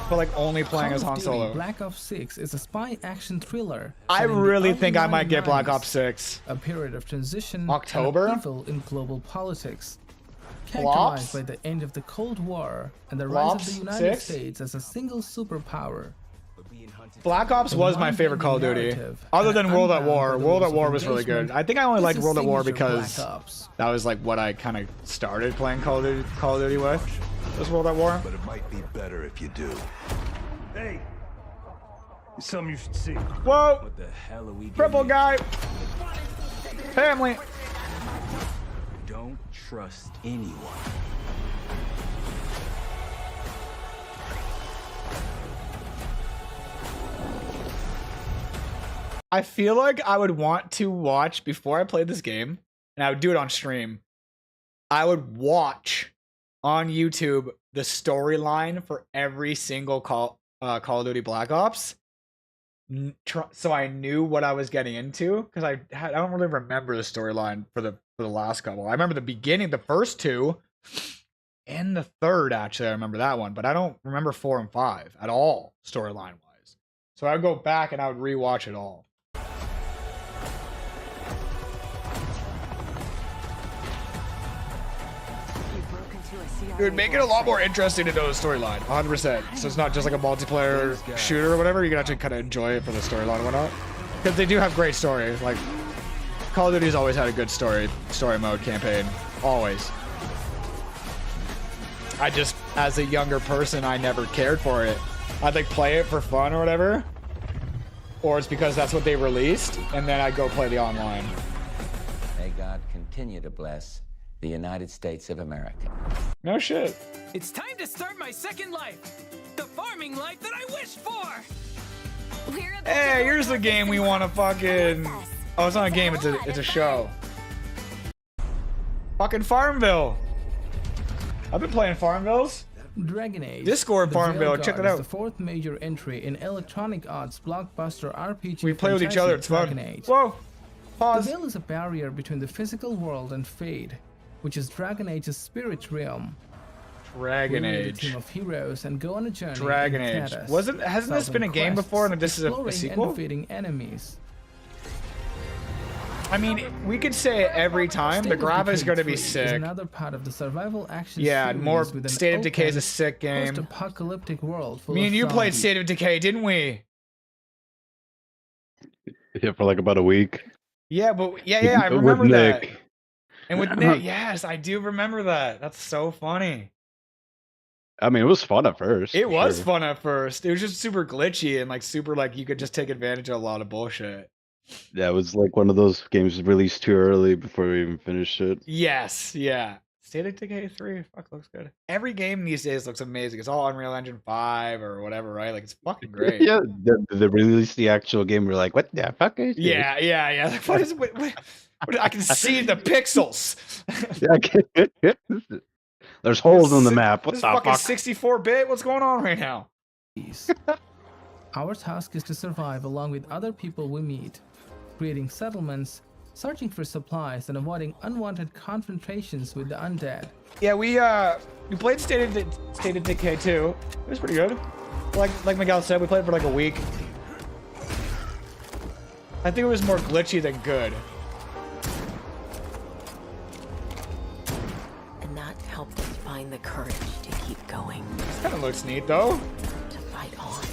But like only playing as Han Solo. Black Ops 6 is a spy action thriller. I really think I might get Black Ops 6. A period of transition October? and upheaval in global politics. Characterized by the end of the Cold War and the rise of the United States as a single superpower. Black Ops was my favorite Call of Duty. Other than World at War. World at War was really good. I think I only liked World at War because that was like what I kind of started playing Call of Duty with. Was World at War. But it might be better if you do. Hey, it's something you should see. Whoa! What the hell are we Triple guy. Family. Don't trust anyone. I feel like I would want to watch before I played this game, and I would do it on stream. I would watch on YouTube the storyline for every single Call of Duty Black Ops, so I knew what I was getting into. Because I don't really remember the storyline for the last couple. I remember the beginning, the first 2, and the third. Actually, I remember that one, but I don't remember 4 and 5 at all storyline wise. So I would go back and I would rewatch it all. Dude, make it a lot more interesting to know the storyline, 100%. So it's not just like a multiplayer shooter or whatever. You can actually kind of enjoy it for the storyline and whatnot. Because they do have great story. Like, Call of Duty's always had a good story mode campaign. Always. I just, as a younger person, I never cared for it. I'd like play it for fun or whatever. Or it's because that's what they released, and then I'd go play the online. May God continue to bless the United States of America. No shit. It's time to start my second life. The farming life that I wished for. Hey, here's the game we want to fucking... Oh, it's not a game, it's a show. Fucking Farmville. I've been playing Farmvilles. Dragon Age. Discord Farmville. Check it out. The fourth major entry in Electronic Arts blockbuster RPG. We play with each other. It's fun. Whoa. Pause. The veil is a barrier between the physical world and Fate, which is Dragon Age's spirit realm. Dragon We Age. lead a team of heroes and go on a journey. Dragon in Age. Kaddis, Hasn't this been a game quests, before and this is a exploring sequel? and defeating enemies. I mean, we could say it every time. The graphics is going to be Is sick. another part of the survival action Yeah, series more with an State of Decay is a open, sick game. post-apocalyptic world full Me of and you played zombies. State of Decay, didn't we? Yeah, for like about a week. Yeah, but yeah, I With remember that. Nick. And with Nick, yes, I do remember that. That's so funny. I mean, it was fun at first. It for was sure. fun at first. It was just super glitchy and like super like you could just take advantage of a lot of bullshit. Yeah, it was like one of those games released too early before we even finished it. Yes, yeah. State of Decay 3, fuck, looks good. Every game these days looks amazing. It's all Unreal Engine 5 or whatever, right? Like it's fucking great. Yeah, they released the actual game. We're like, what the fuck is this? Yeah. Like, what is what, I can see the pixels. There's holes in the map. What This the fucking fuck? 64-bit. What's going on right now? Our task is to survive along with other people we meet, creating settlements, searching for supplies, and avoiding unwanted confrontations with the undead. Yeah, we played State of Decay 2. It was pretty good. Like Miguel said, we played for like a week. I think it was more glitchy than good. And that helped us find the courage to keep going. This kind of looks neat though. To fight on.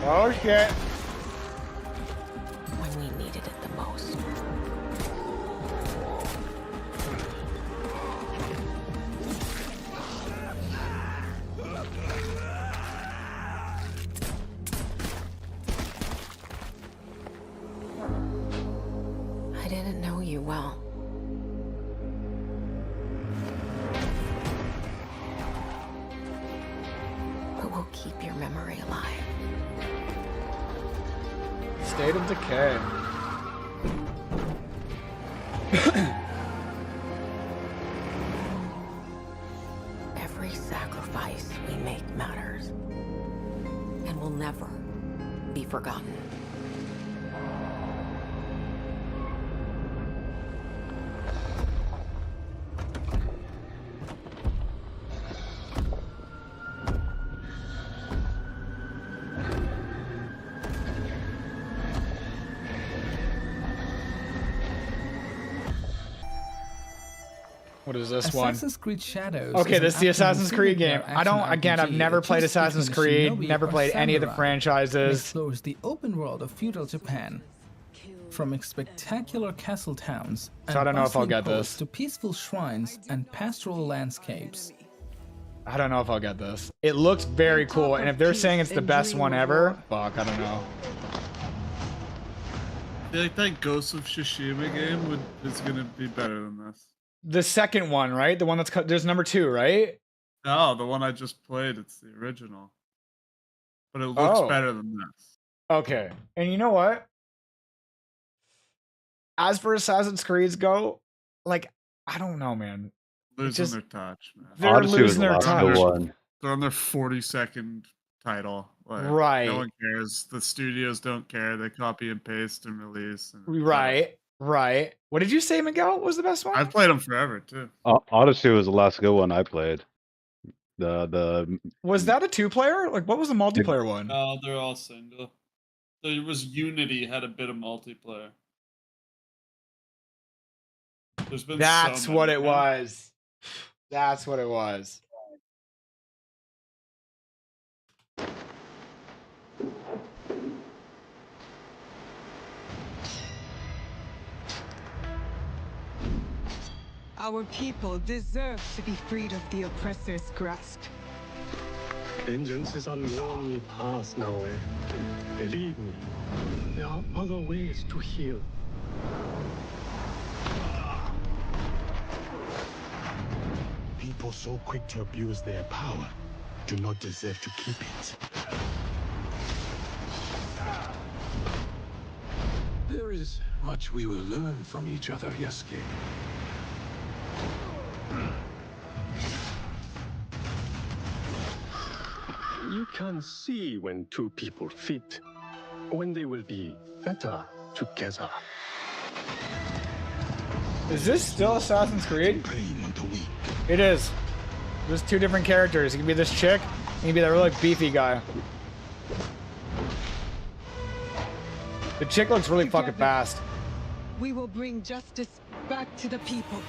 Oh shit. When we needed it the most. I didn't know you well. But we'll keep your memory alive. State of Decay. Every sacrifice we make matters and will never be forgotten. What is this one? Assassin's Creed Shadows. Okay, is this is an the action Assassin's Creed game. multiplayer I don't. action Again, I've RPG never that played chooses Assassin's between Creed. shinobi Never or played any of the samurai. It franchises. explores the open world of feudal Japan, from spectacular castle towns So I don't know if I'll bustling get coasts this. to peaceful shrines and pastoral landscapes. I don't know if I'll get this. It looks very cool, and if they're saying it's the best one ever, fuck, I don't know. I feel like that Ghost of Tsushima game is gonna be better than this. The second one, right? The one that's there's number 2, right? No, the one I just played, it's the original. But it looks Oh. better than this. Okay, and you know what? As for Assassin's Creeds go, like I don't know, man. Losing just- their touch, man. They're Odyssey was losing the their last touch. good one. They're on their 42nd title. Like, Right. No one cares. The studios don't care. They copy and paste and release. And Right. What did you say, Miguel? Was the best one? I've played them forever too. Odyssey was the last good one I played. The Was that a 2-player? Like, what was the multiplayer one? No, they're all single. There was Unity had a bit of multiplayer. There's been That's so what many, it man. was. That's what it was. Our people deserve to be freed of the oppressor's grasp. Vengeance is a long path now. Believe me, there are other ways to heal. People so quick to abuse their power do not deserve to keep it. There is much we will learn from each other, Yasuke. You can see when two people fit, when they will be better together. Is this still Assassin's Creed? It is. There's two different characters. You can be this chick, and you can be that really beefy guy. The chick looks really fucking fast. We will bring justice back to the people.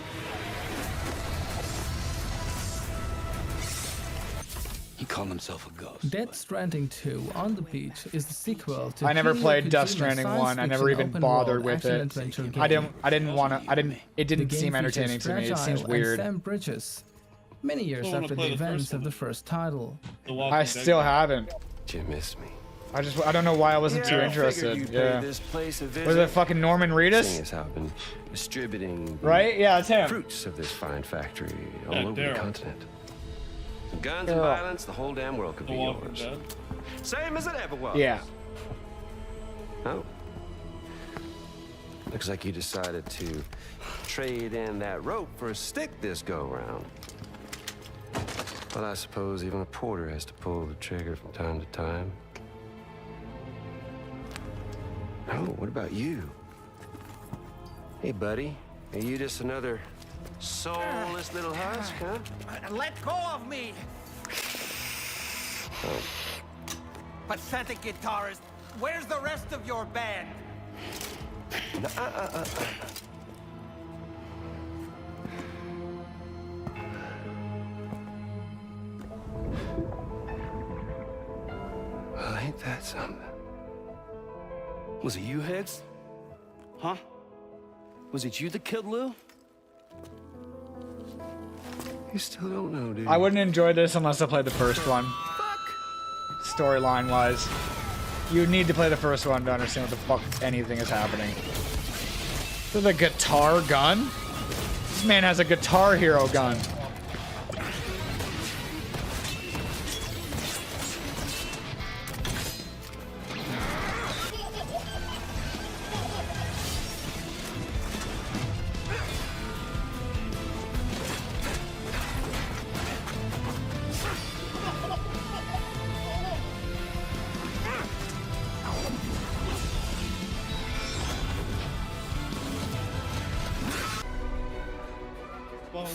He called himself a ghost. Death Stranding 2 on the Beach is the sequel to I never Hideo played Death Kojima's Stranding science 1. I never fiction even open bothered world with it. action-adventure I game. didn't it didn't The game seem entertaining features to me. It seems Fragile weird. and Sam Bridges, many years Still wanna after play the the events first of the first title. I still haven't. You miss me. I don't know why I wasn't too interested. Yeah. Was it fucking Norman Reedus? Has been distributing Right? Yeah, it's him. fruits of this fine factory all Yeah, over Daryl. the continent. Guns and violence, the whole damn world could be yours. Same as it ever was. Yeah. Oh. Looks like you decided to trade in that rope for a stick this go-round. Well, I suppose even a porter has to pull the trigger from time to time. Oh, what about you? Hey, buddy. Are you just another soulless little husk, huh? Let go of me! Oh. Pathetic guitarist, where's the rest of your band? Well, ain't that something? Was it you, Higgs? Huh? Was it you that killed Lou? You still don't know, do you? I wouldn't enjoy this unless I played the first one. Storyline wise. You need to play the first one to understand what the fuck anything is happening. With a guitar gun? This man has a Guitar Hero gun.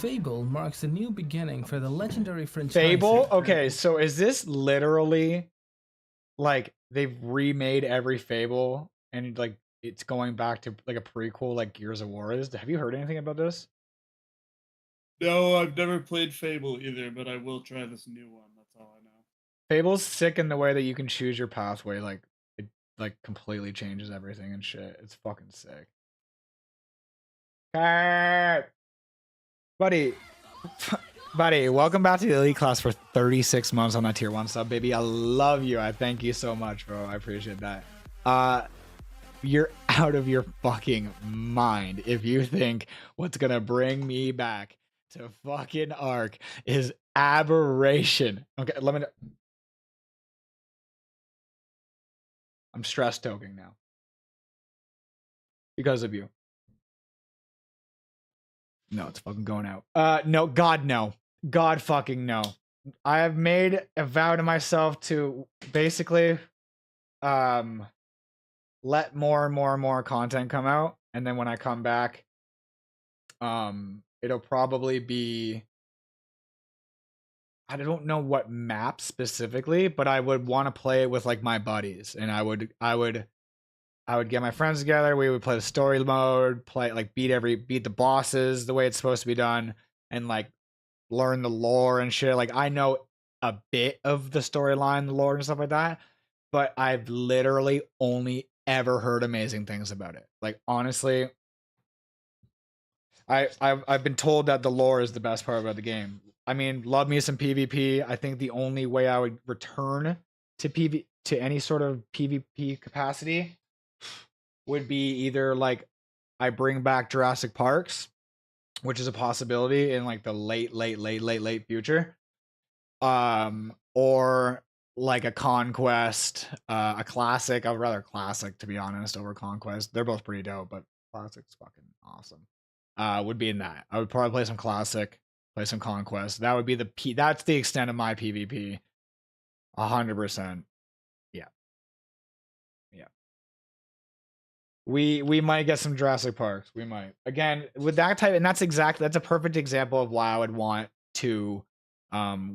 Fable marks a new beginning for the legendary franchise. Fable? Okay, so is this literally like they've remade every Fable and like it's going back to like a prequel like Gears of War is? Have you heard anything about this? No, I've never played Fable either, but I will try this new one. That's all I know. Fable's sick in the way that you can choose your pathway, like it like completely changes everything and shit. It's fucking sick. Buddy, welcome back to the elite class for 36 months on that tier 1 sub, baby. I love you. I thank you so much, bro. I appreciate that. You're out of your fucking mind if you think what's gonna bring me back to fucking Ark is aberration. Okay, let me know. I'm stress toking now because of you. No, it's fucking going out. No, God, no. God fucking no. I have made a vow to myself to basically let more and more and more content come out. And then when I come back, it'll probably be, I don't know what map specifically, but I would want to play it with like my buddies. And I would get my friends together. We would play the story mode, play like beat the bosses the way it's supposed to be done, and like learn the lore and shit. Like I know a bit of the storyline, the lore and stuff like that, but I've literally only ever heard amazing things about it. Like honestly, I've been told that the lore is the best part about the game. I mean, love me some PvP. I think the only way I would return to any sort of PvP capacity would be either like I bring back Jurassic Parks, which is a possibility in like the late future, or like a Conquest, a Classic. I would rather Classic, to be honest, over Conquest. They're both pretty dope, but Classic's fucking awesome. Would be in that. I would probably play some Classic, play some Conquest. That would be that's the extent of my PvP. 100%. Yeah. Yeah. We might get some Jurassic Parks. We might. Again, with that type, and that's a perfect example of why I would want to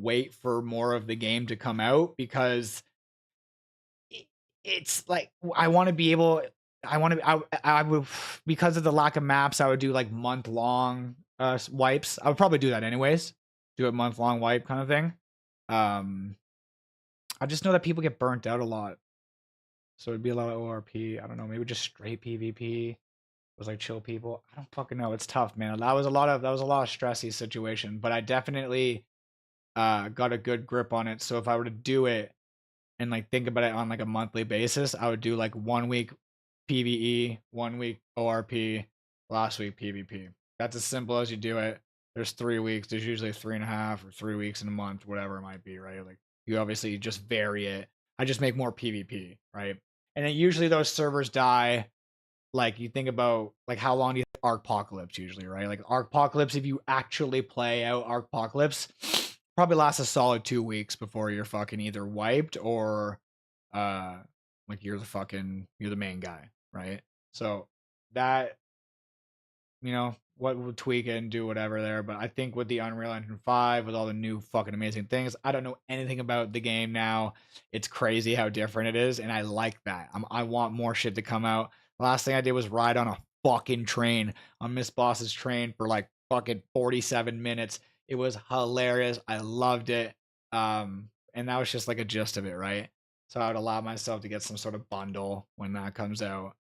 wait for more of the game to come out, because it's like I want to be able I would, because of the lack of maps, I would do like month-long wipes. I would probably do that anyways. Do a month-long wipe kind of thing. I just know that people get burnt out a lot. So it'd be a lot of ORP. I don't know, maybe just straight PvP. It was like chill people. I don't fucking know. It's tough, man. That was a lot of stressy situation, but I definitely got a good grip on it. So if I were to do it and like think about it on like a monthly basis, I would do like 1 week PvE, 1 week ORP, last week PvP. That's as simple as you do it. There's 3 weeks. There's usually 3.5 or 3 weeks in a month, whatever it might be, right? Like you obviously just vary it. I just make more PvP, right? And then usually those servers die. Like you think about like how long do you think Arcpocalypse usually, right? Like Arcpocalypse, if you actually play out Arcpocalypse, probably lasts a solid 2 weeks before you're fucking either wiped or like you're the main guy, right? So that, you know, what would tweak it and do whatever there, but I think with the Unreal Engine 5, with all the new fucking amazing things, I don't know anything about the game now. It's crazy how different it is, and I like that. I want more shit to come out. The last thing I did was ride on a fucking train, on Miss Boss's train for like fucking 47 minutes. It was hilarious. I loved it. And that was just like a gist of it, right? So I would allow myself to get some sort of bundle when that comes out.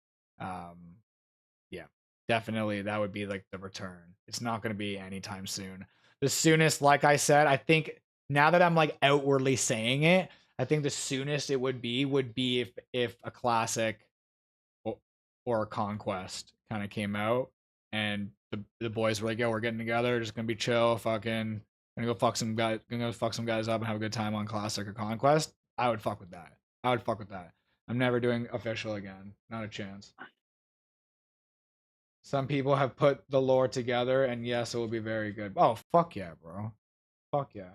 Yeah, definitely that would be like the return. It's not going to be anytime soon. The soonest, like I said, I think now that I'm like outwardly saying it, I think the soonest it would be if a Classic or a Conquest kind of came out and the boys were like, yo, we're getting together, just gonna be chill, fucking gonna go fuck some guys up and have a good time on Classic or Conquest. I would fuck with that. I'm never doing official again. Not a chance. Some people have put the lore together, and yes, it will be very good. Oh, fuck yeah, bro. Fuck yeah.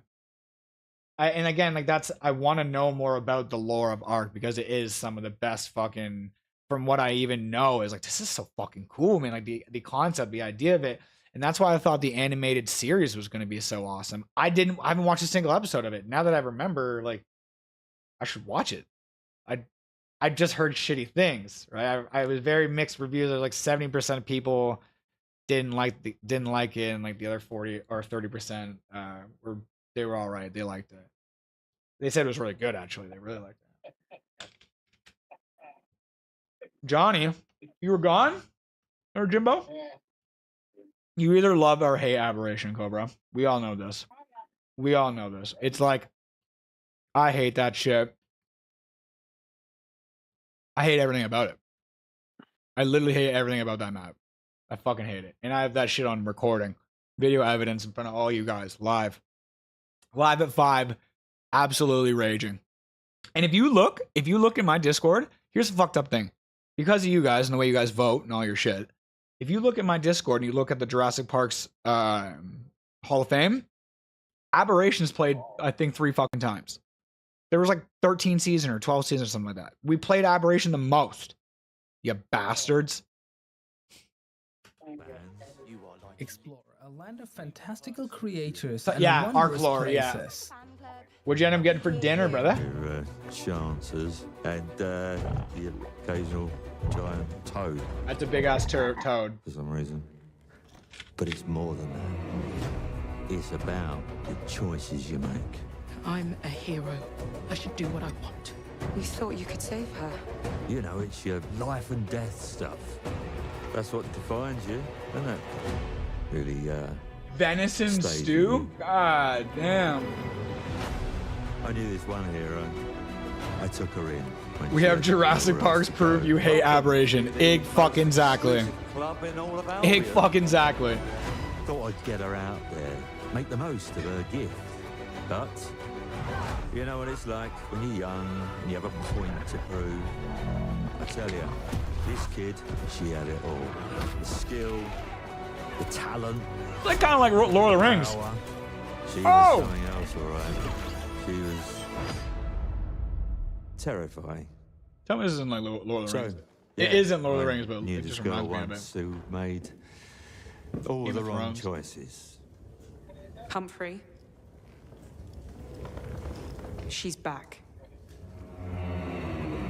And again, like I want to know more about the lore of Ark, because it is some of the best fucking, from what I even know, is like, this is so fucking cool, man. Like the concept, the idea of it. And that's why I thought the animated series was going to be so awesome. I haven't watched a single episode of it. Now that I remember, like, I should watch it. I just heard shitty things, right? I was very mixed reviews. There's like 70% of people didn't like it, and like the other 40 or 30% they were all right. They liked it. They said it was really good, actually. They really liked it. Johnny, you were gone? Or Jimbo? You either love or hate Aberration, Cobra. We all know this. It's like, I hate that shit. I hate everything about it. I literally hate everything about that map. I fucking hate it. And I have that shit on recording. Video evidence in front of all you guys. Live at 5. Absolutely raging. And if you look in my Discord, here's the fucked up thing. Because of you guys and the way you guys vote and all your shit, if you look at my Discord and you look at the Jurassic Park's Hall of Fame, Aberration's played, I think, 3 fucking times. There was like 13 seasons or 12 seasons or something like that. We played Aberration the most. You bastards. Explore a land of fantastical creatures. Yeah, Ark lore, yeah. What'd you end up getting for dinner, brother? Chances and the occasional giant toad. That's a big ass toad. For some reason. But it's more than that. It's about the choices you make. I'm a hero. I should do what I want. You thought you could save her? You know, it's your life and death stuff. That's what defines you, isn't it? Really, venison stew? God damn. I knew this one hero. I took her in. We have Jurassic Park's prove you hate Aberration. Ig fucking exactly. Ig fucking exactly. Thought I'd get her out there, make the most of her gift. But You know what it's like when you're young and you have a point to prove. I tell you, this kid, she had it all. The skill, the talent. Like kind of like Lord of the Rings. Power. She was something else, all right. She was terrifying. Tell me this isn't like Lord of the Rings. Yeah, It isn't Lord of the Rings, but knew it this just girl reminds me of once it. who made all Game the of wrong Thrones. choices. Humphrey. She's back.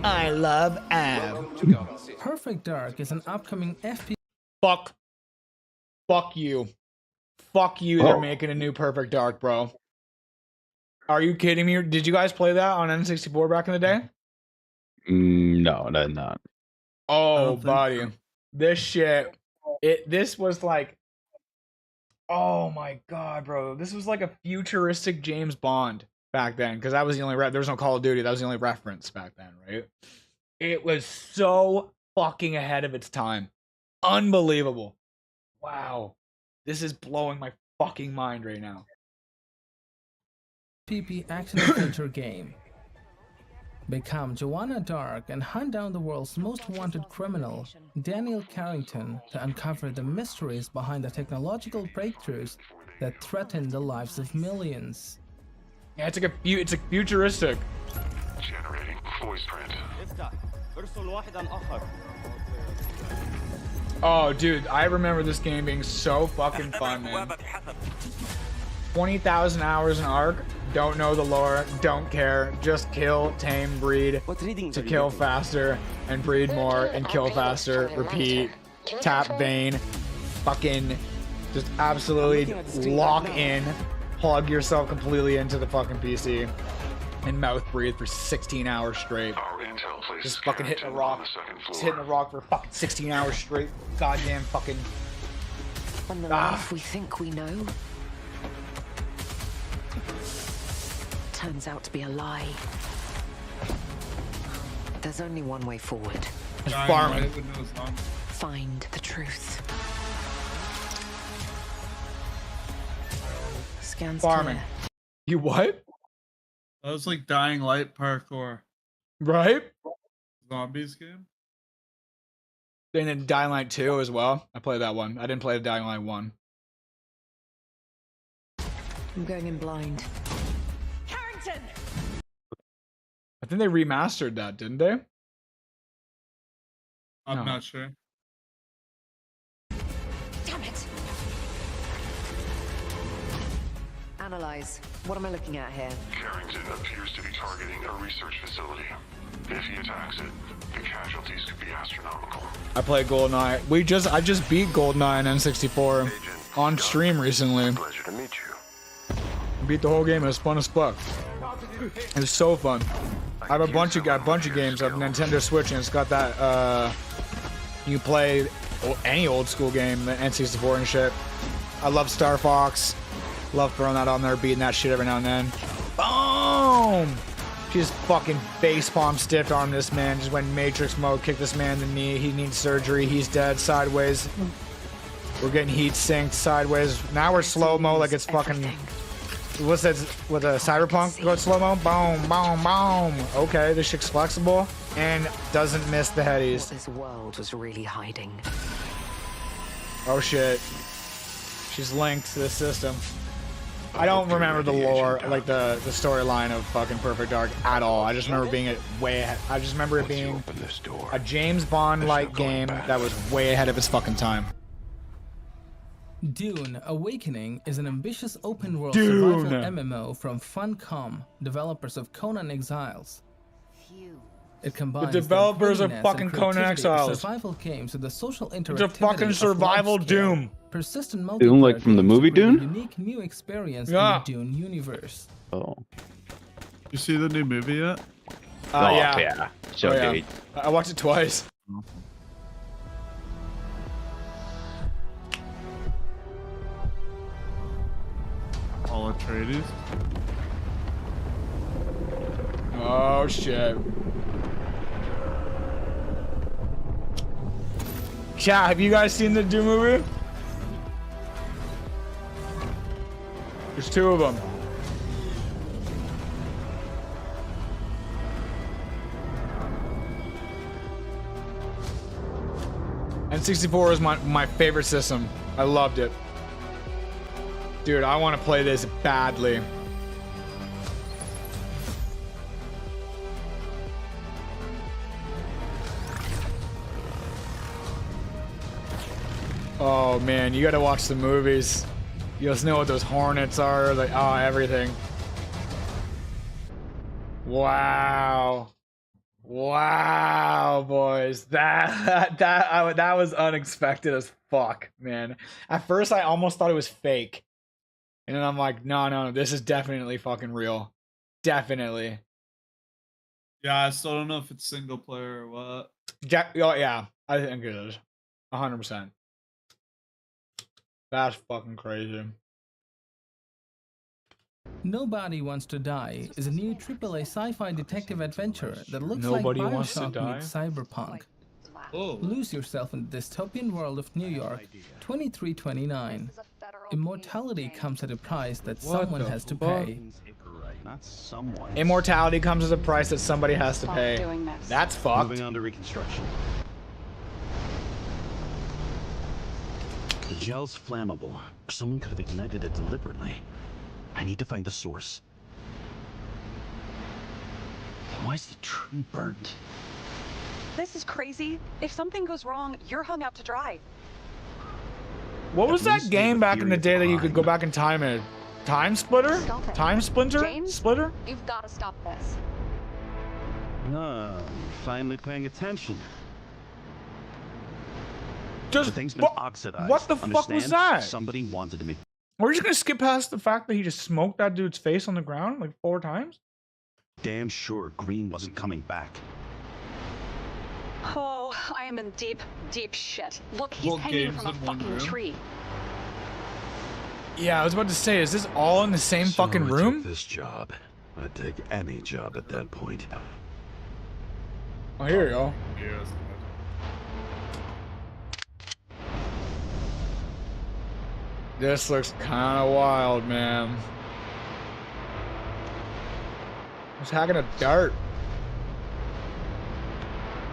I love Ab. Perfect Dark is an upcoming FPS. Fuck you. Fuck you, they're making a new Perfect Dark, bro. Are you kidding me? Did you guys play that on N64 back in the day? No, not. Oh, buddy. This shit. This was like. Oh my god, bro. This was like a futuristic James Bond back then. Because that was the only. There was no Call of Duty. That was the only reference back then, right? It was so fucking ahead of its time. Unbelievable. Wow. This is blowing my fucking mind right now. PP action adventure game. Become Joanna Dark and hunt down the world's most wanted criminal, Daniel Carrington, to uncover the mysteries behind the technological breakthroughs that threaten the lives of millions. Yeah, it's like it's like futuristic. Generating voice print. Oh, dude, I remember this game being so fucking fun, man. 20,000 hours in Ark. Don't know the lore. Don't care. Just kill, tame, breed. To kill faster and breed more and kill faster. Repeat. Tap vein. Fucking just absolutely lock in. Plug yourself completely into the fucking PC. And mouth breathe for 16 hours straight. Just fucking hitting a rock. Just hitting a rock for fucking 16 hours straight. Goddamn fucking. When the life we think we know turns out to be a lie. There's only one way forward. Farming. Find the truth. Scans Farming. clear. You what? That was like Dying Light parkour. Right? Zombies game? And then Dying Light 2 as well. I played that one. I didn't play the Dying Light 1. I'm going in blind. Carrington! I think they remastered that, didn't they? I'm not sure. Damn it! Analyze. What am I looking at here? Carrington appears to be targeting a research facility. If he attacks it, the casualties could be astronomical. I played GoldenEye. I just beat GoldenEye on N64 on stream recently. Pleasure to meet you. Beat the whole game. It was fun as fuck. It was so fun. I have a bunch of games on Nintendo Switch, and it's got that. You play any old school game, N64 and shit. I love Star Fox. Love throwing that on there, beating that shit every now and then. Boom! Just fucking facepalm stiff arm this man. Just went Matrix mode, kicked this man in the knee. He needs surgery. He's dead. Sideways. We're getting heat synced sideways. Now we're slow mo like it's fucking. What's that with a Cyberpunk? Go slow mo. Boom, boom, boom. Okay, this shit's flexible and doesn't miss the headies. What this world was really hiding. Oh shit. She's linked to the system. I don't remember the lore, like the storyline of fucking Perfect Dark at all. I just remember being way ahead. I just remember it being a James Bond-like game that was way ahead of its fucking time. Dune Awakening is an ambitious open-world survival MMO from Funcom, developers of Conan Exiles. It combines the developers of brilliance fucking and Conan creativity of Exiles. survival games with the social interactivity It's a fucking of survival large-scale, Doom. persistent multiplayer Doom, like from the games to movie create a Dune? unique new experience Yeah. in the Dune universe. Oh. You see the new movie yet? Yeah. So Oh, yeah. great. I watched it twice. All Atreides. Oh shit. Chat, have you guys seen the Doom movie? There's two of them. N64 was my favorite system. I loved it. Dude, I want to play this badly. Oh man, you gotta watch the movies. You just know what those hornets are, like, oh, everything. Wow. Wow, boys. That was unexpected as fuck, man. At first I almost thought it was fake. And then I'm like, no, this is definitely fucking real. Definitely. Yeah, I still don't know if it's single player or what. Oh yeah, I think it is. 100%. That's fucking crazy. Nobody Wants to Die is a new AAA sci-fi detective adventure that looks Nobody like Wants to Bioshock Die? meets cyberpunk. Oh. Lose yourself in the dystopian world of New York, 2329. Immortality comes at a price that someone has to pay. Not someone. Immortality comes as a price that somebody has to pay. That's fucked. Moving on to reconstruction. The gel's flammable. Someone could have ignited it deliberately. I need to find the source. Why is the tree burnt? This is crazy. If something goes wrong, you're hung out to dry. What was that game back in the day that you could go back in time and Time Splitter? Stop it. Time Splinter? James? Splitter? You've got to stop this. Finally paying attention. Just, the thing's been oxidized. What the fuck was that? Somebody wanted to be. We're just gonna skip past the fact that he just smoked that dude's face on the ground like 4 times? Damn sure Green wasn't coming back. Oh, I am in deep, deep shit. Look, he's hanging from a fucking tree. Yeah, I was about to say, is this all in the same fucking I room? took this job. I'd take any job at that point. Oh, here you go. Yes. This looks kind of wild, man. He's hacking a dart.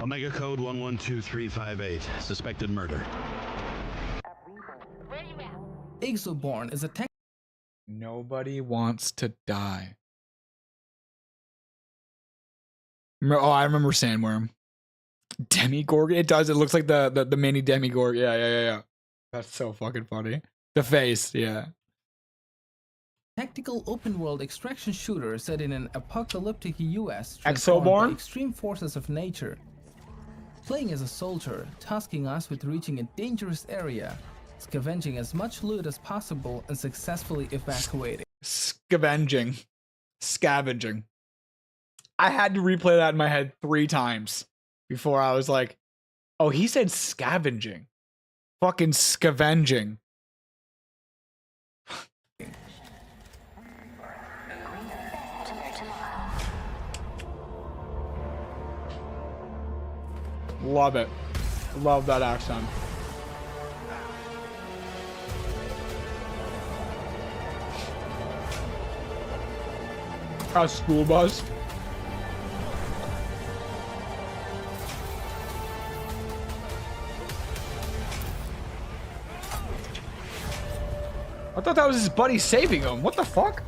Omega code 112358. Suspected murder. Exoborn is a tech. Nobody Wants to Die. Oh, I remember Sandworm. Demigorgon? It does. It looks like the mini Demigorgon. Yeah. That's so fucking funny. The face, yeah. Tactical open-world extraction shooter set in an apocalyptic US transformed by Exoborn? extreme forces of nature. Playing as a soldier, tasking us with reaching a dangerous area, scavenging as much loot as possible, and successfully evacuating. Scavenging. I had to replay that in my head 3 times before I was like, oh, he said scavenging. Fucking scavenging. Love it. Love that accent. A school bus. I thought that was his buddy saving him. What the fuck?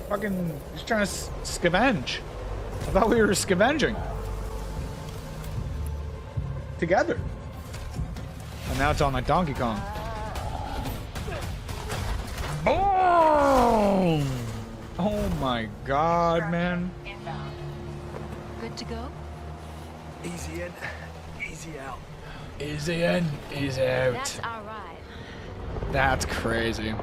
Fucking, he's trying to scavenge. I thought we were scavenging. Together. And now it's on like Donkey Kong. Boom! Oh my god, man. Good to go? Easy in, easy out. Easy in, easy out. That's all right. That's crazy.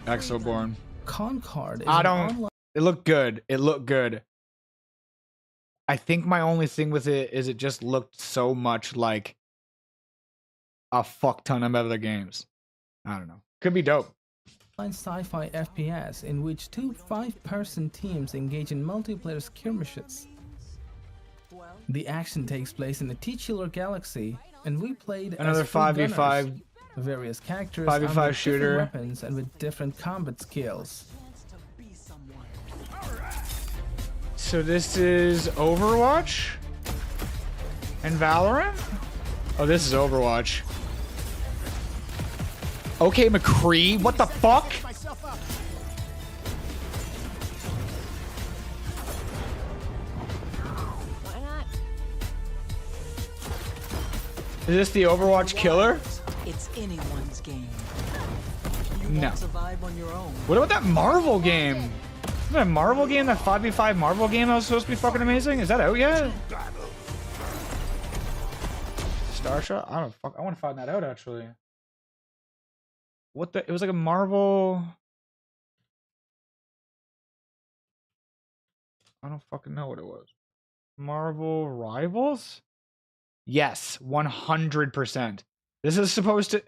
Exoborn. Concord is I don't. It looked good. It looked good. I think my only thing with it is it just looked so much like a fuck ton of other games. I don't know. Could be dope. Sci-fi FPS in which 2 5-person teams engage in multiplayer skirmishes. The action takes place in a titular galaxy, and we played Another as full 5v5 gunners. Various characters 5v5 armed with shooter. different weapons and with different combat skills. So this is Overwatch and Valorant? Oh, this is Overwatch. Okay, McCree, what the fuck? Is this the Overwatch killer? It's anyone's game. You No. won't survive on your own. What about that Marvel game? Isn't that a Marvel game? That 5v5 Marvel game that was supposed to be fucking amazing? Is that out yet? Starshot? I don't fuck. I want to find that out actually. What the? It was like a Marvel. I don't fucking know what it was. Marvel Rivals? Yes, 100%. This is supposed to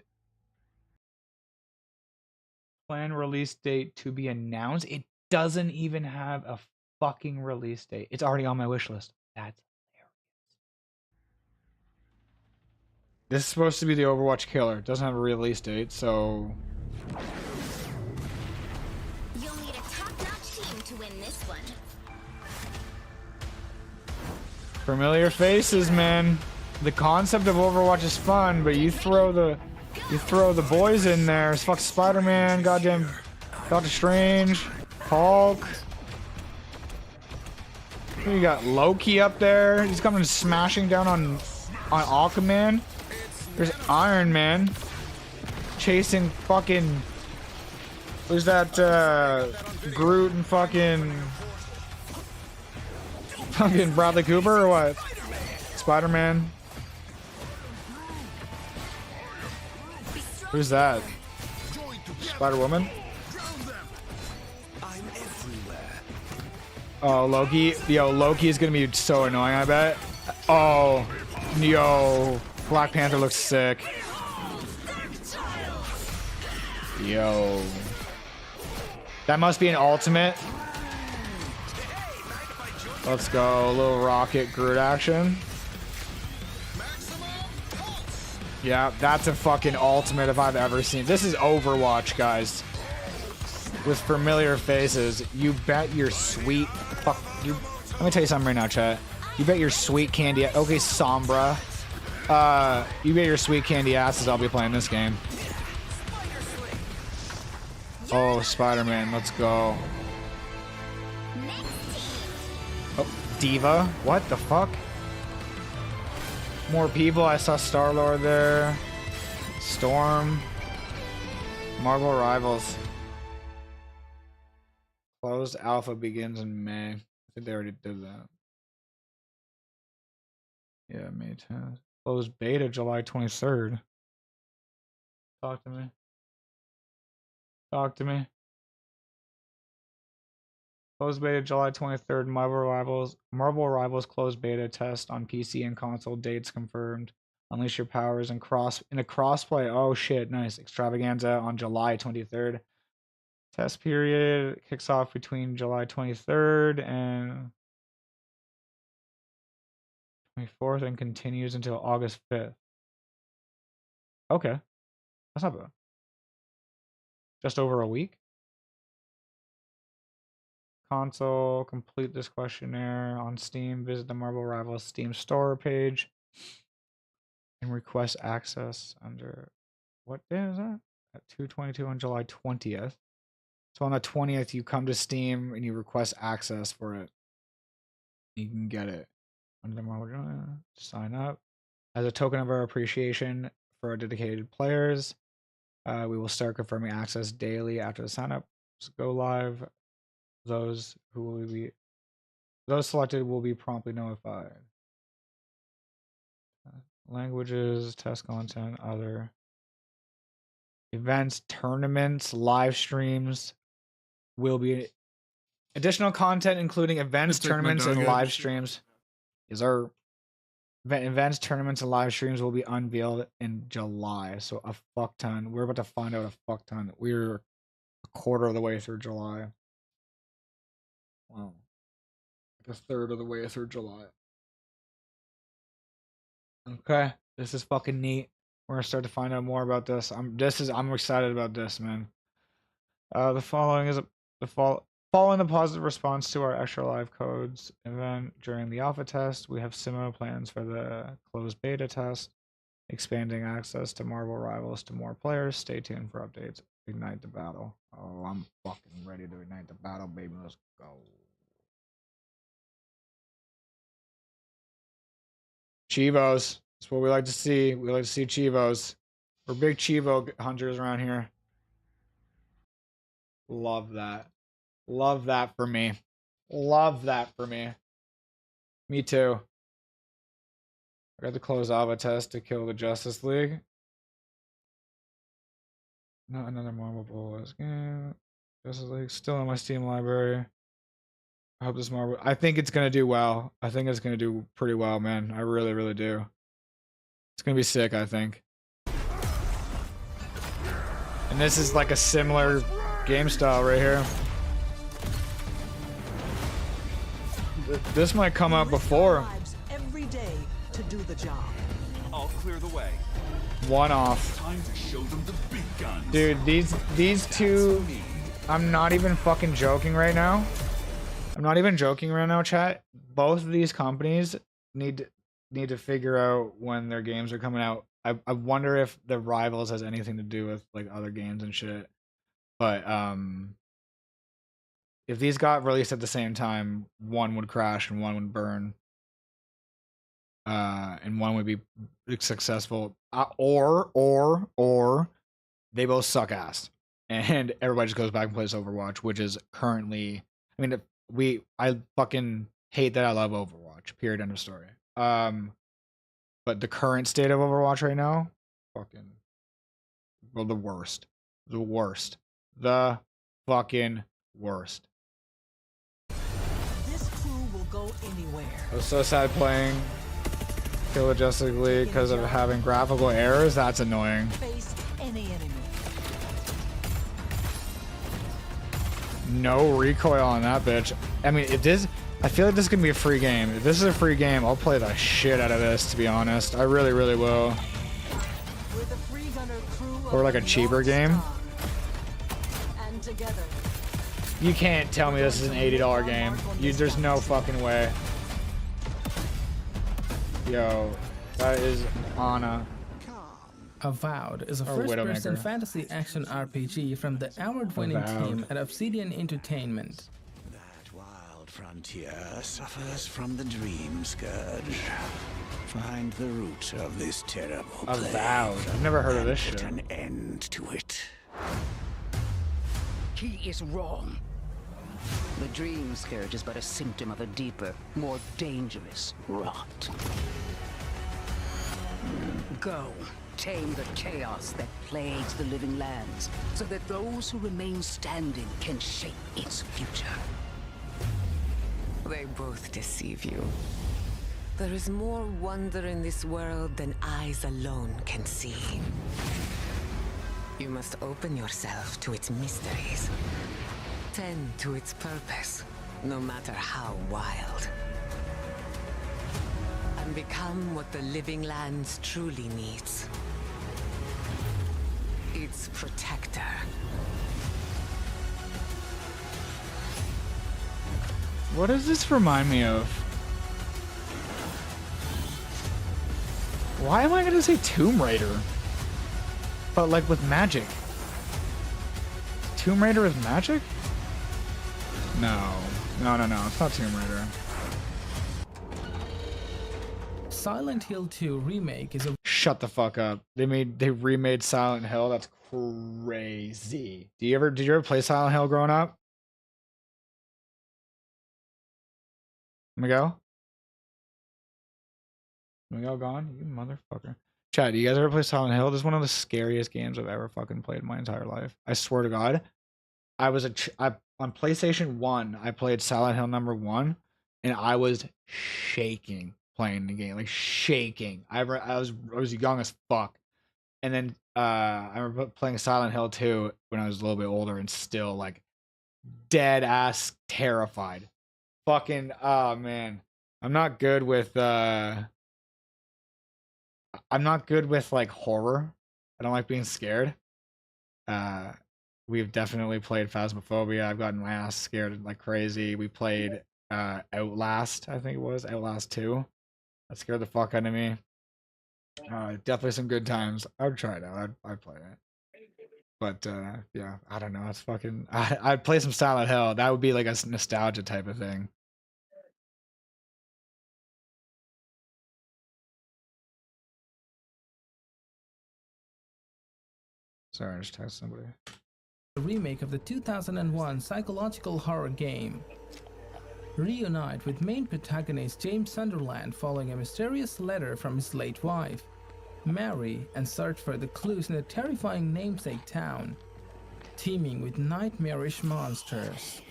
plan release date to be announced. It doesn't even have a fucking release date. It's already on my wish list. That's hilarious. This is supposed to be the Overwatch killer. It doesn't have a release date, so You'll need a top-notch team to win this one. familiar faces, man. The concept of Overwatch is fun, but you throw the boys in there. It's fuck Spider-Man, goddamn Doctor Strange, Hulk. You got Loki up there. He's coming smashing down on Aquaman. There's Iron Man chasing fucking. Who's that? Groot and fucking Bradley Cooper or what? Spider-Man. Who's that? Spider-Woman? Oh, Loki. Yo, Loki is gonna be so annoying, I bet. Oh, yo. Black Panther looks sick. Yo. That must be an ultimate. Let's go. A little rocket Groot action. Yeah, that's a fucking ultimate if I've ever seen. This is Overwatch, guys. With familiar faces. You bet your sweet fuck you. Let me tell you something right now, chat. You bet your sweet candy. Okay, Sombra. You bet your sweet candy asses I'll be playing this game. Oh, Spider-Man, let's go. Oh, Diva. What the fuck? More people. I saw Star-Lord there. Storm. Marvel Rivals. Closed alpha begins in May. I think they already did that. Yeah, May 10th. Closed beta July 23rd. Talk to me. Talk to me. Closed beta July 23rd. Marvel Rivals closed beta test on PC and console. Dates confirmed. Unleash your powers in a crossplay. Oh shit, nice. Extravaganza on July 23rd. Test period kicks off between July 23rd and 24th and continues until August 5th. Okay. That's not bad. Just over a week. Console, complete this questionnaire on Steam. Visit the Marvel Rivals Steam store page and request access under what day is that? At 2/22 on July 20th. So on the 20th, you come to Steam and you request access for it. You can get it under the Marvel. Sign up as a token of our appreciation for our dedicated players. We will start confirming access daily after the sign up go live. Those selected will be promptly notified. Languages, test content, other events, tournaments, live streams will be additional content including events, tournaments, and live streams. Is our events, tournaments, and live streams will be unveiled in July. So a fuck ton. We're about to find out a fuck ton. We're a quarter of the way through July. Wow. Like a third of the way through July. Okay. This is fucking neat. We're gonna start to find out more about this. I'm excited about this, man. The following is follow Following the positive response to our extra live codes event during the alpha test, we have similar plans for the closed beta test, expanding access to Marvel Rivals to more players. Stay tuned for updates. Ignite the battle. Oh, I'm fucking ready to ignite the battle, baby. Let's go. Chivos. That's what we like to see. We like to see Chivos. We're big Chivo hunters around here. Love that. Love that for me. Love that for me. Me too. I got to close Alpha test to kill the Justice League. Not another Marvel Bulls game. Justice League still in my Steam library. I hope this Marvel. I think it's gonna do well. I think it's gonna do pretty well, man. I really, really do. It's gonna be sick, I think. And this is like a similar game style right here. This might come out before. Every day to do the job. I'll clear the way. One off. Time to show them the big guns. Dude, these two, I'm not even fucking joking right now. I'm not even joking right now, chat. Both of these companies need to figure out when their games are coming out. I wonder if the Rivals has anything to do with like other games and shit. But if these got released at the same time, one would crash and one would burn. And one would be successful, or they both suck ass, and everybody just goes back and plays Overwatch, which is currently. I mean, I fucking hate that I love Overwatch. Period. End of story. But the current state of Overwatch right now, fucking, well, the worst, the fucking worst. This crew will go anywhere. I was so sad playing Kill the Justice League because of having graphical errors. That's annoying. Face any enemy. No recoil on that bitch. I mean, if this, I feel like this is gonna be a free game. If this is a free game, I'll play the shit out of this, to be honest. I really, really will. Or like a cheaper game. And together. You can't tell me this is an $80 game. There's no fucking way. Yo, that is Anna. Avowed is a first-person fantasy action RPG from the award-winning team at Obsidian Entertainment. That wild frontier suffers from the dream scourge. Find the root of this terrible plague. Avowed. I've never heard of this shit. Put an end to it. He is wrong. The dream scourge is but a symptom of a deeper, more dangerous rot. Go, tame the chaos that plagues the living lands, so that those who remain standing can shape its future. They both deceive you. There is more wonder in this world than eyes alone can see. You must open yourself to its mysteries. Tend to its purpose, no matter how wild. And become what the living lands truly needs. Its protector. What does this remind me of? Why am I gonna say Tomb Raider? But like with magic. Tomb Raider with magic? No. No, it's not Tomb Raider. Silent Hill 2 Remake is a... Shut the fuck up. They remade Silent Hill. That's crazy. Did you ever play Silent Hill growing up? Miguel? Miguel gone? You motherfucker. Chad, do you guys ever play Silent Hill? This is one of the scariest games I've ever fucking played in my entire life. I swear to God. On PlayStation 1, I played Silent Hill #1, and I was shaking playing the game, like shaking. I was young as fuck, and then I remember playing Silent Hill 2 when I was a little bit older, and still like dead ass terrified. Fucking man, I'm not good with like horror. I don't like being scared. We've definitely played Phasmophobia. I've gotten my ass scared like crazy. We played Outlast, I think it was Outlast 2. That scared the fuck out of me. Definitely some good times. I would try it out. I'd play it. But yeah, I don't know. It's fucking. I'd play some Silent Hill. That would be like a nostalgia type of thing. Sorry, I just texted somebody. A remake of the 2001 psychological horror game. Reunite with main protagonist James Sunderland following a mysterious letter from his late wife, Mary, and search for the clues in the terrifying namesake town, teeming with nightmarish monsters.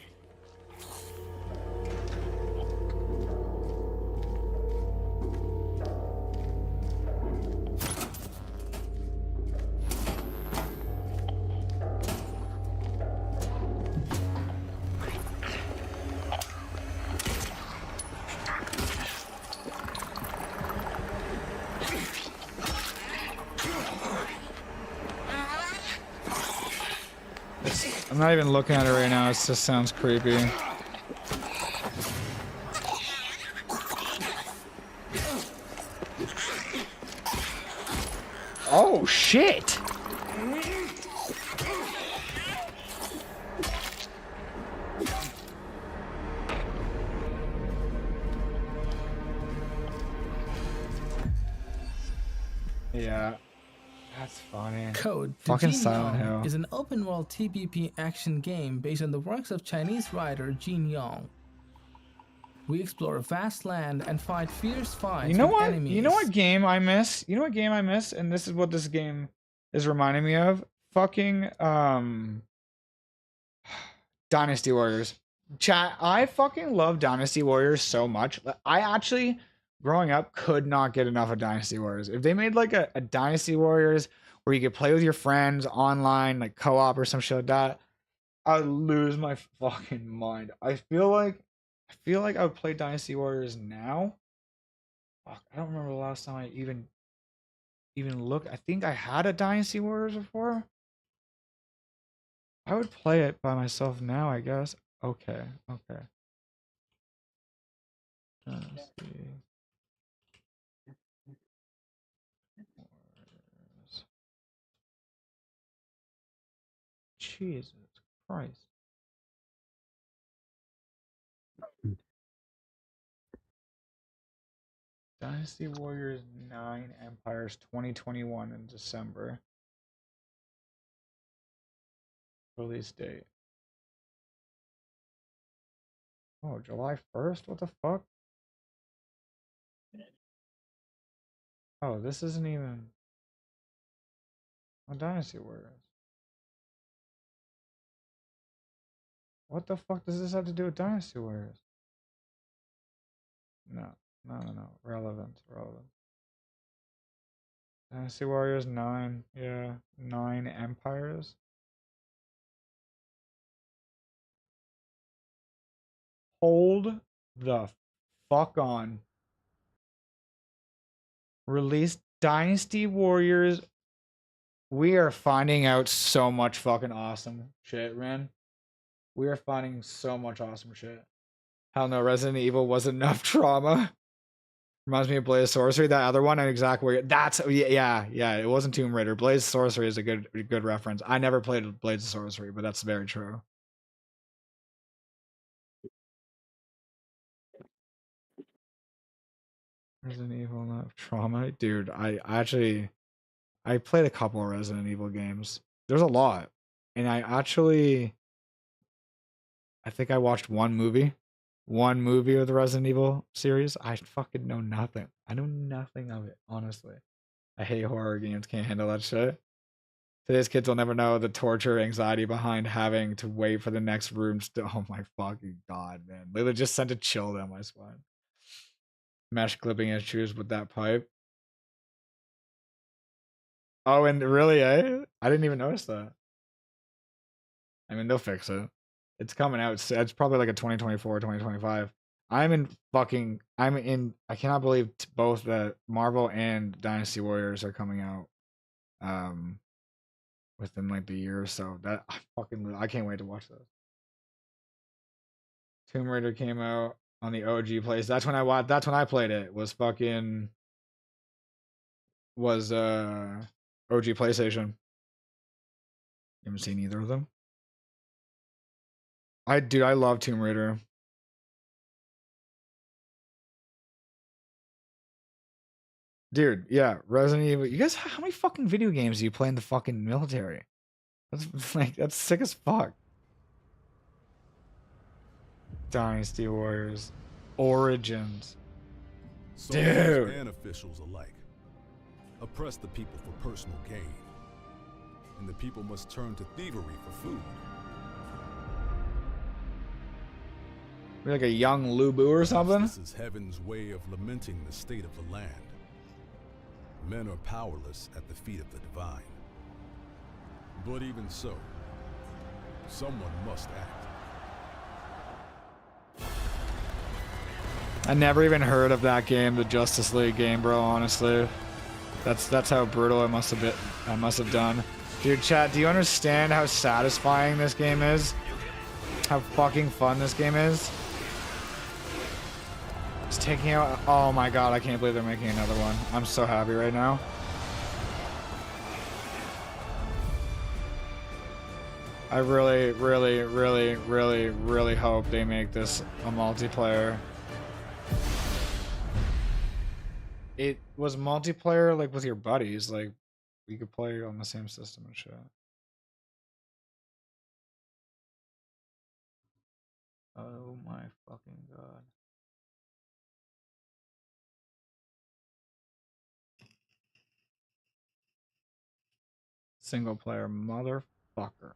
I'm not even looking at it right now. It just sounds creepy. Oh shit! Yeah. That's funny. Code Fucking Jin Silent Yong Hill. is an open-world TPP action game based on the works of Chinese writer Jin Yong. We explore a vast land and fight fierce fights You know with what? enemies. You know what game I miss? You know what game I miss? And this is what this game is reminding me of. Fucking Dynasty Warriors. Chat, I fucking love Dynasty Warriors so much. I actually, growing up, could not get enough of Dynasty Warriors. If they made like a Dynasty Warriors where you could play with your friends online, like co-op or some shit like that, I'd lose my fucking mind. I feel like I would play Dynasty Warriors now. Fuck, I don't remember the last time I even looked. I think I had a Dynasty Warriors before. I would play it by myself now, I guess. Okay, okay. Dynasty Warriors. Jesus Christ. Dynasty Warriors 9 Empires 2021 in December. Release date. Oh, July 1st? What the fuck? Oh, this isn't even a Dynasty Warriors. What the fuck does this have to do with Dynasty Warriors? No, no. Relevant. Dynasty Warriors 9. Yeah, 9 Empires. Hold the fuck on. Release Dynasty Warriors. We are finding out so much fucking awesome shit, man. We are finding so much awesome shit. Hell no, Resident Evil wasn't enough trauma. Reminds me of Blaze Sorcery, that other one, and exactly where that's yeah. It wasn't Tomb Raider. Blaze Sorcery is a good reference. I never played Blaze Sorcery, but that's very true. Resident Evil enough trauma, dude. I played a couple of Resident Evil games. There's a lot, and I think I watched one movie of the Resident Evil series. I fucking know nothing. I know nothing of it, honestly. I hate horror games. Can't handle that shit. Today's kids will never know the torture, anxiety behind having to wait for the next room. Oh my fucking god, man! They just sent a chill down my spine. Mesh clipping issues with that pipe. Oh, and really, eh? I didn't even notice that. I mean, they'll fix it. It's coming out. It's probably like a 2024, 2025. I'm in. I cannot believe both the Marvel and Dynasty Warriors are coming out. within like the year or so. That I can't wait to watch those. Tomb Raider came out on the OG place. That's when I watched. That's when I played it. Was fucking was OG PlayStation. You haven't seen either of them? I love Tomb Raider. Dude, yeah, Resident Evil. You guys, how many fucking video games do you play in the fucking military? That's like that's sick as fuck. Dynasty Warriors, Origins. Soldiers Dude. and officials alike oppress the people for personal gain, and the people must turn to thievery for food. You're like a young Lubu or something? This is heaven's way of lamenting the state of the land. Men are powerless at the feet of the divine. But even so, someone must act. I never even heard of that game, the Justice League game, bro, honestly. That's how brutal I must have done. Dude, chat, do you understand how satisfying this game is? How fucking fun this game is? It's taking out, oh my god, I can't believe they're making another one. I'm so happy right now. I really, really, really, really, really hope they make this a multiplayer. It was multiplayer like with your buddies, like you could play on the same system and shit. Oh my fucking god. Single player motherfucker.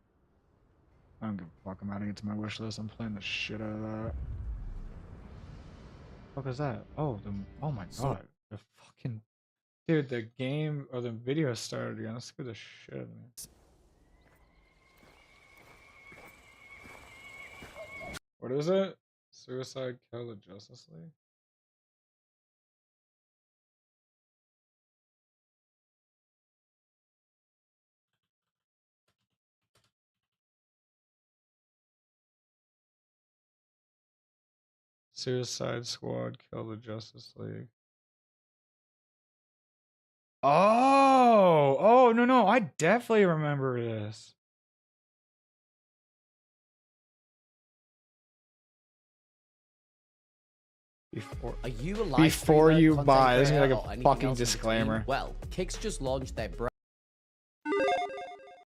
I don't give a fuck. I'm adding it to my wish list. I'm playing the shit out of that. What is that? Oh, oh my god. The fucking dude, the game or the video started again. That scared the shit out of me. What is it? Suicide Kill the Justice League? Suicide Squad Kill the Justice League. Oh, no, I definitely remember this. Are you a live Before streamer, you content buy, this is creator, like or a anything fucking else in disclaimer. between? Well, Kicks just launched their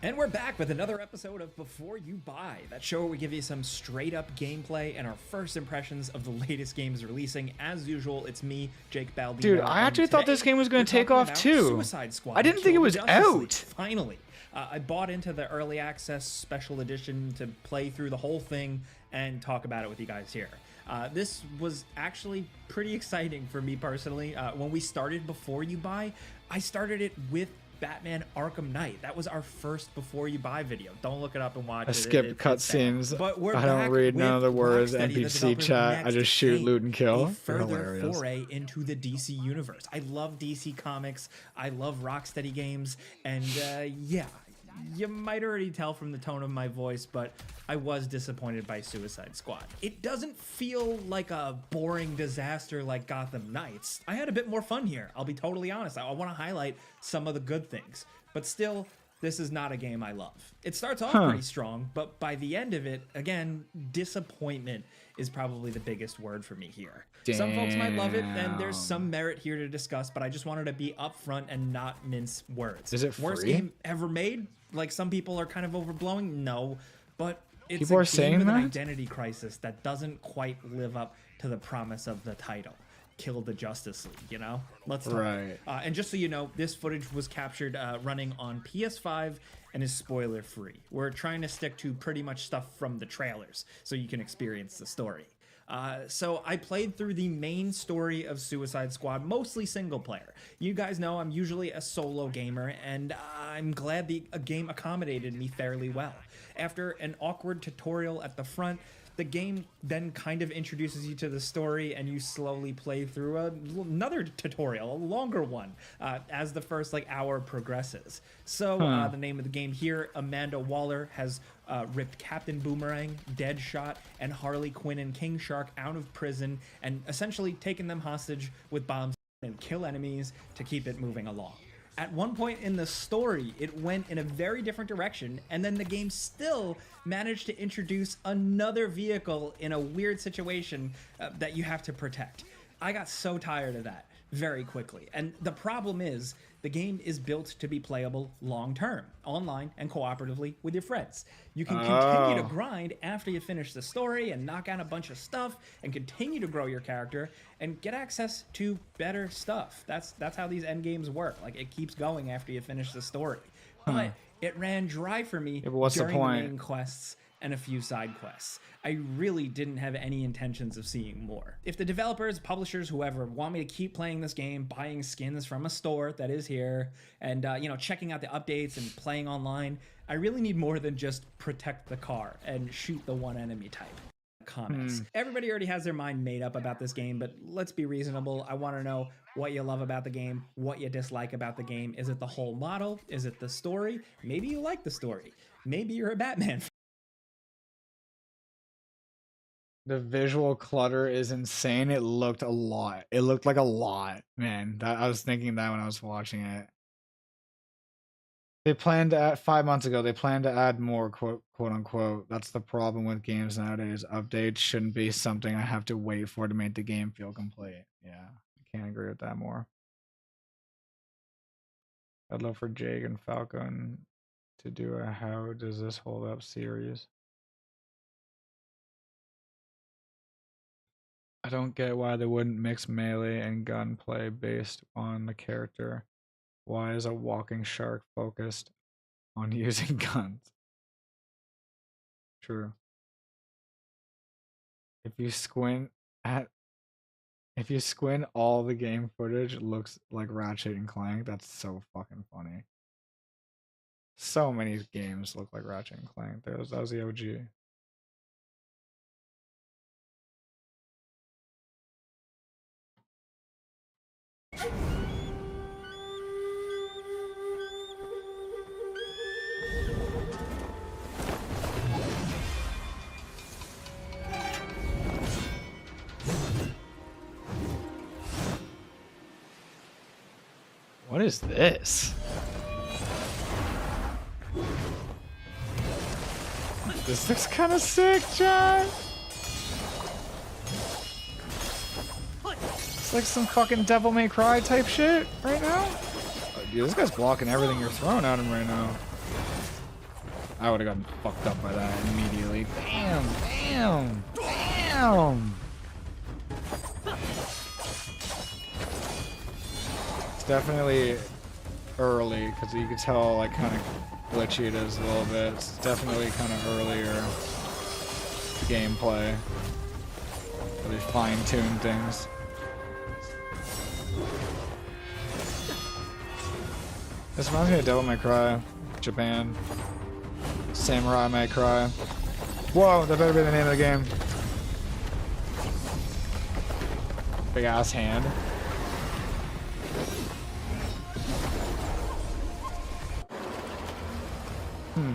And we're back with another episode of Before You Buy, that show where we give you some straight up gameplay and our first impressions of the latest games releasing. As usual, it's me, Jake Baldino. Dude, I actually thought this game was going to take off too. Suicide Squad. I didn't think it was out. Finally. I bought into the early access special edition to play through the whole thing and talk about it with you guys here. This was actually pretty exciting for me personally. When we started Before You Buy, I started it with Batman Arkham Knight. That was our first Before You Buy video. Don't look it up and watch it. I skipped cutscenes. But I don't read none of the words. NPC chat. I just shoot, loot, and kill. Further foray into the DC universe. I love DC comics. I love Rocksteady games. And yeah, you might already tell from the tone of my voice, but I was disappointed by Suicide Squad. It doesn't feel like a boring disaster like Gotham Knights. I had a bit more fun here. I'll be totally honest. I want to highlight some of the good things, but still, this is not a game I love. It starts off pretty strong, but by the end of it, again, disappointment is probably the biggest word for me here. Some folks might love it, and there's some merit here to discuss, but I just wanted to be upfront and not mince words. Is it Worst free? game ever made? Like some people are kind of overblowing? No, but it's People are a game saying with an that? identity crisis that doesn't quite live up to the promise of the title. Kill the Justice League, you know? Let's talk. Right. And just so you know, this footage was captured running on PS5 and is spoiler free. We're trying to stick to pretty much stuff from the trailers so you can experience the story. So I played through the main story of Suicide Squad, mostly single player. You guys know I'm usually a solo gamer, and I'm glad the game accommodated me fairly well. After an awkward tutorial at the front, the game then kind of introduces you to the story, and you slowly play through another tutorial, a longer one, as the first like hour progresses. So the name of the game here, Amanda Waller has ripped Captain Boomerang, Deadshot, and Harley Quinn and King Shark out of prison and essentially taken them hostage with bombs and kill enemies to keep it moving along. At one point in the story, it went in a very different direction, and then the game still managed to introduce another vehicle in a weird situation that you have to protect. I got so tired of that very quickly. And the problem is, the game is built to be playable long-term, online and cooperatively with your friends. You can continue to grind after you finish the story and knock out a bunch of stuff and continue to grow your character and get access to better stuff. That's how these end games work. Like, it keeps going after you finish the story. But it ran dry for me during the main quests and a few side quests. I really didn't have any intentions of seeing more. If the developers, publishers, whoever want me to keep playing this game, buying skins from a store that is here, and you know, checking out the updates and playing online, I really need more than just protect the car and shoot the one enemy type comments. Everybody already has their mind made up about this game, but let's be reasonable. I want to know what you love about the game, what you dislike about the game. Is it the whole model? Is it the story? Maybe you like the story. Maybe you're a Batman fan. The visual clutter is insane. It looked a lot. It looked like a lot, man. I was thinking that when I was watching it. They planned to add 5 months ago. They planned to add more, quote unquote. That's the problem with games nowadays. Updates shouldn't be something I have to wait for to make the game feel complete. Yeah, I can't agree with that more. I'd love for Jake and Falcon to do a "How does this hold up" series. I don't get why they wouldn't mix melee and gunplay based on the character. Why is a walking shark focused on using guns? True. If you squint all the game footage, it looks like Ratchet and Clank. That's so fucking funny. So many games look like Ratchet and Clank. That was the OG. What is this? This looks kind of sick, John. It's like some fucking Devil May Cry type shit right now. Oh, dude, this guy's blocking everything you're throwing at him right now. I would have gotten fucked up by that immediately. Bam, bam, bam. It's definitely early because you can tell like kind of glitchy it is a little bit. It's definitely kind of earlier gameplay. Really fine-tune things. This reminds me of Devil May Cry, Japan. Samurai May Cry. Whoa, that better be the name of the game. Big ass hand.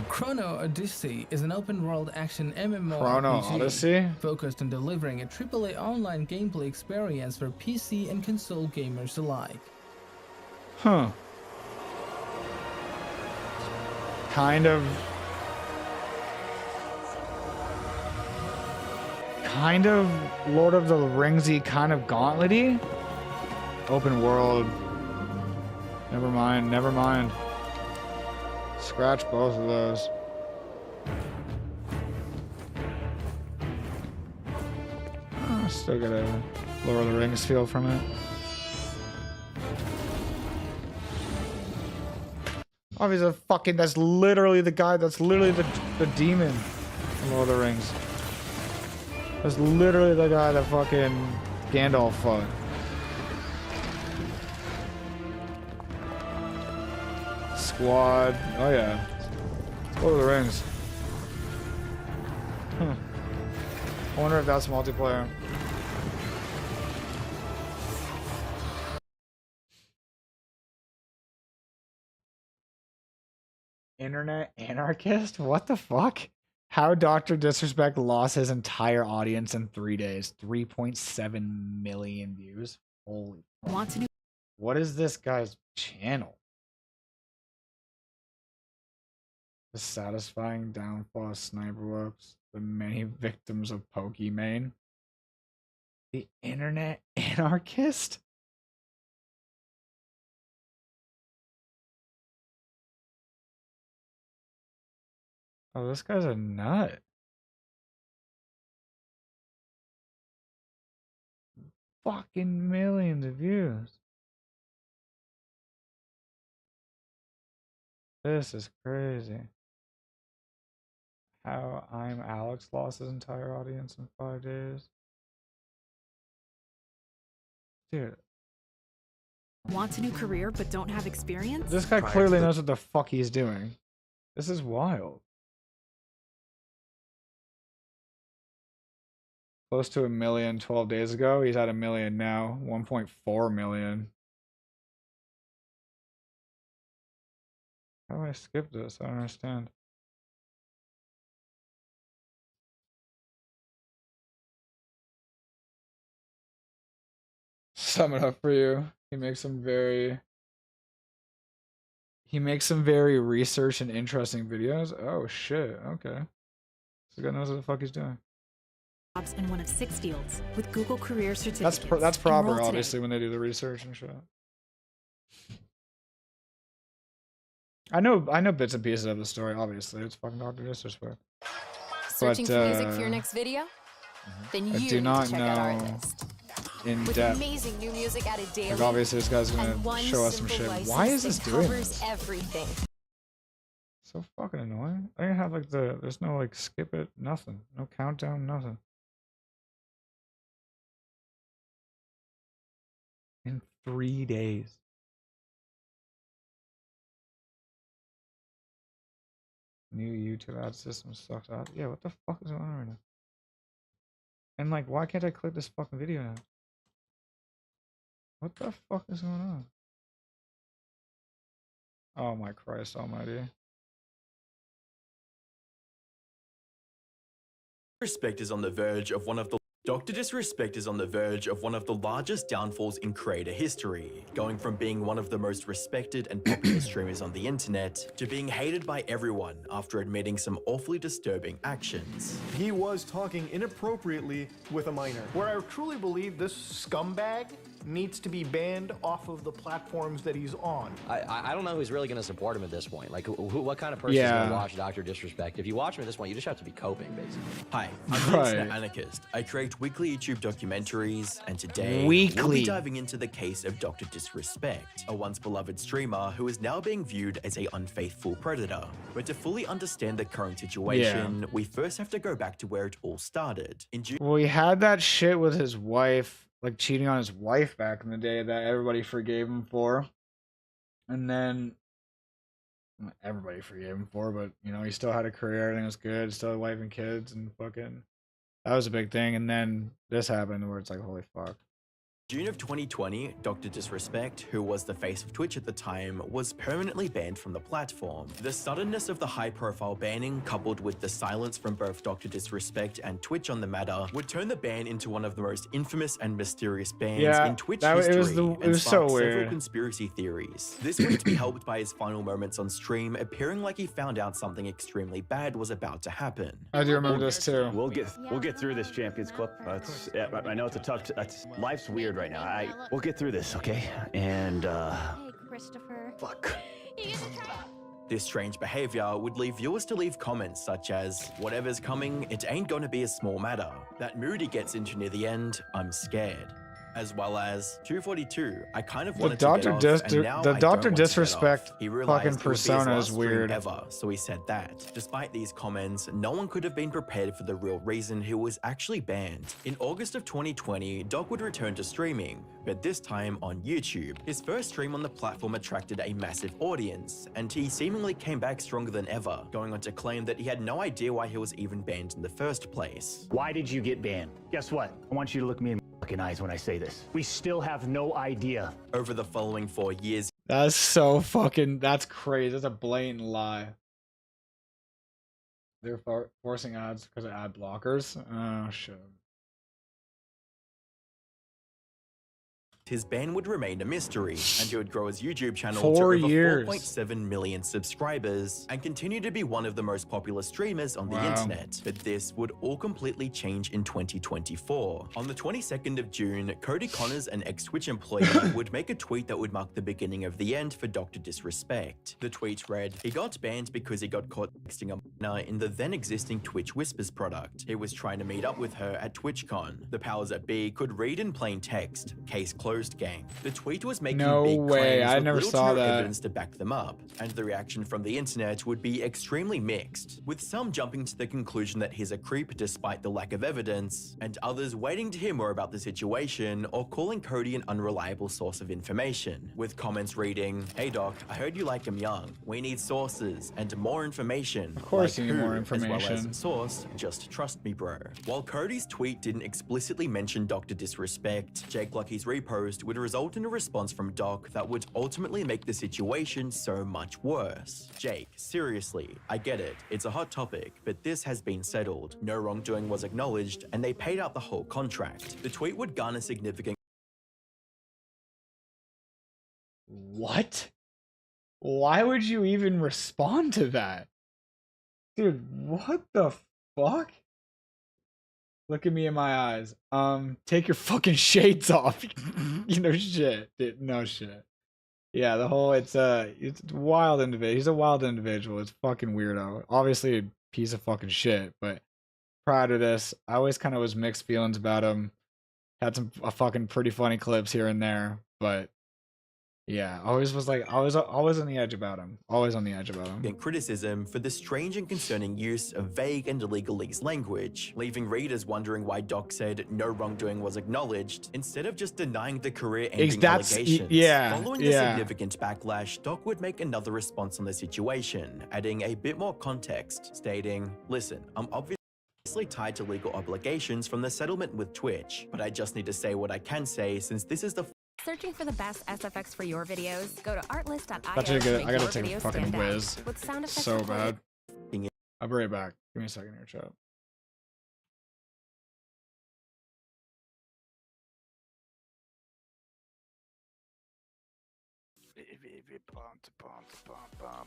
Chrono Odyssey is an open-world action MMORPG Chrono Odyssey? focused on delivering a AAA online gameplay experience for PC and console gamers alike. Huh. Kind of Lord of the Ringsy, kind of Gauntlet-y. Open world. Never mind, never mind. Scratch both of those. Oh, still get a Lord of the Rings feel from it. Oh, he's a fucking, that's literally the guy, that's literally the demon in Lord of the Rings. That's literally the guy that fucking Gandalf fought. Squad. Oh yeah. Lord of the Rings. Huh. I wonder if that's multiplayer. Internet anarchist? What the fuck? How Dr. Disrespect lost his entire audience in 3 days. 3.7 million views. Holy fuck. What is this guy's channel? The satisfying downfall of sniper whoops. The many victims of Pokemon. The internet anarchist? Oh, this guy's a nut. Fucking millions of views. This is crazy. How I'm Alex lost his entire audience in 5 days. Dude. Want a new career but don't have experience? This guy clearly knows what the fuck he's doing. This is wild. Close to 1 million 12 days ago. He's at 1 million now. 1.4 million. How do I skip this? I don't understand. Sum it up for you. He makes some very research and interesting videos. Oh shit, okay. This guy knows what the fuck he's doing. Jobs in one of 6 fields with Google Career Certificates. That's proper, Enroll today. obviously, when they do the research and shit. I know bits and pieces of the story, obviously. It's fucking Dr. Disrespect. Searching for music for your next video? Then I you do need not to check out our know list. in With depth. amazing new music added daily. Like, obviously, this guy's and gonna one show us some simple shit. license Why is this that doing covers this? everything. So fucking annoying. I didn't have like there's no like skip it, nothing. No countdown, nothing. In 3 days. New YouTube ad system sucks out. Yeah, what the fuck is going on right now? And like, why can't I click this fucking video now? What the fuck is going on? Oh my Christ almighty. Disrespect is on the verge of one of the Dr. Disrespect is on the verge of one of the largest downfalls in creator history, going from being one of the most respected and popular streamers on the internet to being hated by everyone after admitting some awfully disturbing actions. He was talking inappropriately with a minor. Where I truly believe this scumbag needs to be banned off of the platforms that he's on. I don't know who's really going to support him at this point. Like, what kind of person is going to watch Dr. Disrespect? If you watch him at this point, you just have to be coping, basically. Hi, I'm the Internet Anarchist. I create weekly YouTube documentaries, and today we'll be diving into the case of Dr. Disrespect, a once beloved streamer who is now being viewed as an unfaithful predator. But to fully understand the current situation, we first have to go back to where it all started. In June Well, he had that shit with his wife, like cheating on his wife back in the day that everybody forgave him for. And then not everybody forgave him for, but you know, he still had a career, everything was good, still had a wife and kids, and fucking that was a big thing. And then this happened where it's like, holy fuck. June of 2020, Dr. Disrespect, who was the face of Twitch at the time, was permanently banned from the platform. The suddenness of the high-profile banning, coupled with the silence from both Dr. Disrespect and Twitch on the matter, would turn the ban into one of the most infamous and mysterious bans in Twitch history, it was and so sparked several weird. conspiracy theories. This was to be helped by his final moments on stream, appearing like he found out something extremely bad was about to happen. I do remember this too. We'll get through this, Champions Club. I know it's a tough. Life's weird right now. We'll get through this, okay? And Hey, Christopher. fuck. This strange behavior would leave viewers to leave comments such as, whatever's coming, it ain't gonna be a small matter. That mood he gets into near the end, I'm scared. as well as 242. I kind of The wanted Dr. to get off, and now I don't want to get Disrespect off. He realized fucking it would be his persona is last stream weird. ever, so he said that. Despite these comments, no one could have been prepared for the real reason he was actually banned. In August of 2020, Doc would return to streaming, but this time on YouTube. His first stream on the platform attracted a massive audience, and he seemingly came back stronger than ever, going on to claim that he had no idea why he was even banned in the first place. Why did you get banned? Guess what? I want you to look me in the fucking eyes when I say this. We still have no idea. Over the following 4 years, That's so fucking, that's crazy. That's a blatant lie. They're forcing ads because of ad blockers. Oh shit. his ban would remain a mystery, and he would grow his YouTube channel 4 to over years. 4.7 million subscribers, and continue to be one of the most popular streamers on the internet. But this would all completely change in 2024. On the 22nd of June, Cody Connors, an ex-Twitch employee, would make a tweet that would mark the beginning of the end for Dr. Disrespect. The tweet read, "He got banned because he got caught texting a minor in the then-existing Twitch Whispers product. He was trying to meet up with her at TwitchCon. The powers that be could read in plain text. Case closed, gang." The tweet was making No big way, claims I with never little saw to no that. evidence to back them up, and the reaction from the internet would be extremely mixed, with some jumping to the conclusion that he's a creep despite the lack of evidence, and others waiting to hear more about the situation or calling Cody an unreliable source of information, with comments reading, "Hey doc, I heard you like him young. We need sources and more information." Of course Like you need more who, as well information. as source, just trust me, bro. While Cody's tweet didn't explicitly mention Dr. Disrespect, Jake Lucky's repost would result in a response from Doc that would ultimately make the situation so much worse. "Jake, seriously, I get it, it's a hot topic, but this has been settled. No wrongdoing was acknowledged, and they paid out the whole contract." The tweet would garner significant What? Why would you even respond to that? Dude, what the fuck? Look at me in my eyes. Take your fucking shades off. You know shit. Dude, no shit. Yeah, the whole it's a wild individual. He's a wild individual. It's fucking weirdo. Obviously a piece of fucking shit, but prior to this, I always kind of was mixed feelings about him. Had some fucking pretty funny clips here and there, but yeah, always was like always on the edge about him. Always on the edge about him. criticism for the strange and concerning use of vague and legalese language, leaving readers wondering why Doc said no wrongdoing was acknowledged, instead of just denying the career-ending allegations. Following the significant backlash, Doc would make another response on the situation, adding a bit more context, stating, "Listen, I'm obviously tied to legal obligations from the settlement with Twitch, but I just need to say what I can say since this is the Searching for the best SFX for your videos? Go to artlist.io. I gotta take a fucking whiz. With sound effects So included. bad. I'll be right back. Give me a second here, chat.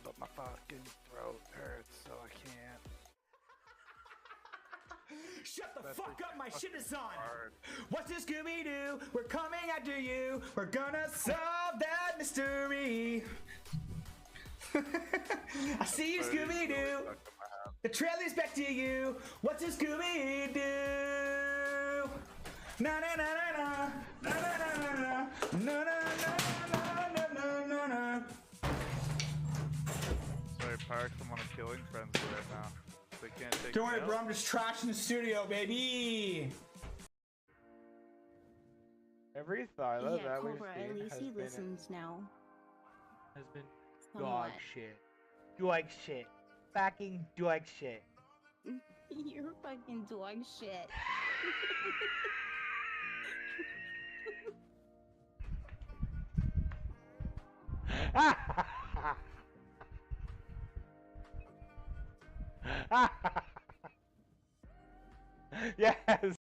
But my fucking throat hurts, so I can't. Shut the fuck up, my shit is on! What's this Scooby-Doo? We're coming after you! We're gonna solve that mystery! I see you, Scooby-Doo! The trailer's back to you! What's this Scooby-Doo? Na na na na na na na na na na na na na. Sorry, Parks, I'm on a killing frenzy right now. They can't take Don't me worry, out. bro, I'm just trashing the studio, baby! Every Thyla Yeah, that we've Cobra, seen at least has he been listens now. has been Somewhat. dog shit. Dog shit. Fucking dog shit. You're fucking dog shit. Yes.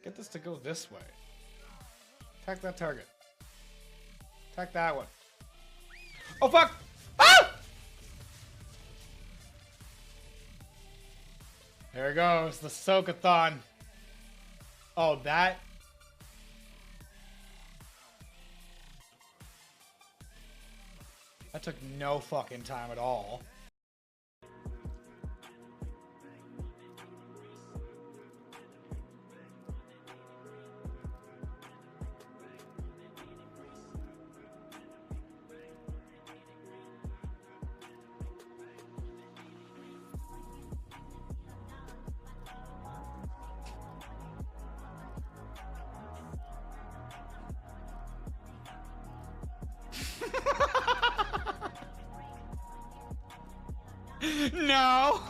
Get this to go this way. Attack that target. Attack that one. Oh fuck! Ah! There it goes, the Sokathon. Oh, that. That took no fucking time at all. No.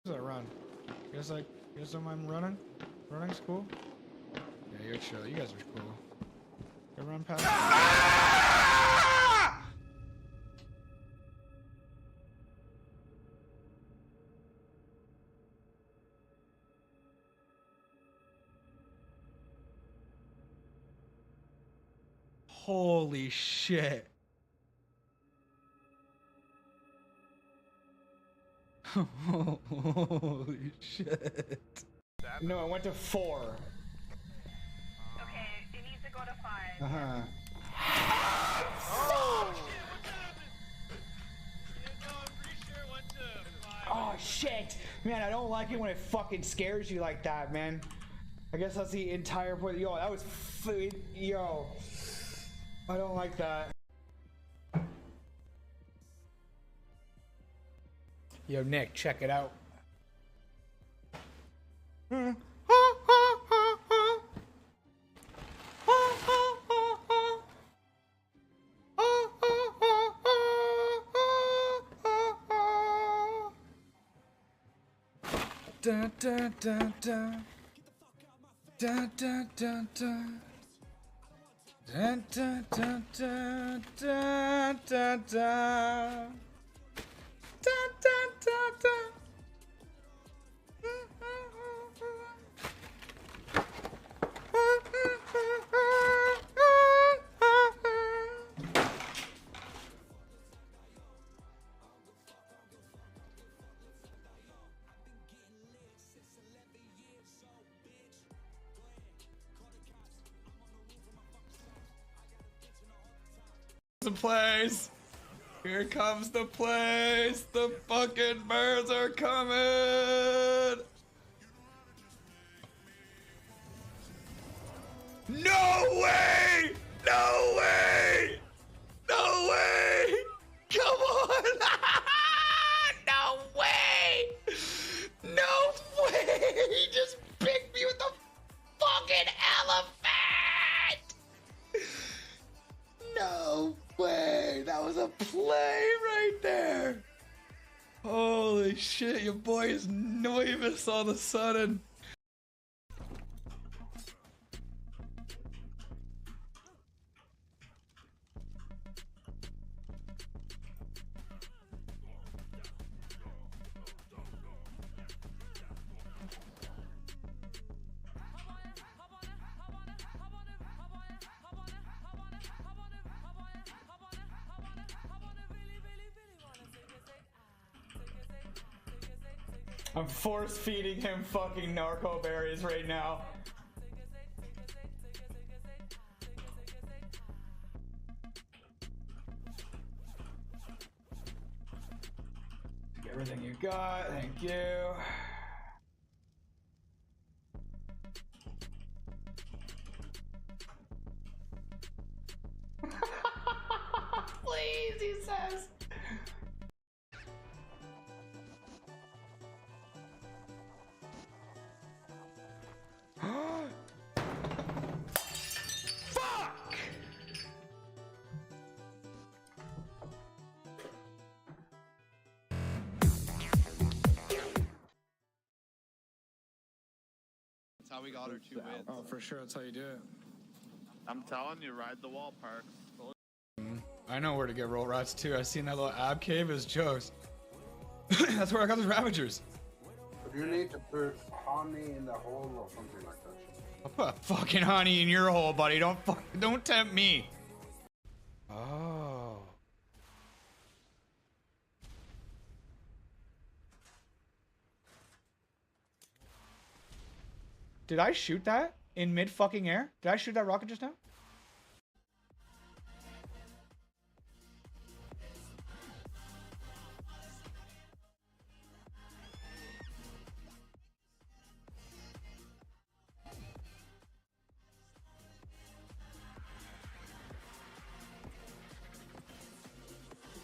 I run. Guess I'm running. Running's cool. Yeah, you're chill. You guys are cool. Go run past. Holy shit. Holy shit. No, I went to 4. Okay, it needs to go to 5. Uh-huh. Oh shit! Man, I don't like it when it fucking scares you like that, man. I guess that's the entire point. Yo, that was yo. I don't like that. Yo, Nick, check it out. Da da da da. Da da da da. Da da da da da da da. Da da da da. The place. Here comes the place. The fucking birds are coming. No way! No way! No way! Come on! No way! No way! He just picked me with the fucking elephant! No way! That was a play right there! Holy shit, your boy is nervous all of a sudden. I'm force feeding him fucking narco berries right now. Everything you got, thank you. Please, he says. Fuck! That's how we got our 2 wins. Oh, for sure, that's how you do it. I'm telling you, ride the wall, Parks. I know where to get roll rats too. I seen that little ab cave as jokes. That's where I got the Ravagers. You need to put honey in the hole or something like that. I'll put fucking honey in your hole, buddy. Don't tempt me. Oh. Did I shoot that in mid fucking air? Did I shoot that rocket just now?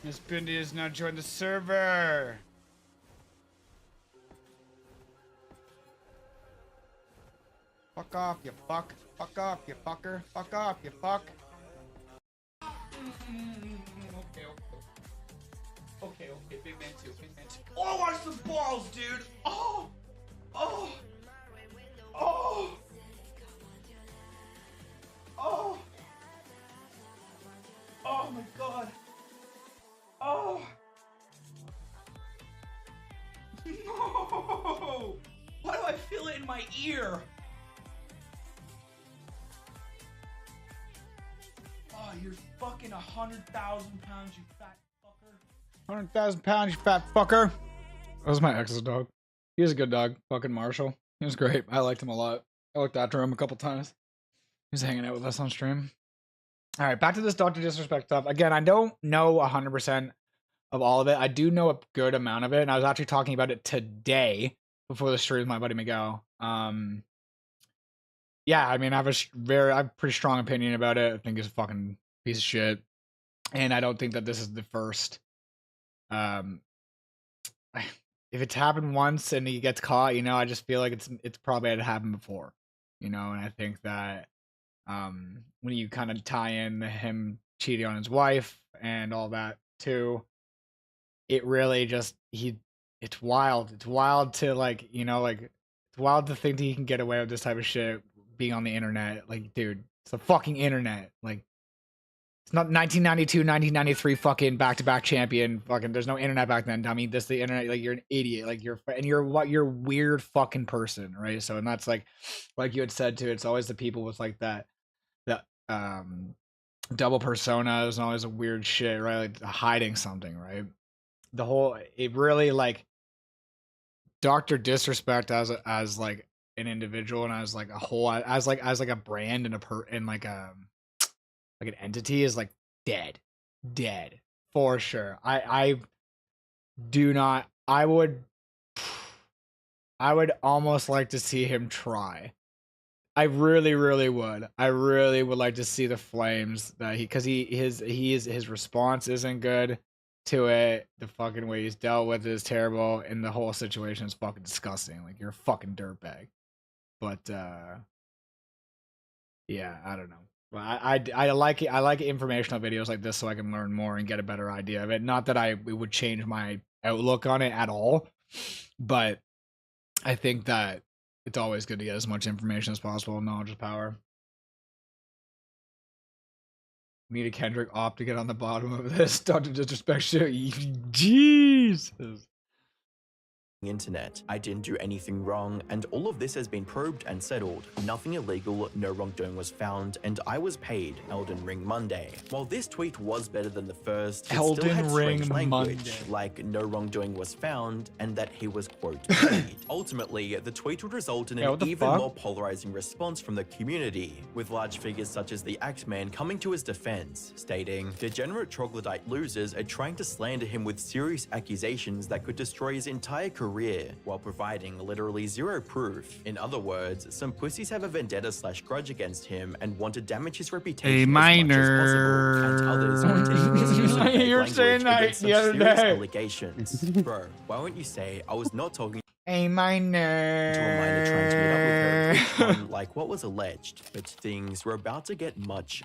Miss Bindi has now joined the server. Fuck off, you fuck. Fuck off, you fucker. Fuck off, you fuck. Okay, big man two. Oh, watch the balls, dude. Oh. Oh. Oh my god. Oh. No. Why do I feel it in my ear? Oh, you're fucking 100,000 pounds, you fat fucker. 100,000 pounds, you fat fucker. That was my ex's dog. He was a good dog. Fucking Marshall. He was great. I liked him a lot. I looked after him a couple times. He was hanging out with us on stream. All right, back to this Dr. Disrespect stuff. Again, I don't know 100% of all of it. I do know a good amount of it, and I was actually talking about it today before the stream with my buddy Miguel. Yeah, I mean, I have a pretty strong opinion about it. I think it's a fucking piece of shit, and I don't think that this is the first. If it's happened once and he gets caught, you know, I just feel like it's probably had happened before, you know, and I think that when you kind of tie in him cheating on his wife and all that too, it really just it's wild. It's wild to like, you know, like it's wild to think that he can get away with this type of shit being on the internet. Like, dude, it's the fucking internet. Like, it's not 1992, 1993 fucking back-to-back champion. Fucking, there's no internet back then. I mean, this the internet. Like, you're an idiot. Like, you're a weird fucking person, right? So, and that's like you had said too. It's always the people with like that double personas and always a weird shit, right? Like hiding something, right? It really like Dr. Disrespect as like an individual and as like a whole, as like a brand and like an entity is like dead for sure. I would almost like to see him try. I really would. I really would like to see the flames that his response isn't good to it. The fucking way he's dealt with it is terrible, and the whole situation is fucking disgusting. Like, you're a fucking dirtbag. But yeah, I don't know. Well, I like it. I like informational videos like this so I can learn more and get a better idea of it. Not that it would change my outlook on it at all, but I think that it's always good to get as much information as possible. Knowledge is power. Me to Kendrick opt to get on the bottom of this Dr. Disrespect shit. Jeez. Internet. I didn't do anything wrong, and all of this has been probed and settled. Nothing illegal, no wrongdoing was found, and I was paid Elden Ring Monday. While this tweet was better than the first, it still had strange language, like no wrongdoing was found, and that he was, quote, paid. Ultimately, the tweet would result in an even more polarizing response from the community, with large figures such as the Axeman coming to his defense, stating, "Degenerate troglodyte losers are trying to slander him with serious accusations that could destroy his entire career, while providing literally zero proof. In other words, some pussies have a vendetta/grudge against him and want to damage his reputation as much as possible, and others are taking his use of vague language against such serious allegations." Bro, why won't you say I was not talking A minor to a minor trying to meet up with her, like what was alleged, but things were about to get much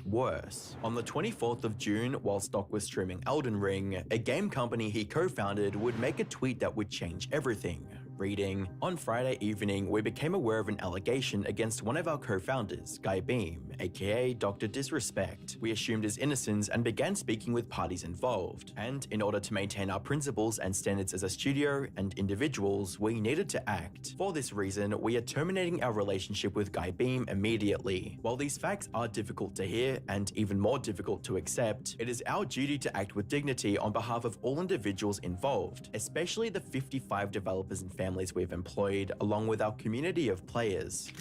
worse. On the 24th of June, while Stock was streaming Elden Ring, a game company he co-founded would make a tweet that would change everything. Reading, "On Friday evening, we became aware of an allegation against one of our co-founders, Guy Beam, aka Dr. Disrespect. We assumed his innocence and began speaking with parties involved. And in order to maintain our principles and standards as a studio and individuals, we needed to act. For this reason, we are terminating our relationship with Guy Beam immediately. While these facts are difficult to hear and even more difficult to accept, it is our duty to act with dignity on behalf of all individuals involved, especially the 55 developers and families we've employed, along with our community of players."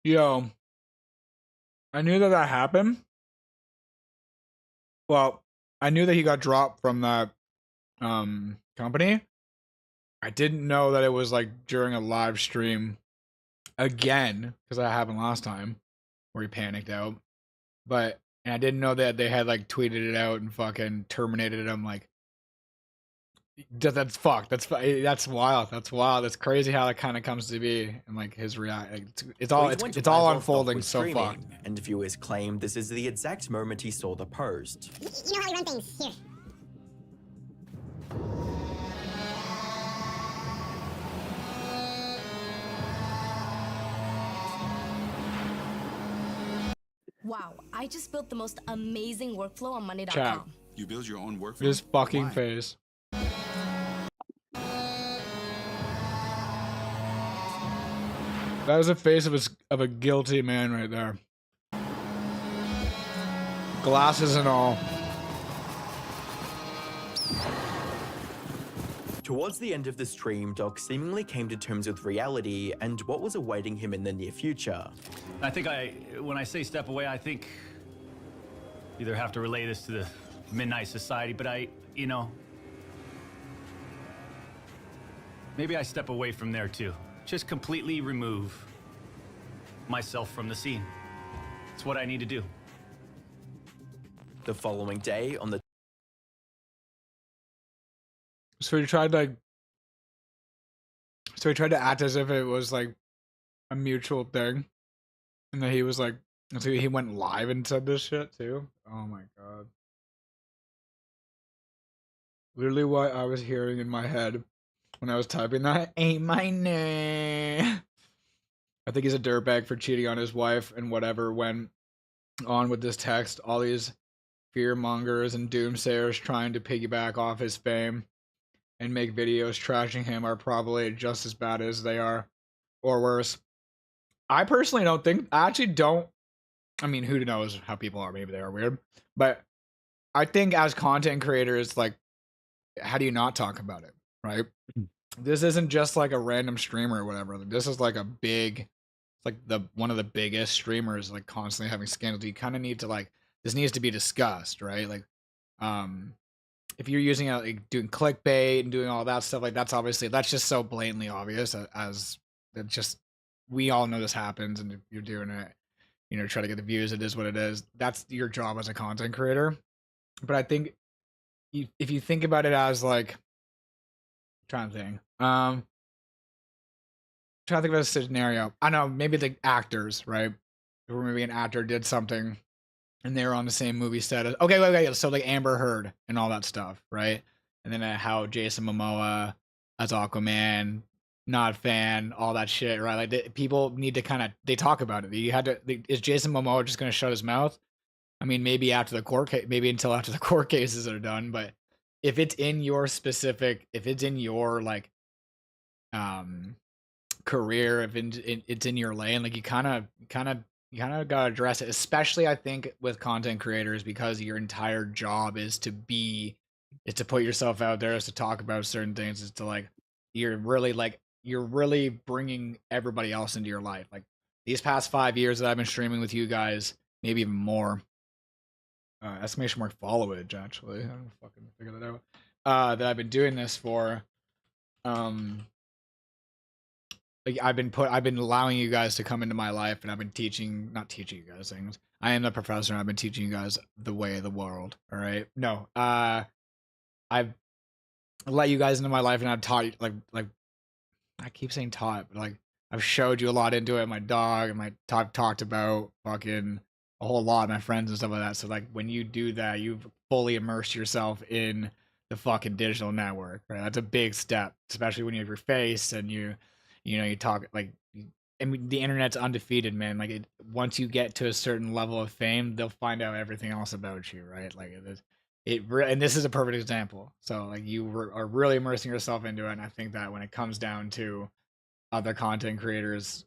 Yo, I knew that happened. Well, I knew that he got dropped from that company. I didn't know that it was like during a live stream again, because that happened last time where he panicked out. And I didn't know that they had like tweeted it out and fucking terminated him like That's fucked. That's wild. That's wild. That's crazy how that kind of comes to be, and like his it's all unfolding so far. And viewers claim this is the exact moment he saw the post. You know how you run things. Here. Wow, I just built the most amazing workflow on Monday.com. Chat. You build your own workflow? This fucking face. That was a face of a guilty man right there. Glasses and all. Towards the end of the stream, Doc seemingly came to terms with reality and what was awaiting him in the near future. I think when I say step away, I think either have to relay this to the Midnight Society, but maybe I step away from there too. Just completely remove myself from the scene. It's what I need to do. The following day, on the So he tried to act as if it was like a mutual thing, and then he was like, so he went live and said this shit too. Oh my god! Literally, what I was hearing in my head when I was typing that ain't my name. I think he's a dirtbag for cheating on his wife and whatever went on with this text. All these fear mongers and doomsayers trying to piggyback off his fame and make videos trashing him are probably just as bad as they are, or worse. I personally don't think, I actually don't, I mean, who knows how people are, maybe they are weird, but I think as content creators, like, how do you not talk about it, right? This isn't just like a random streamer or whatever. This is like a big, like one of the biggest streamers, like constantly having scandals. You kind of need to like, this needs to be discussed, right? Like, if you're using it, like doing clickbait and doing all that stuff, like that's just so blatantly obvious as that just, we all know this happens, and if you're doing it, try to get the views, it is what it is. That's your job as a content creator. But I think if you think about it as like, trying to think about a scenario. I know, maybe the actors, right? Or maybe an actor did something and they were on the same movie set as, okay, so like Amber Heard and all that stuff, right? And then how Jason Momoa as Aquaman, not a fan, all that shit, right? Like people need to they talk about it. Is Jason Momoa just going to shut his mouth? I mean, maybe after the court case, maybe until after the court cases are done, but if it's in your like career, if it's in your lane, like you kind of gotta address it, especially I think with content creators, because your entire job is to put yourself out there, is to talk about certain things, is to like you're really bringing everybody else into your life. Like these past 5 years that I've been streaming with you guys, maybe even more. Exclamation mark followage, actually. I don't fucking figure that out. That I've been doing this for. Like I've been allowing you guys to come into my life, and I've been not teaching you guys things. I am the professor, and I've been teaching you guys the way of the world. All right. No. I've let you guys into my life, and I've taught you like I keep saying taught, but like I've showed you a lot into it. My dog and talked about fucking a whole lot, my friends and stuff like that. So like when you do that, you've fully immersed yourself in the fucking digital network, right? That's a big step, especially when you have your face and you talk like, and the internet's undefeated, man. Like once you get to a certain level of fame, they'll find out everything else about you, right? Like and this is a perfect example. So like you are really immersing yourself into it, and I think that when it comes down to other content creators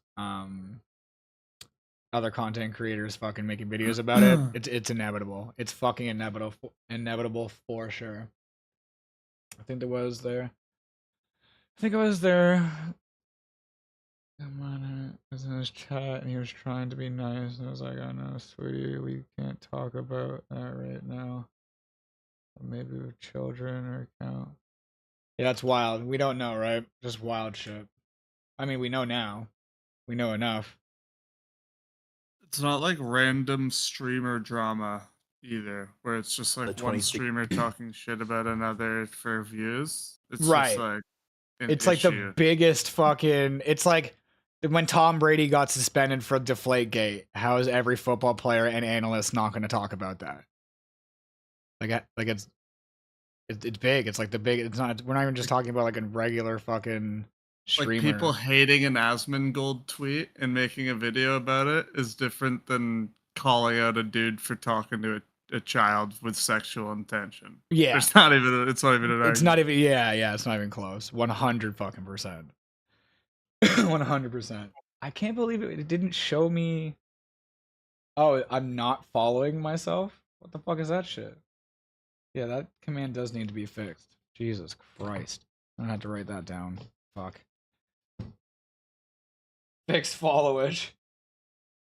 fucking making videos about it, it's inevitable. It's fucking inevitable for sure. I think it was there. Come on, I was in his chat and he was trying to be nice, and I was like, "Oh no, sweetie, we can't talk about that right now. Maybe with children or count." Yeah, that's wild. We don't know, right? Just wild shit. I mean, we know now. We know enough. It's not like random streamer drama. either, where it's just like The one 26 streamer talking shit about another for views. It's Right. just like an It's like the issue. biggest fucking. It's like when Tom Brady got suspended for Deflategate. How is every football player and analyst not going to talk about that? Like it's big. It's like the big. It's not. We're not even just talking about like a regular fucking streamer. Like people hating an Asmongold tweet and making a video about it is different than calling out a dude for talking to a child with sexual intention. Yeah. It's not even an It's argument. not even. Yeah. It's not even close. 100 fucking %. 100%. I can't believe it. It didn't show me. Oh, I'm not following myself. What the fuck is that shit? Yeah, that command does need to be fixed. Jesus Christ. I'm gonna have to write that down. Fuck. Fix followage.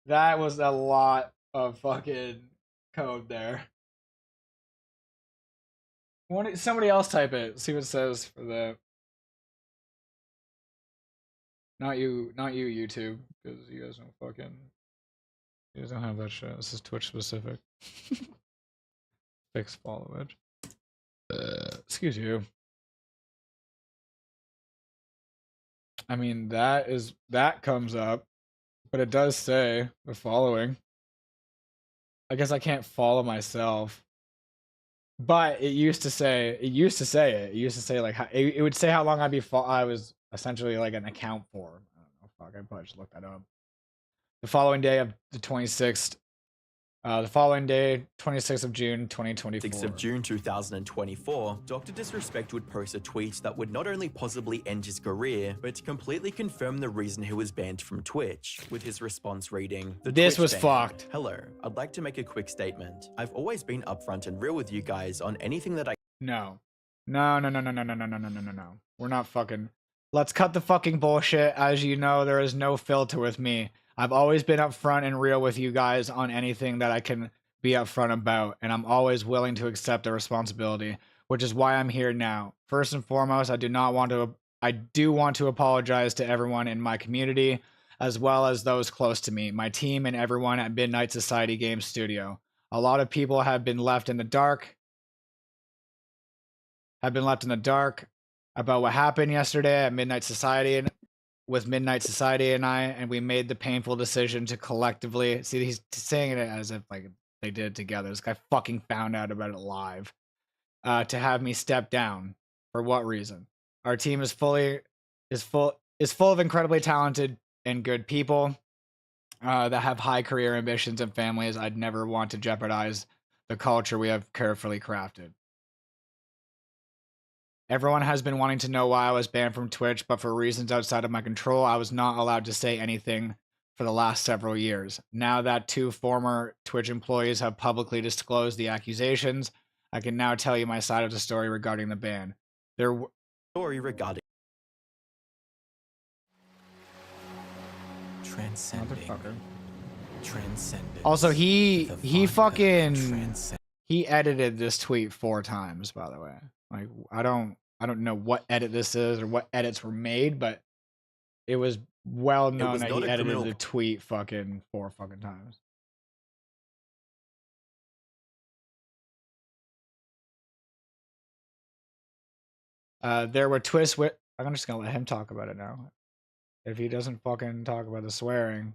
That was a lot of fucking code there. Somebody else type it. See what it says for that. Not you, YouTube, because you guys don't fucking. You guys don't have that shit. This is Twitch specific. Fix followage. Excuse you. I mean, that comes up, but it does say the following. I guess I can't follow myself, but it used to say it. It used to say like it would say how long I was essentially like an account for. I don't know. Fuck, I probably should look that up. The following day of the 26th. The following day, 26th of June, 2024. 6th of June 2024, Dr. Disrespect would post a tweet that would not only possibly end his career, but completely confirm the reason he was banned from Twitch, with his response reading, This was fucked. Hello, I'd like to make a quick statement. I've always been upfront and real with you guys on anything that I... No. No. We're not fucking... Let's cut the fucking bullshit. As you know, there is no filter with me. I've always been upfront and real with you guys on anything that I can be upfront about, and I'm always willing to accept the responsibility, which is why I'm here now. First and foremost, I do want to apologize to everyone in my community, as well as those close to me, my team and everyone at Midnight Society Games Studio. A lot of people have been left in the dark. About what happened yesterday at Midnight Society and with Midnight Society and I, and we made the painful decision to collectively see. He's saying it as if like they did it together. This guy fucking found out about it live. To have me step down. For what reason? Our team is full of incredibly talented and good people that have high career ambitions and families. I'd never want to jeopardize the culture we have carefully crafted. Everyone has been wanting to know why I was banned from Twitch, but for reasons outside of my control, I was not allowed to say anything for the last several years. Now that 2 former Twitch employees have publicly disclosed the accusations, I can now tell you my side of the story regarding the ban. Story regarding... Also, he edited this tweet 4 times, by the way. Like, I don't know what edit this is or what edits were made, but it was well known that he edited the tweet fucking 4 fucking times. There were twists with... I'm just gonna let him talk about it now. If he doesn't fucking talk about the swearing,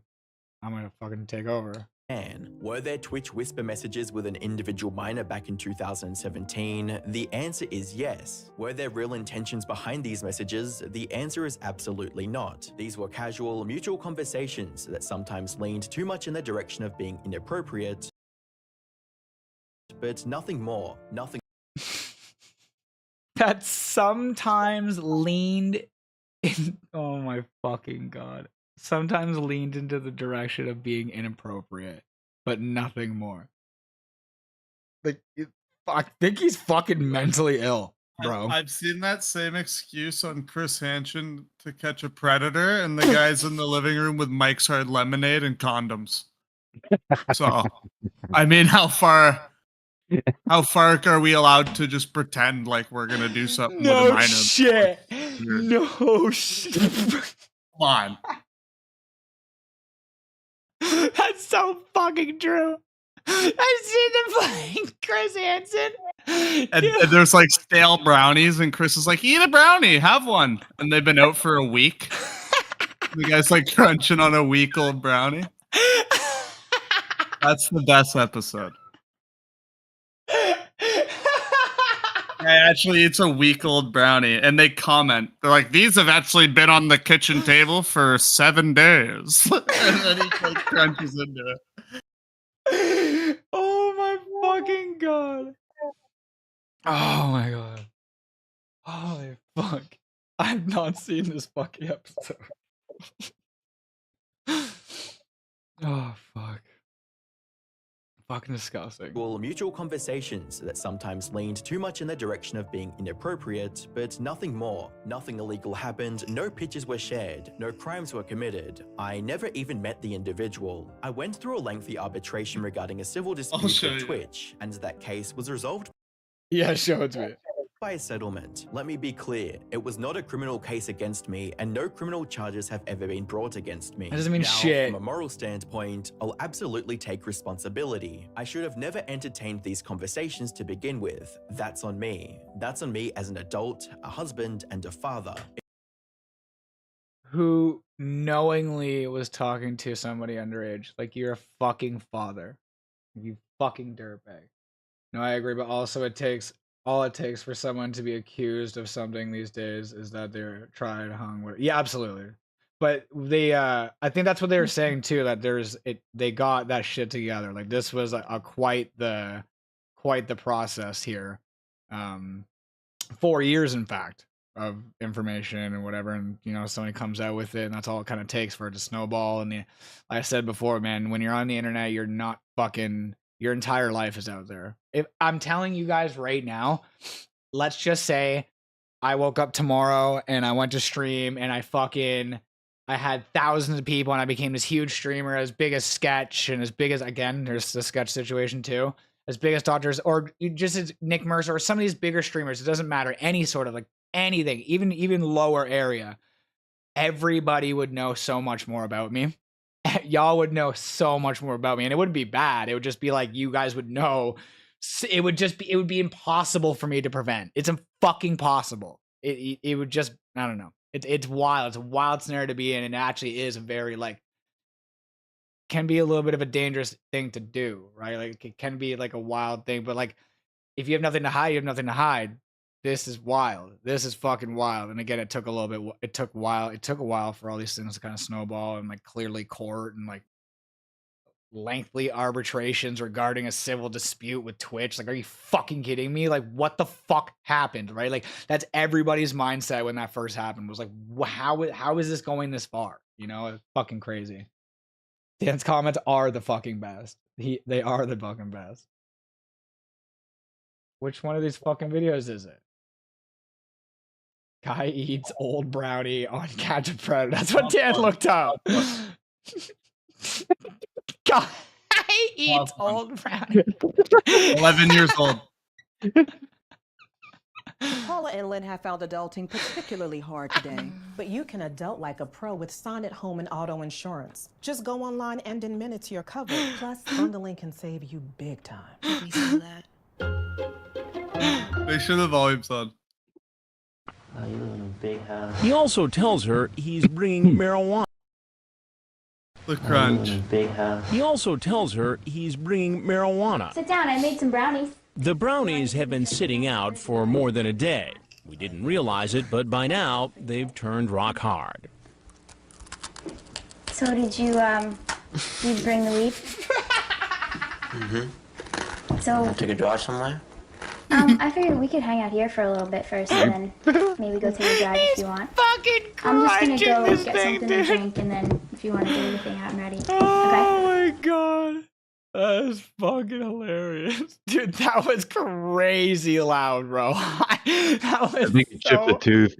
I'm gonna fucking take over. Were there Twitch whisper messages with an individual minor back in 2017? The answer is yes. Were there real intentions behind these messages? The answer is absolutely not. These were casual, mutual conversations that sometimes leaned too much in the direction of being inappropriate, but nothing more, nothing. That sometimes leaned in... Oh my fucking god. Sometimes leaned into the direction of being inappropriate, but nothing more. Like, I think he's fucking mentally ill, bro. I've seen that same excuse on Chris Hansen to Catch a Predator, and the guy's in the living room with Mike's Hard Lemonade and condoms. So, I mean, how far are we allowed to just pretend like we're gonna do something with a minor? No shit. Come on. That's so fucking true. I've seen the fucking Chris Hansen. And there's like stale brownies, and Chris is like, "Eat a brownie, have one." And they've been out for a week. The guy's like crunching on a week-old brownie. That's the best episode. Actually, it's a week-old brownie, and they comment. They're like, "These have actually been on the kitchen table for 7 days." And then he like crunches into it. Oh my fucking god. Oh my god. Holy fuck. I've not seen this fucking episode. Oh fuck. Fucking disgusting. Well, mutual conversations that sometimes leaned too much in the direction of being inappropriate, but nothing more. Nothing illegal happened, no pictures were shared, no crimes were committed. I never even met the individual. I went through a lengthy arbitration regarding a civil dispute with Twitch, and that case was resolved Yeah, show it to me. by a settlement. Let me be clear, it was not a criminal case against me, and no criminal charges have ever been brought against me. That doesn't mean now, shit. From a moral standpoint, I'll absolutely take responsibility. I should have never entertained these conversations to begin with. That's on me. That's on me as an adult, a husband, and a father. Who knowingly was talking to somebody underage. Like, you're a fucking father. You fucking dirtbag. No, I agree, but also all it takes for someone to be accused of something these days is that they're tried, hung, whatever. Yeah, absolutely. But they, I think that's what they were saying too, that they got that shit together. Like, this was quite the process here. 4 years, in fact, of information and whatever, and somebody comes out with it, and that's all it kind of takes for it to snowball. And like I said before, man, when you're on the internet, you're not fucking. Your entire life is out there. If I'm telling you guys right now, let's just say I woke up tomorrow and I went to stream and I had thousands of people and I became this huge streamer as big as Sketch and as big as, again, there's the Sketch situation too, as big as Doctors, or just as Nick Mercer or some of these bigger streamers. It doesn't matter. Any sort of like anything, even lower area, everybody would know so much more about me. Y'all would know so much more about me, and it wouldn't be bad. It would just be like, you guys would know. It would be impossible for me to prevent. It's fucking possible. It would just, I don't know. It's wild. It's a wild scenario to be in, and it actually is a very, like, can be a little bit of a dangerous thing to do, right? Like, it can be like a wild thing, but like, if you have nothing to hide, you have nothing to hide. This is wild. This is fucking wild. And again, it took a while for all these things to kind of snowball, and like clearly court and like lengthy arbitrations regarding a civil dispute with Twitch. Like, are you fucking kidding me? Like, what the fuck happened, right? Like, that's everybody's mindset when that first happened, was like, how is this going this far? It's fucking crazy. Dan's comments are the fucking best. They are the fucking best. Which one of these fucking videos is it? Guy eats old brownie on Catch a Predator. That's what Dan looked up. Guy eats old brownie. 11 years old. Paula and Lynn have found adulting particularly hard today, but you can adult like a pro with Sonnet Home and Auto Insurance. Just go online and in minutes you're covered. Plus, bundling can save you big time. We saw that. They should have volumes on. You live in a big house. He also tells her he's bringing marijuana. The crunch. Big house. He also tells her he's bringing marijuana. Sit down, I made some brownies. The brownies have been sitting out for more than a day. We didn't realize it, but by now, they've turned rock hard. So did you bring the weed? Mm-hmm. So Take a drive somewhere? I figured we could hang out here for a little bit first, and then maybe go take a drive if you want. Fucking I'm just gonna go this get thing, something to dude. drink, and then if you want to get anything out, I'm ready. Oh my god. That is fucking hilarious. Dude, that was crazy loud, bro. That was I think he chipped a tooth.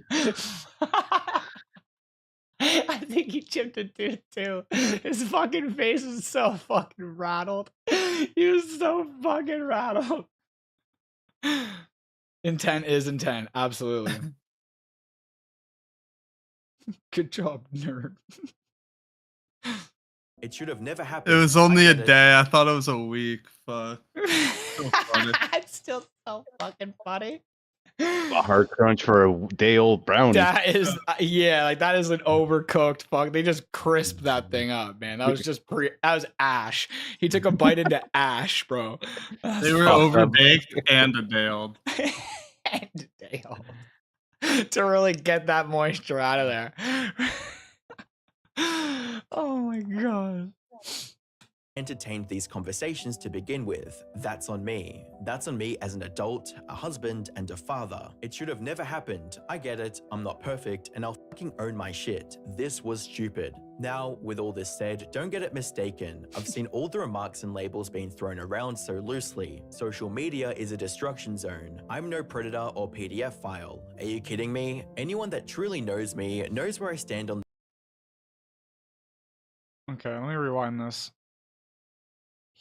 I think he chipped a tooth too. His fucking face was so fucking rattled. He was so fucking rattled. Intent is intent, absolutely. Good job, nerd. It should have never happened. It was only I a get it. day. I thought it was a week. Fuck. So funny. It's still so fucking funny. A hard crunch for a day-old brownie. That is, yeah, like that is an overcooked fuck. They just crisped that thing up, man. That was just that was ash. He took a bite into ash, bro. They were overbaked and a day old. And a day old. To really get that moisture out of there. Oh my god. Entertained these conversations to begin with. That's on me. That's on me as an adult, a husband, and a father. It should have never happened. I get it. I'm not perfect, and I'll fucking own my shit. This was stupid. Now, with all this said, don't get it mistaken. I've seen all the remarks and labels being thrown around so loosely. Social media is a destruction zone. I'm no predator or PDF file. Are you kidding me? Anyone that truly knows me knows where I stand on. Okay, let me rewind this.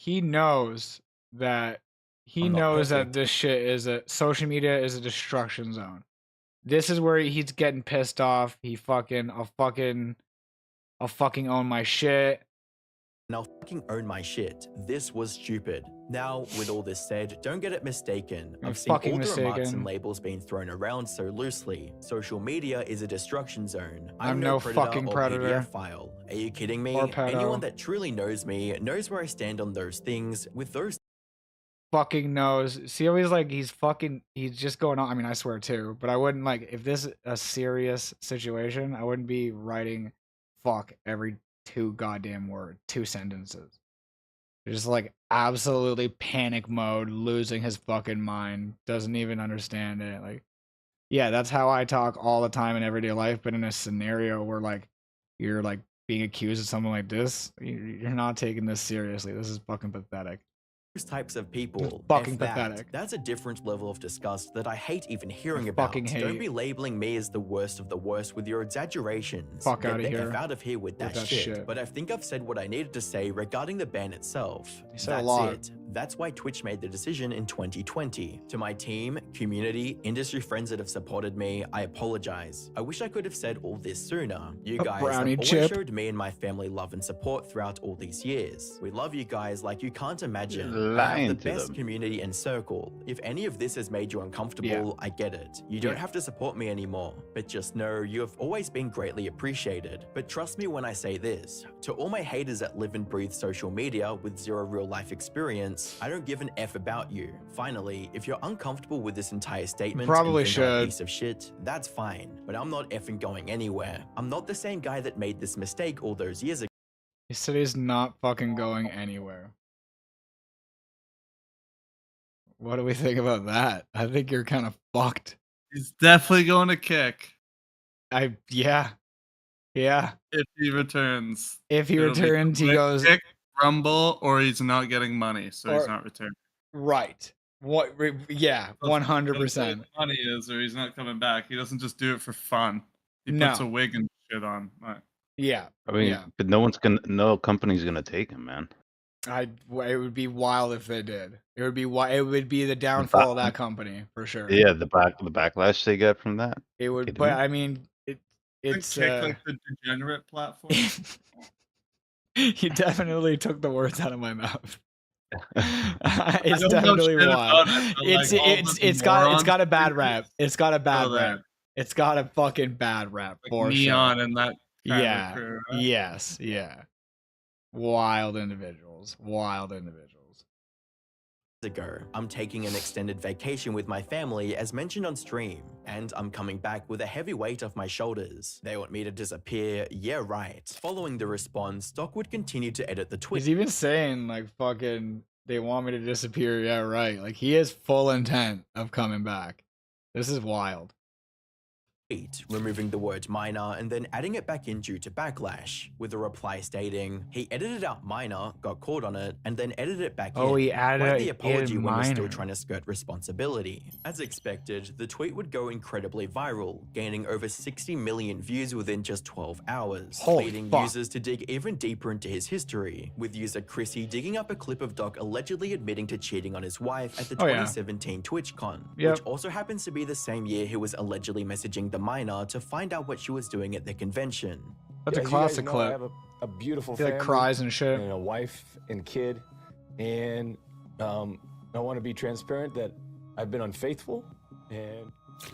He knows that this shit is social media is a destruction zone. This is where he's getting pissed off. I'll fucking own my shit. And I'll fucking own my shit. This was stupid. Now, with all this said, don't get it mistaken. I've seen all the remarks and labels being thrown around so loosely. Social media is a destruction zone. I'm no fucking predator or PDF file. Are you kidding me? Anyone that truly knows me knows where I stand on those things. With those fucking knows. See how he's just going on. I mean, I swear too, but I wouldn't like if this is a serious situation, I wouldn't be writing fuck every two sentences. Just like absolutely panic mode, losing his fucking mind, doesn't even understand it. Like, yeah, that's how I talk all the time in everyday life, but in a scenario where like you're like being accused of something like this, you're not taking this seriously. This is fucking pathetic. types of people. Fucking pathetic. That's a different level of disgust that I hate even hearing about. Don't be labeling me as the worst of the worst with your exaggerations. Fuck Get out of the here. F out of here with that shit. But I think I've said what I needed to say regarding the ban itself. said a lot. It. That's why Twitch made the decision in 2020. To my team, community, industry friends that have supported me, I apologize. I wish I could have said all this sooner. You guys have always showed me and my family love and support throughout all these years. We love you guys like you can't imagine. I have the best community and circle. If any of this has made you uncomfortable, I get it. You don't have to support me anymore. But just know you have always been greatly appreciated. But trust me when I say this. To all my haters that live and breathe social media with zero real life experience, I don't give an F about you. Finally, if you're uncomfortable with this entire statement and think I'm a piece of shit, that's fine. But I'm not effing going anywhere. I'm not the same guy that made this mistake all those years ago. He said he's not fucking going anywhere. What do we think about that? I think you're kind of fucked. He's definitely going to kick. Yeah. If he returns. If he returns, he goes kick, rumble, or he's not getting money, so he's not returning. Right. What? Yeah, 100%. Money is, or he's not coming back. He doesn't just do it for fun. He puts a wig and shit on. Right. Yeah. I mean, but no company's gonna take him, man. It would be wild if they did. It would be the downfall of that company for sure. Yeah, the backlash they get from that. It would, but I mean, it's like the degenerate platform. He definitely took the words out of my mouth. It's definitely wild. It's got a bad rap. It's got a bad rap. It's got a fucking bad rap like for Neon sure. and that. Crew, right? Yes. Wild individuals. Ago, I'm taking an extended vacation with my family as mentioned on stream, and I'm coming back with a heavy weight off my shoulders. They want me to disappear, yeah right. Following the response, Doc would continue to edit the tweet. He's even saying like fucking they want me to disappear, yeah right. Like he has full intent of coming back. This is wild. Removing the word minor and then adding it back in due to backlash, with a reply stating, he edited out minor, got caught on it, and then edited it back in. Oh, he added the apology in when you're still minor. trying to skirt responsibility. As expected, the tweet would go incredibly viral, gaining over 60 million views within just 12 hours, leading users to dig even deeper into his history, with user Chrissy digging up a clip of Doc allegedly admitting to cheating on his wife at the 2017 TwitchCon, which also happens to be the same year he was allegedly messaging the minor to find out what she was doing at the convention. That's a classic clip. a beautiful He, family. like, cries and shit. And a wife and kid. And I want to be transparent that I've been unfaithful. And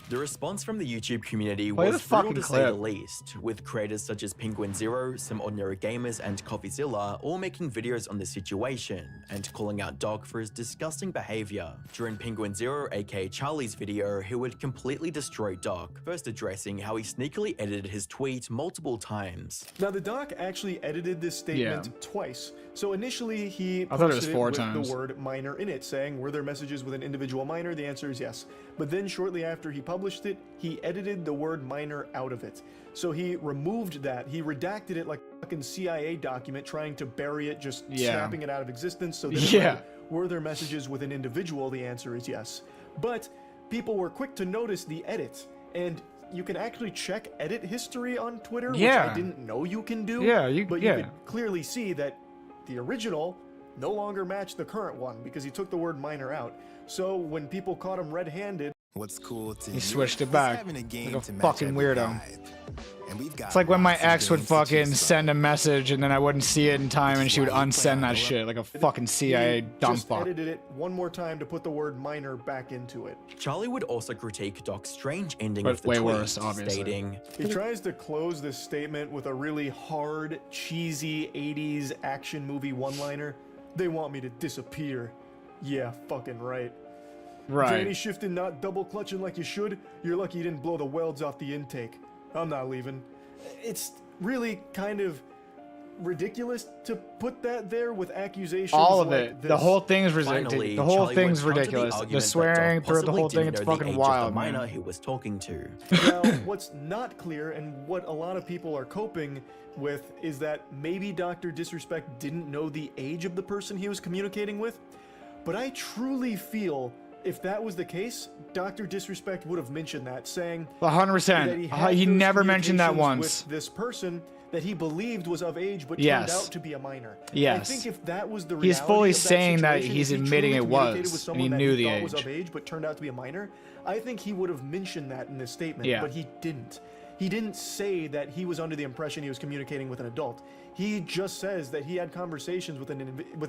the response from the YouTube community Play the was brutal fucking to say the clip. least, with creators such as Penguin Zero, Some Ordinary Gamers, and Coffeezilla all making videos on the situation and calling out Doc for his disgusting behavior. During Penguin Zero, aka Charlie's video, he would completely destroy Doc, first addressing how he sneakily edited his tweet multiple times. Now, the doc actually edited this statement twice. So initially, he I thought it was posted 4 with times. the word minor in it, saying, were there messages with an individual minor? The answer is yes. But then shortly after he published it, he edited the word minor out of it. So he removed that. He redacted it like a fucking CIA document, trying to bury it, just snapping it out of existence. So then it read, were there messages with an individual? The answer is yes. But people were quick to notice the edit, and you can actually check edit history on Twitter, which I didn't know you can do. But you could clearly see that the original no longer matched the current one because he took the word minor out. So when people caught him red-handed, what's cool to He switched it back. having a game Like a to match fucking every weirdo. vibe. And we've got It's like when my lots of ex would games to fucking choose send a message and then I wouldn't see it in time and she would unsend that shit like a fucking CIA dumb just fuck. edited it one more time to put the word minor back into it. Charlie would also critique Doc's strange ending But of the way tweet, worse, obviously. stating, He tries to close this statement with a really hard, cheesy 80s action movie one-liner. They want me to disappear. Yeah, fucking right. Right. Granny shifting, not double clutching like you should. You're lucky you didn't blow the welds off the intake. I'm not leaving. It's really kind of ridiculous to put that there with accusations. All of like it. This. The whole thing's ridiculous. Finally, The whole Charlie thing's would counter ridiculous. The argument that swearing Doc through the possibly whole thing, didn't it's know the fucking age wild, of the minor man. he was talking to. Now, what's not clear and what a lot of people are coping with is that maybe Dr. Disrespect didn't know the age of the person he was communicating with. But I truly feel if that was the case, Dr. Disrespect would have mentioned that, saying 100%. that had He those never mentioned that communications once. with this person that he believed was of age but Yes. turned out to be a minor. Yes. I think if that was the He's reality fully of that saying that situation, he's if he admitting truly it communicated was, with and someone he that knew he the thought was age. of age but turned out to be a minor, I think he would have mentioned that in this statement, Yeah. but he didn't. He didn't say that he was under the impression he was communicating with an adult. He just says that he had conversations with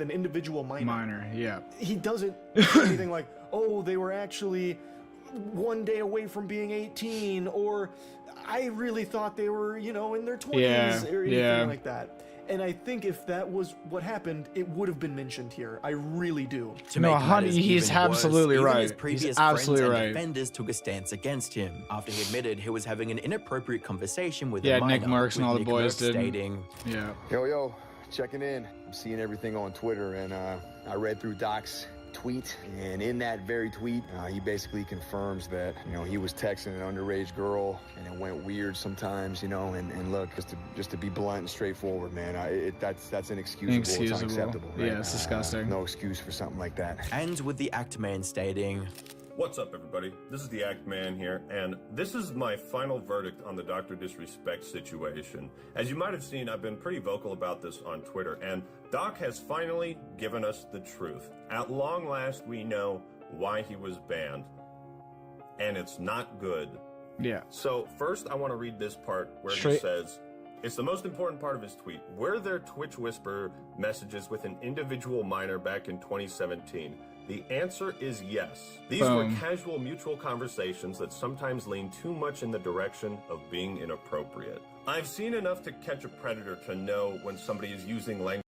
an individual minor. Minor, yeah. He doesn't say anything like, oh, they were actually one day away from being 18, or I really thought they were, you know, in their 20s, or anything like that. And I think if that was what happened, it would have been mentioned here. I really do. To No, make matters he's even absolutely worse, even right. his previous He's friends absolutely and right. defenders took a stance against him after he admitted he was having an inappropriate conversation with Yeah, a minor, Nick Merckx and with all the Nick boys Merckx did. stating, Yeah. Yo, checking in. I'm seeing everything on Twitter, and I read through Doc's tweet, and in that very tweet, he basically confirms that, you know, he was texting an underage girl, and it went weird sometimes, you know, and look, just to be blunt and straightforward, man, that's inexcusable. It's unacceptable. Right? Yeah, it's disgusting. No excuse for something like that. and with the Act Man stating, What's up, everybody? This is the Act Man here, and this is my final verdict on the Dr. Disrespect situation. As you might have seen, I've been pretty vocal about this on Twitter, and Doc has finally given us the truth. At long last, we know why he was banned, and it's not good. Yeah. So first, I want to read this part where he says, it's the most important part of his tweet. Were there Twitch Whisper messages with an individual minor back in 2017? The answer is yes. These were casual mutual conversations that sometimes lean too much in the direction of being inappropriate. I've seen enough to catch a predator to know when somebody is using language.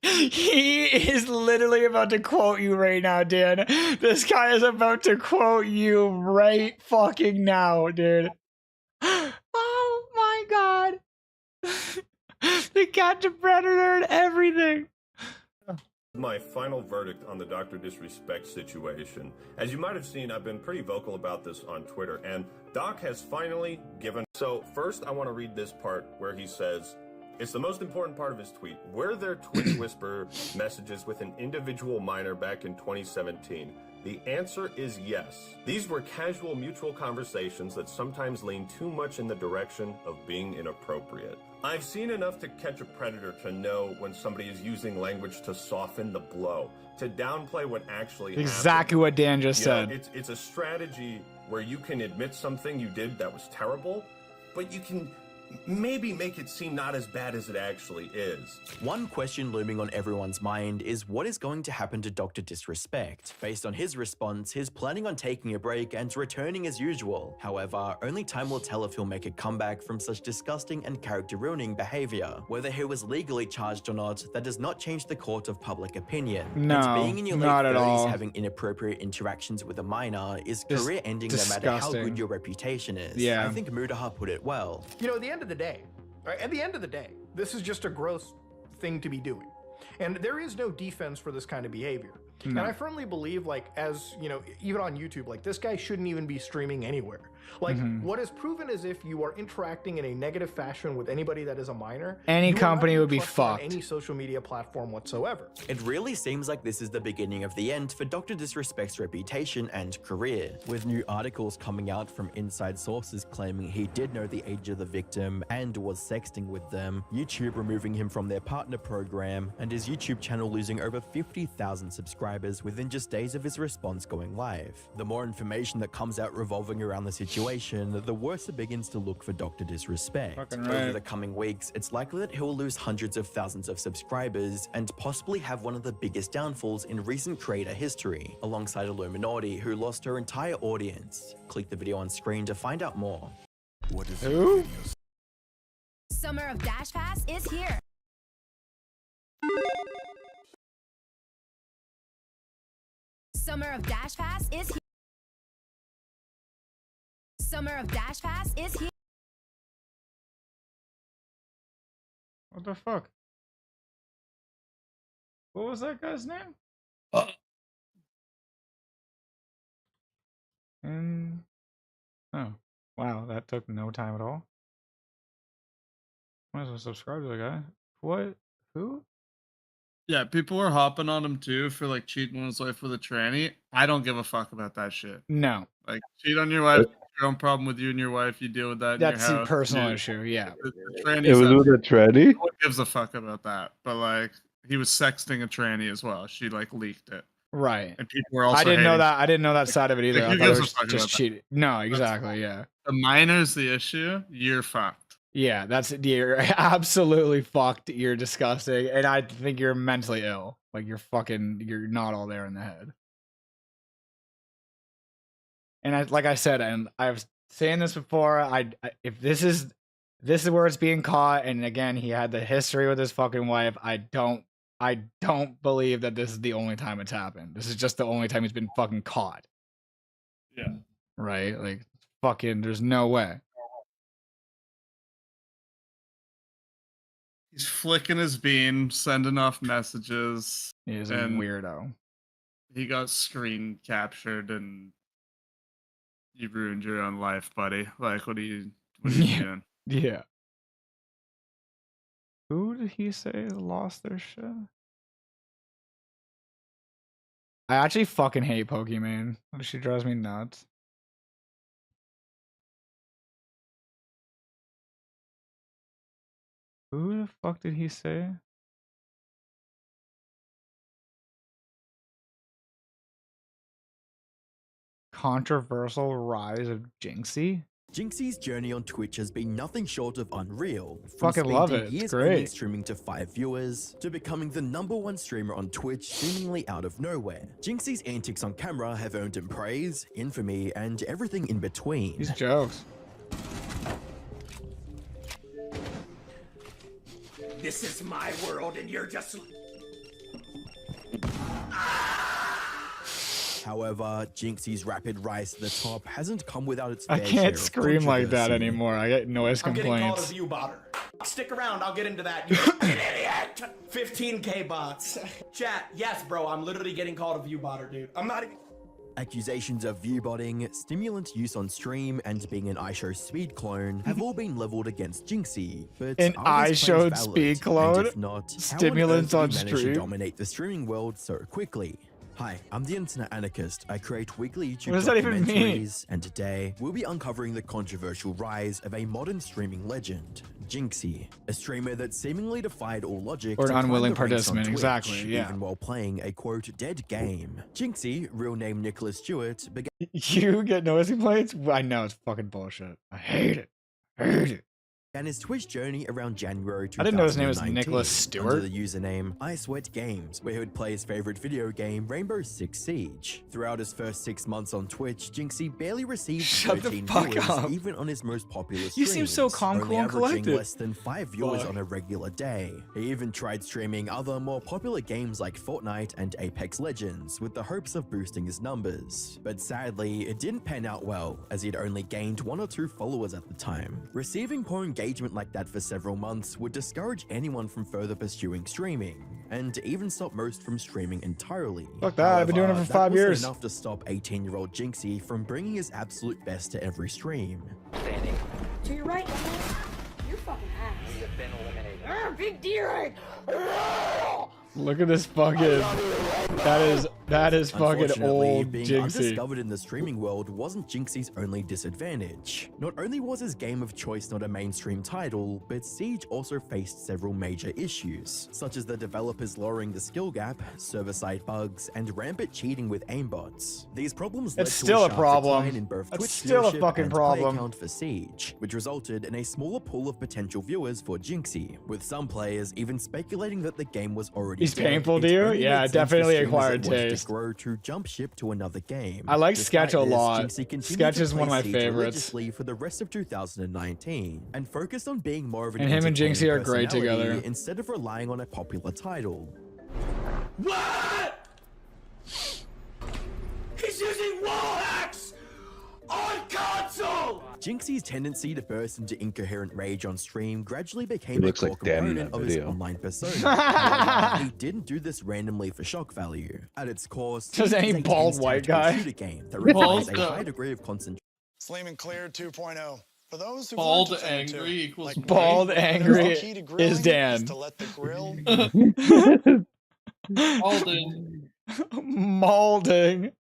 He is literally about to quote you right now, dude. This guy is about to quote you right fucking now, dude. Oh my god. They catch a predator and everything. My final verdict on the Dr. Disrespect situation. As you might have seen, I've been pretty vocal about this on Twitter, and Doc has finally given. So first, I want to read this part where he says, it's the most important part of his tweet. Were there Twitch Whisper messages with an individual minor back in 2017? The answer is yes. These were casual mutual conversations that sometimes lean too much in the direction of being inappropriate. I've seen enough to catch a predator to know when somebody is using language to soften the blow, to downplay what actually Exactly what Dan just said. It's a strategy where you can admit something you did that was terrible, but you can maybe make it seem not as bad as it actually is. One question looming on everyone's mind is what is going to happen to Dr. Disrespect? Based on his response, he's planning on taking a break and returning as usual. However, only time will tell if he'll make a comeback from such disgusting and character-ruining behavior. Whether he was legally charged or not, that does not change the court of public opinion. No, and being in your late not at 30s all. having inappropriate interactions with a minor is Just career-ending no matter how disgusting. good your reputation is. Yeah. I think Mudaha put it well. You know, at the end of the day, right, at the end of the day, this is just a gross thing to be doing. And there is no defense for this kind of behavior. No. And I firmly believe, like, as, you know, even on YouTube, like, this guy shouldn't even be streaming anywhere. Like, what is proven is if you are interacting in a negative fashion with anybody that is a minor, Any you are not company being would be trusted on fucked. any social media platform whatsoever. It really seems like this is the beginning of the end for Dr. Disrespect's reputation and career, with new articles coming out from inside sources claiming he did know the age of the victim and was sexting with them, YouTube removing him from their partner program, and his YouTube channel losing over 50,000 subscribers within just days of his response going live. The more information that comes out revolving around the situation, the worse it begins to look for Dr. Disrespect. Fucking Over right. the coming weeks, it's likely that he'll lose hundreds of thousands of subscribers and possibly have one of the biggest downfalls in recent creator history, alongside Illuminati, who lost her entire audience. Click the video on screen to find out more. What is Who? Summer of Dash Pass is here. Summer of Dash Pass is here. Summer of Dash Pass is here. What the fuck? What was that guy's name? And oh, wow, that took no time at all. Might as well subscribe to the guy. What? Who? Yeah, people were hopping on him too for like cheating on his wife with a tranny. I don't give a fuck about that shit. No, Like, cheat on your wife, your own problem with you and your wife. You deal with that. that's in a your house. personal Dude, issue. Yeah. the tranny It was stuff, with a tranny. no one gives a fuck about that. But like, he was sexting a tranny as well. She like leaked it, Right. and people were also. I didn't know hating- that. I didn't know that side of it either. like, I who thought it gives a was fuck just about that? cheating. No, exactly. Yeah. The minor's the issue. You're fucked. Yeah, you're absolutely fucked. You're disgusting, and I think you're mentally ill. Like you're not all there in the head. And like I said, and I was saying this before, if this is where it's being caught, and again, he had the history with his fucking wife. I don't believe that this is the only time it's happened. This is just the only time he's been fucking caught. Yeah. Right? Like fucking, there's no way. He's flicking his beam, sending off messages. He's a and weirdo. He got screen captured, and you ruined your own life, buddy. Like, what are you doing? Yeah. Who did he say lost their shit? I actually fucking hate Pokemon. She drives me nuts. Who the fuck did he say? Controversial rise of Jinxie? Jinxie's journey on Twitch has been nothing short of unreal. Fucking love it. It's Years great. only streaming to 5 viewers, to becoming the #1 streamer on Twitch seemingly out of nowhere. Jinxie's antics on camera have earned him praise, infamy, and everything in between. These jokes. This is my world and you're just... However, Jinxie's rapid rise to the top hasn't come without its I fair share can't of scream like that controversy. anymore. I get noise I'm getting called a complaints. view botter. Stick around, I'll get into that. You idiot! 15K bots. Chat, yes, bro, I'm literally getting called a view botter, dude. I'm not even... Accusations of viewbotting, stimulant use on stream, and being an iShow speed clone have all been leveled against Jinxie. But An are these iShow claims valid? speed And clone? if not, Stimulants how on on earth did he manage stream? to dominate the streaming world so quickly? Hi, I'm the Internet Anarchist. I create weekly YouTube What does that even mean? documentaries, and today we'll be uncovering the controversial rise of a modern streaming legend, Jinxie, a streamer that seemingly defied all logic Or an to climb unwilling the ranks on participant, Twitch, exactly, yeah. even while playing a quote dead game. Jinxie, real name Nicholas Stewart, began You get noise complaints? I know it's fucking bullshit. I hate it. I hate it. and his Twitch journey around January 2019. I didn't know his name was Nicholas Stewart. Under the username iSweatGames, where he would play his favorite video game, Rainbow Six Siege. Throughout his first 6 months on Twitch, Jinxie barely received 13 viewers, even on his most popular streams. You seem so calm, cool, and collected. Less than 5 viewers on a regular day. He even tried streaming other more popular games like Fortnite and Apex Legends, with the hopes of boosting his numbers. But sadly, it didn't pan out well, as he'd only gained 1 or 2 followers at the time. Receiving poor engagement like that for several months would discourage anyone from further pursuing streaming, and even stop most from streaming entirely. Fuck that, I've been doing it for 5 years. That wasn't enough to stop 18-year-old Jinxie from bringing his absolute best to every stream. To your right, you're fucking ass. We have been eliminated. Big deer! Look at this fucking. That is fucking old being Jinxie. Undiscovered in the streaming world wasn't Jinxie's only disadvantage. Not only was his game of choice not a mainstream title, but Siege also faced several major issues, such as the developers lowering the skill gap, server-side bugs, and rampant cheating with aimbots. These problems led It's to still a sharp problem. decline in both That's Twitch still a viewership fucking and problem. player count for Siege, which resulted in a smaller pool of potential viewers for Jinxie, with some players even speculating that the game was already He's dead. painful It to you? only Yeah, made sense definitely for streamers acquired that wanted to taste. grow to jump ship to another game. I like Despite Sketch a this, lot. Jinxie continued Sketch to is one of play my Siege favorites. religiously for the rest of 2019 and focused on being more of an And him and entertaining Jinxie are great personality together. instead of relying on a popular title. What? He's using wall hacks on console! Jinxie's tendency to burst into incoherent rage on stream gradually became He a looks core like Dan in component that of his video. online persona. However, he didn't do this randomly for shock value. At its core, Just Siege any is a bald tense white tactical guy. shooter game that Bald requires a guy. high degree of concentration. Slim and Clear 2.0. For those who Bald want to fit into, angry equals like white. Bald me, angry the key to grilling is Dan. to let the grill Alden. Molding.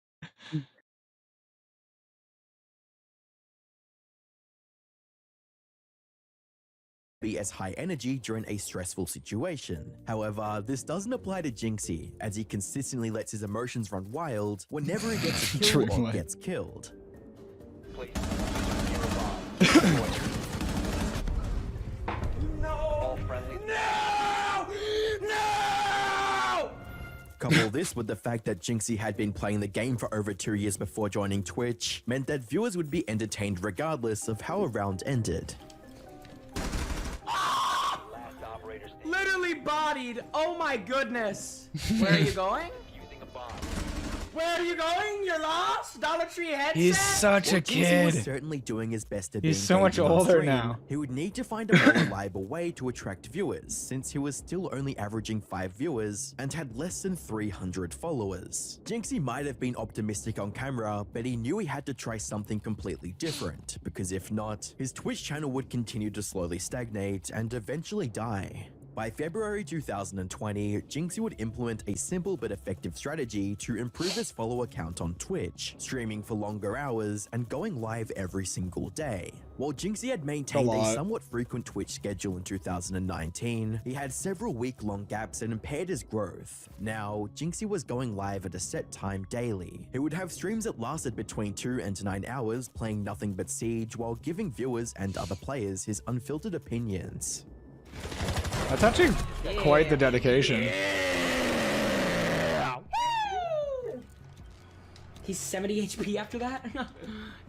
Be as high energy during a stressful situation. However, this doesn't apply to Jinxie, as he consistently lets his emotions run wild whenever he gets a kill or Dreamlike. gets killed. Couple this with the fact that Jinxie had been playing the game for over 2 years before joining Twitch, meant that viewers would be entertained regardless of how a round ended. Literally bodied. Oh my goodness. Where are you going? Where are you going? You're lost? Dollar Tree headset? He's such a While Jinxie was kid. certainly doing his best to He's be so much engaging on older stream, now. He would need to find a more reliable way to attract viewers, since he was still only averaging 5 viewers and had less than 300 followers. Jinxie might have been optimistic on camera, but he knew he had to try something completely different, because if not, his Twitch channel would continue to slowly stagnate and eventually die. By February 2020, Jinxie would implement a simple but effective strategy to improve his follower count on Twitch, streaming for longer hours and going live every single day. While Jinxie had maintained a somewhat frequent Twitch schedule in 2019, he had several week-long gaps that impaired his growth. Now, Jinxie was going live at a set time daily. He would have streams that lasted between 2 and 9 hours, playing nothing but Siege while giving viewers and other players his unfiltered opinions. That's actually quite the dedication. He's 70 HP after that?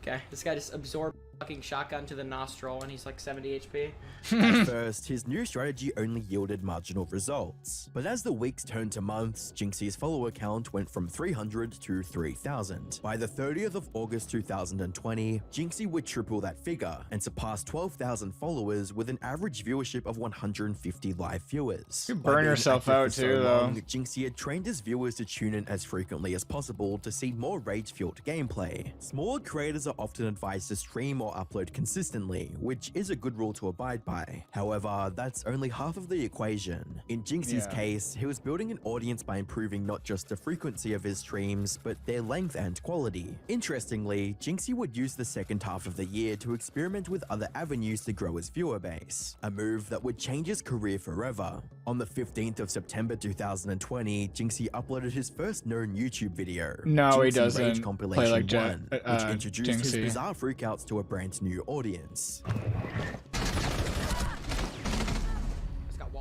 Okay, this guy just absorbed fucking shotgun to the nostril and he's like 70 HP. At first, his new strategy only yielded marginal results. But as the weeks turned to months, Jinxie's follower count went from 300 to 3,000. By the 30th of August 2020, Jinxie would triple that figure and surpass 12,000 followers with an average viewership of 150 live viewers. You By burn being yourself active out for so too, though. long, Jinxie had trained his viewers to tune in as frequently as possible to see more rage-fueled gameplay. Smaller creators are often advised to stream or upload consistently, which is a good rule to abide by. However, that's only half of the equation. In Jinxie's case, he was building an audience by improving not just the frequency of his streams, but their length and quality. Interestingly, Jinxie would use the second half of the year to experiment with other avenues to grow his viewer base, a move that would change his career forever. On the 15th of September 2020, Jinxie uploaded his first known YouTube video. No, he Jinxie doesn't Rage play Compilation like 1, which introduced his Jinxie. bizarre freakouts to a brand new audience.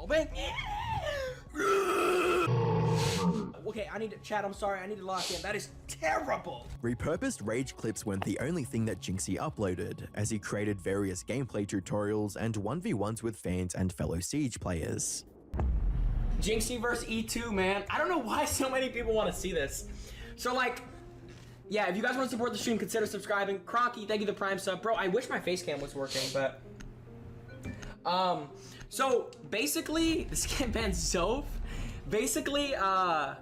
man. Okay, I need to chat. I'm sorry. I need to lock in. That is terrible. Repurposed rage clips weren't the only thing that Jinxie uploaded, as he created various gameplay tutorials and 1v1s with fans and fellow Siege players. Jinxie versus E2, man. I don't know why so many people want to see this. So, like, yeah, if you guys want to support the stream, consider subscribing. Cronky, thank you for the Prime sub. Bro, I wish my face cam was working, but... So, basically, this game banned Zoph. Basically, I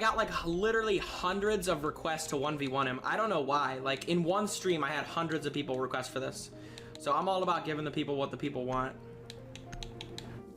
got like literally hundreds of requests to 1v1 him. I don't know why. Like in one stream, I had hundreds of people request for this. So I'm all about giving the people what the people want.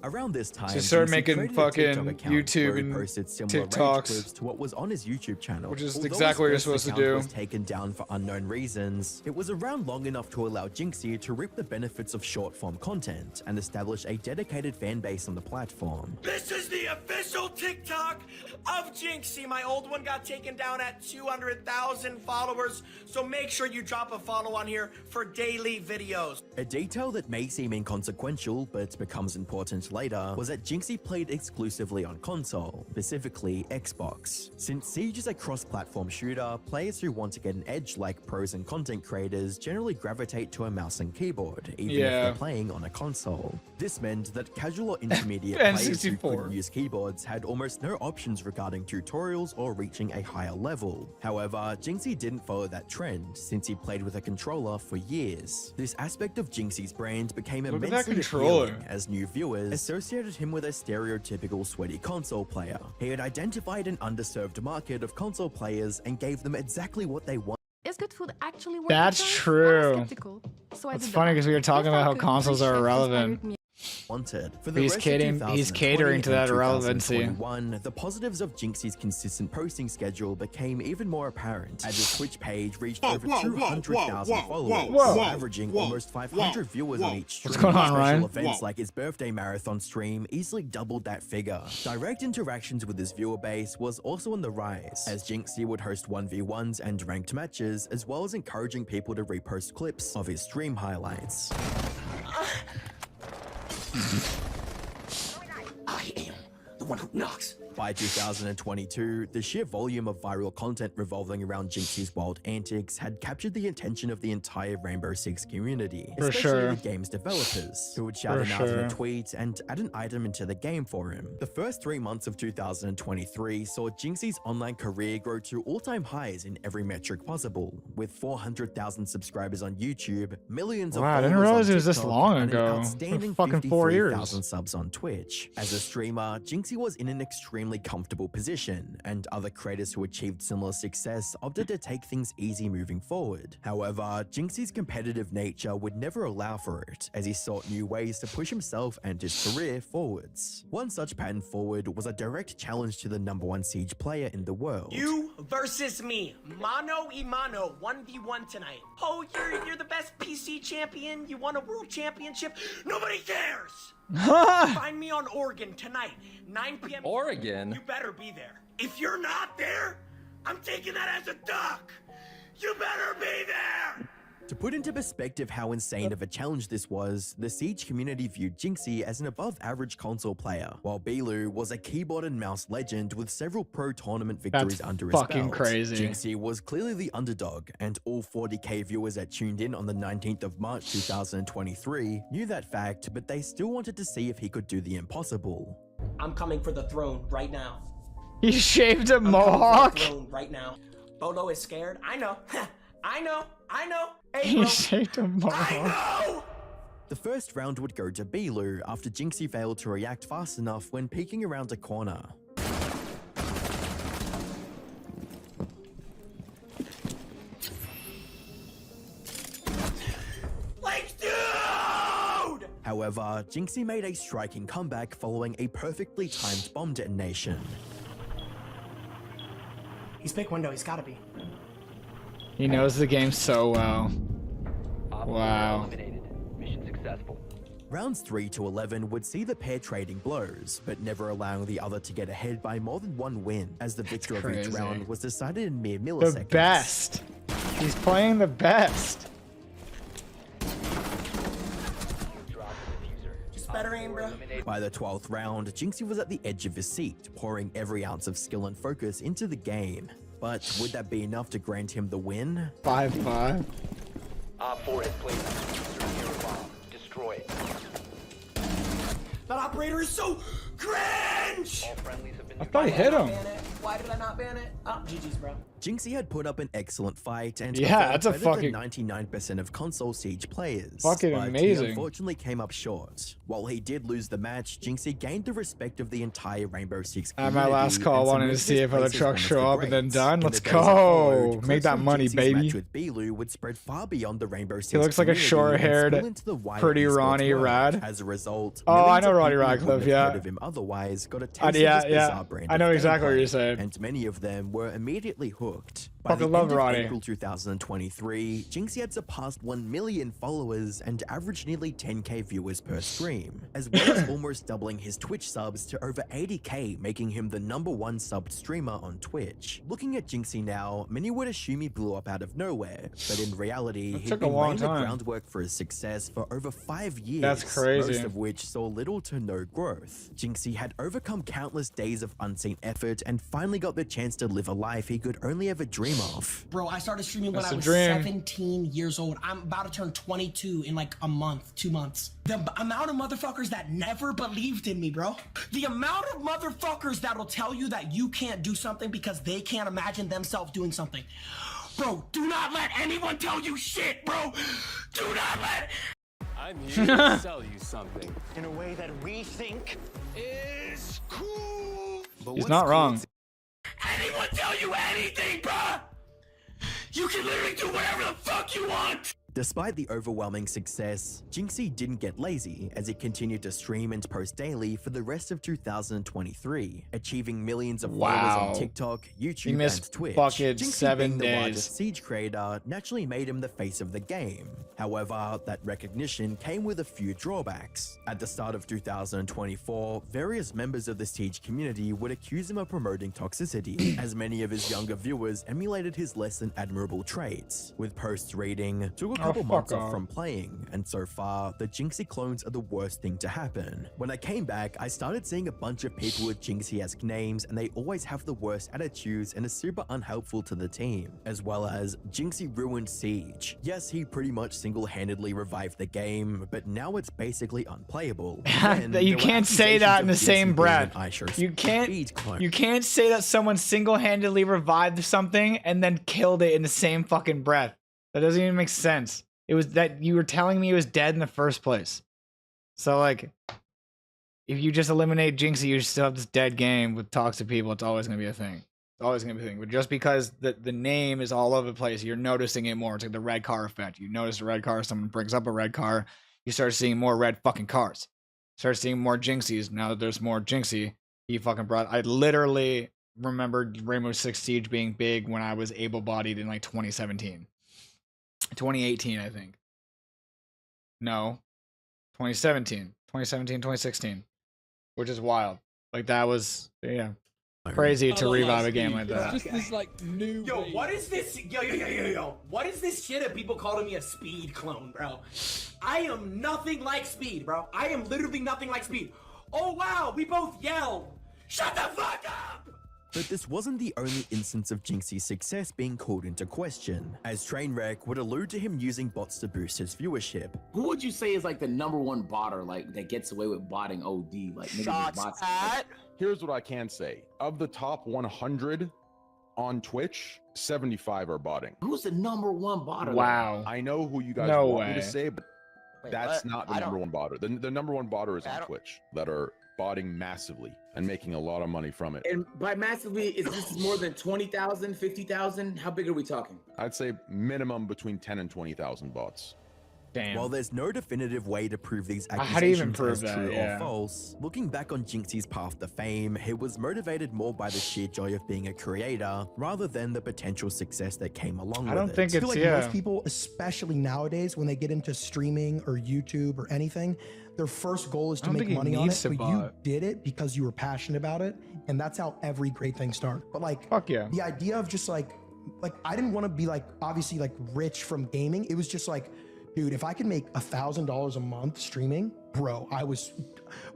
Around this time, So start Jinxie making created a fucking TikTok account YouTube where he and posted similar rage TikToks. clips to what was on his YouTube channel. Which is Although exactly what you're his supposed to first account do. was taken down for unknown reasons, it was around long enough to allow Jinxie to reap the benefits of short-form content and establish a dedicated fan base on the platform. This is the official TikTok of Jinxie. My old one got taken down at 200,000 followers, so make sure you drop a follow on here for daily videos. A detail that may seem inconsequential, but becomes important later, was that Jinxie played exclusively on console, specifically Xbox. Since Siege is a cross-platform shooter, players who want to get an edge like pros and content creators generally gravitate to a mouse and keyboard, even if they're playing on a console. This meant that casual or intermediate players who couldn't use keyboards had almost no options regarding tutorials or reaching a higher level. However, Jinxie didn't follow that trend, since he played with a controller for years. This aspect of Jinxie's brand became immensely appealing as new viewers associated him with a stereotypical sweaty console player. He had identified an underserved market of console players and gave them exactly what they wanted. Is good food actually worth That's true. It's funny because we were talking about how consoles are irrelevant. Wanted. For He's catering to that irrelevancy. The positives of Jinxie's consistent posting schedule became even more apparent as his Twitch page reached over 200,000 followers, averaging almost 500 viewers on each stream. What's going on, Ryan? Special events like his birthday marathon stream easily doubled that figure. Direct interactions with his viewer base was also on the rise, as Jinxie would host 1v1s and ranked matches, as well as encouraging people to repost clips of his stream highlights. I am the one who knocks. By 2022, the sheer volume of viral content revolving around Jinxie's wild antics had captured the attention of the entire Rainbow Six community, especially the game's developers, who would shout him out in a tweet and add an item into the game for him. The first 3 months of 2023 saw Jinxie's online career grow to all-time highs in every metric possible, with 400,000 subscribers on YouTube, millions of followers I didn't realize on it was this TikTok, long and ago. an outstanding Fucking 4 years. 53,000 subs on Twitch. As a streamer, Jinxie was in an extremely comfortable position, and other creators who achieved similar success opted to take things easy moving forward. However, Jinxie's competitive nature would never allow for it, as he sought new ways to push himself and his career forwards. One such pattern forward was a direct challenge to the #1 Siege player in the world. You versus me, mano y mano, 1v1 tonight. Oh, you're the best PC champion. You won a world championship. Nobody cares. Find me on Oregon tonight, 9 p.m. Oregon? You better be there. If you're not there, I'm taking that as a duck. You better be there. To put into perspective how insane of a challenge this was, the Siege community viewed Jinxie as an above-average console player, while Bilu was a keyboard and mouse legend with several pro tournament victories under his belt. Fucking crazy. Jinxie was clearly the underdog, and all 40k viewers that tuned in on the 19th of March 2023 knew that fact, but they still wanted to see if he could do the impossible. I'm coming for the throne right now. He shaved a I'm mohawk. coming for the throne right now. Bolo is scared. I know. I know. Hey, He bro. shaved a mohawk. The first round would go to Bilu after Jinxie failed to react fast enough when peeking around a corner. Like, dude! However, Jinxie made a striking comeback following a perfectly timed bomb detonation. He's pick window. He's gotta be. He knows the game so well. Wow. Mission successful. Rounds 3 to 11 would see the pair trading blows, but never allowing the other to get ahead by more than one win, as the victor of each crazy. round was decided in mere milliseconds. The best. He's playing the best. Just better aim, bro. By the 12th round, Jinxie was at the edge of his seat, pouring every ounce of skill and focus into the game. But would that be enough to grant him the win? 5-5. Op 4 has placed a secure bomb. Destroy it. That operator is so cringe! All friendlies have been I thought he hit him. Why did I not ban it? Oh, GG's, bro. Jinxie had put up an excellent fight and Yeah, that's a better fucking- than 99% of console Siege players. Fucking but amazing. He unfortunately came up short. While he did lose the match, Jinxie gained the respect of the entire Rainbow Six At community. my last call, and wanted to cemented see his if other place as trucks one of show the up and then greats. done. In Let's the days that followed, go. Make clips that from money, Jinxie's baby. match with Bilu would spread far beyond the Rainbow Six He looks like a community and short-haired, spill into the wider pretty esports Ronnie world. Rad. As a result, Oh, I millions know of Ronnie people who Radcliffe, wouldn't have yeah. heard of him otherwise got a taste Yeah, of this yeah. bizarre brand I of know exactly what gameplay, you're saying. and many of them were immediately hooked. By Fucking the love end of Ronnie. April 2023, Jinxie had surpassed 1 million followers and averaged nearly 10k viewers per stream, as well as almost doubling his Twitch subs to over 80k, making him the #1 subbed streamer on Twitch. Looking at Jinxie now, many would assume he blew up out of nowhere, but in reality, That he'd took a been long laying the time. groundwork for his success for over 5 years. That's crazy. Most of which saw little to no growth. Jinxie had overcome countless days of unseen effort and finally got the chance to live a life he could only ever dream of. Bro, I started streaming when That's I a was dream. 17 years old. I'm about to turn 22 in like a month, 2 months. The amount of motherfuckers that never believed in me, bro. The amount of motherfuckers that'll tell you that you can't do something because they can't imagine themselves doing something. Bro, do not let anyone tell you shit, bro. Do not let... I'm here to sell you something in a way that we think is cool. But He's what's not cool wrong. anyone tell you anything, bruh. You can literally do whatever the fuck you want. Despite the overwhelming success, Jinxie didn't get lazy as he continued to stream and post daily for the rest of 2023, achieving millions of followers Wow. on TikTok, He YouTube, missed and Twitch. fucking Jinxie 7 being the days. largest Siege creator naturally made him the face of the game. However, that recognition came with a few drawbacks. At the start of 2024, various members of the Siege community would accuse him of promoting toxicity, as many of his younger viewers emulated his less than admirable traits, with posts reading, "Took a couple fuck months off off. from playing, and so far, the Jinxie clones are the worst thing to happen." When I came back, I started seeing a bunch of people with Jinxie-esque names, and they always have the worst attitudes and are super unhelpful to the team, as well as Jinxie ruined Siege. Yes, he pretty much single-handedly revived the game, but now it's basically unplayable. Then, You there were can't say accusations that in of the Jinxie same being breath. an iShare You can't. Speed clone. You can't say that someone single-handedly revived something and then killed it in the same fucking breath. That doesn't even make sense. It was that you were telling me it was dead in the first place. So like, if you just eliminate Jinxie, you still have this dead game with toxic people. It's always gonna be a thing. It's always gonna be a thing. But just because the name is all over the place, you're noticing it more. It's like the red car effect. You notice a red car, someone brings up a red car, you start seeing more red fucking cars. Start seeing more Jinxies. Now that there's more Jinxie, he fucking brought. I literally remembered Rainbow Six Siege being big when I was able-bodied in like 2017. 2018, I think. No. 2017. 2016. Which is wild. Like that was, yeah. Crazy to revive a game like that. Just this like new. Yo, what is this? Yo. What is this shit of people calling me a speed clone, bro? I am nothing like Speed, bro. I am literally nothing like Speed. Oh wow, we both yelled. Shut the fuck up! But this wasn't the only instance of Jinxie's success being called into question, as Trainwreck would allude to him using bots to boost his viewership. Who would you say is like the #1 botter, like that gets away with botting OD? Like niggas with bots. Here's what I can say. Of the top 100 on Twitch, 75 are botting. Who's the #1 botter? Wow. I know who you guys No want me way. to say, but that's not the #1 botter. The #1 botter is on Twitch that are botting massively and making a lot of money from it. And by massively, is this more than 20,000, 50,000? How big are we talking? I'd say minimum between 10 and 20,000 bots. Damn. While there's no definitive way to prove these How do you even accusations prove as that? true Yeah. or false, looking back on Jinxie's path to fame, he was motivated more by the sheer joy of being a creator rather than the potential success that came along with it. I feel like most people, especially nowadays, when they get into streaming or YouTube or anything, their first goal is I to don't make think he money on needs it. to But you bot. did it because you were passionate about it, and that's how every great thing starts. But like, fuck yeah, the idea of just like I didn't want to be like obviously like rich from gaming. It was just like, dude, if I could make $1,000 a month streaming, bro,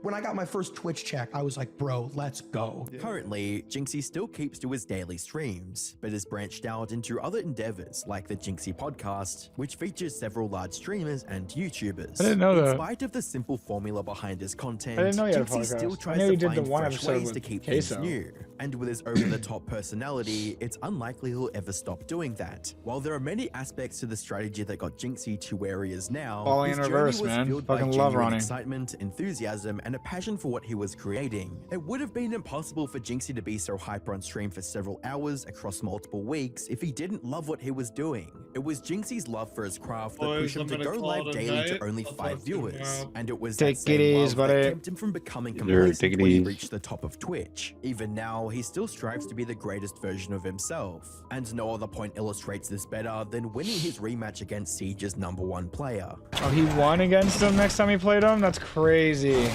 when I got my first Twitch check, I was like, bro, let's go. Currently, Jinxie still keeps to his daily streams, but has branched out into other endeavors like the Jinxie podcast, which features several large streamers and YouTubers. I didn't know In that. spite of the simple formula behind his content, I didn't know he had a Jinxie still podcast. I tries knew to he did the find one fresh episode ways to with keep Queso. things new. And with his over-the-top personality, it's unlikely he'll ever stop doing that. While there are many aspects to the strategy that got Jinxie to where he is now, Falling his in journey reverse, was man. fueled Fucking by love genuine Ronnie. excitement, enthusiasm, and a passion for what he was creating. It would have been impossible for Jinxie to be so hyper on stream for several hours across multiple weeks if he didn't love what he was doing. It was Jinxie's love for his craft that Boys, pushed him I'm to gonna go call live it a daily night. to only I'll 5 talk to you viewers. tomorrow. And it was Take that same it easy, love that buddy. kept him from becoming Sure, complacent take it when he easy. reached the top of Twitch. Even now, he still strives to be the greatest version of himself. And no other point illustrates this better than winning his rematch against Siege's #1 player. Oh, he won against him next time he played him? That's crazy.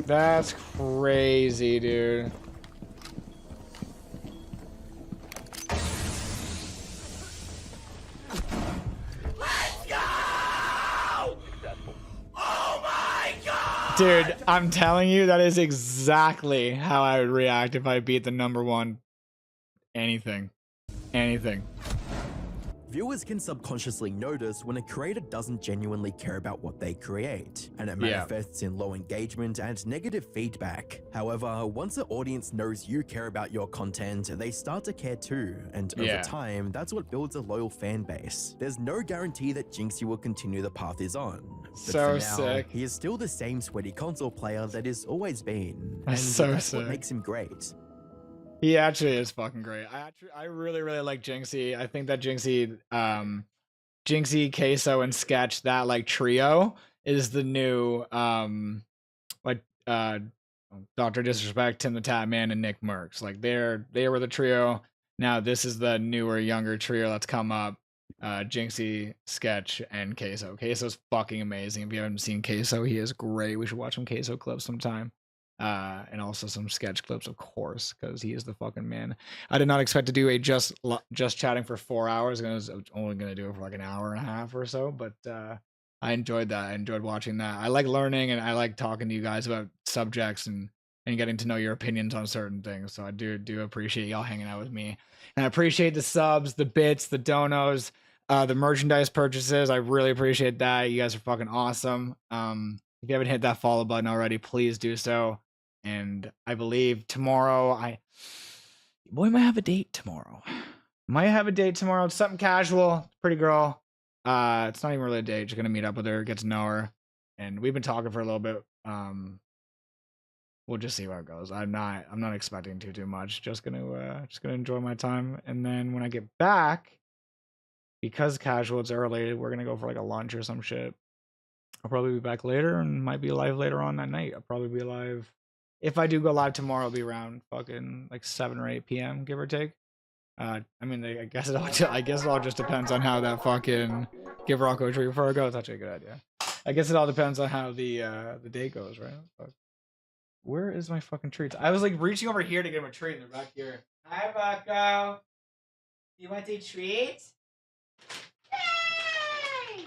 That's crazy, dude. Dude, I'm telling you, that is exactly how I would react if I beat the #1 anything. Anything. Viewers can subconsciously notice when a creator doesn't genuinely care about what they create, and it Yeah. manifests in low engagement and negative feedback. However, once the audience knows you care about your content, they start to care too, and over Yeah. time, that's what builds a loyal fan base. There's no guarantee that Jinxie will continue the path he's on. But So for now, sick. he is still the same sweaty console player that he's always been, and That's so that's what sick. makes him great. He actually is fucking great. I really like Jinxie. I think that Jinxie, Queso, and Sketch, that like trio is the new like Dr. Disrespect, Tim the Tap Man, and Nick Merckx. Like they were the trio. Now this is the newer, younger trio that's come up. Jinxie, Sketch, and Queso. Queso's fucking amazing. If you haven't seen Queso, he is great. We should watch some Queso clips sometime. And also some Sketch clips, of course, because he is the fucking man. I did not expect to do a just chatting for 4 hours. I was only gonna do it for like an hour and a half or so, but I enjoyed that. I enjoyed watching that. I like learning and I like talking to you guys about subjects and getting to know your opinions on certain things. So I do appreciate y'all hanging out with me, and I appreciate the subs, the bits, the donos, the merchandise purchases. I really appreciate that. You guys are fucking awesome. If you haven't hit that follow button already, please do so. And I believe tomorrow we might have a date tomorrow. It's something casual. Pretty girl. It's not even really a date. Just gonna meet up with her, get to know her, and we've been talking for a little bit. We'll just see where it goes. I'm not expecting too much. Just gonna enjoy my time, and then when I get back, because casual, it's early. We're gonna go for like a lunch or some shit. I'll probably be back later and might be live later on that night. I'll probably be live. If I do go live tomorrow, it'll be around fucking like 7 or 8 p.m. give or take. I mean, I guess it all just depends on how that fucking give Rocco a treat before I go. It's actually a good idea. I guess it all depends on how the day goes, right? But where is my fucking treats? I was like reaching over here to get him a treat, and they're back here. Hi, Rocco. You want a treat? Yay!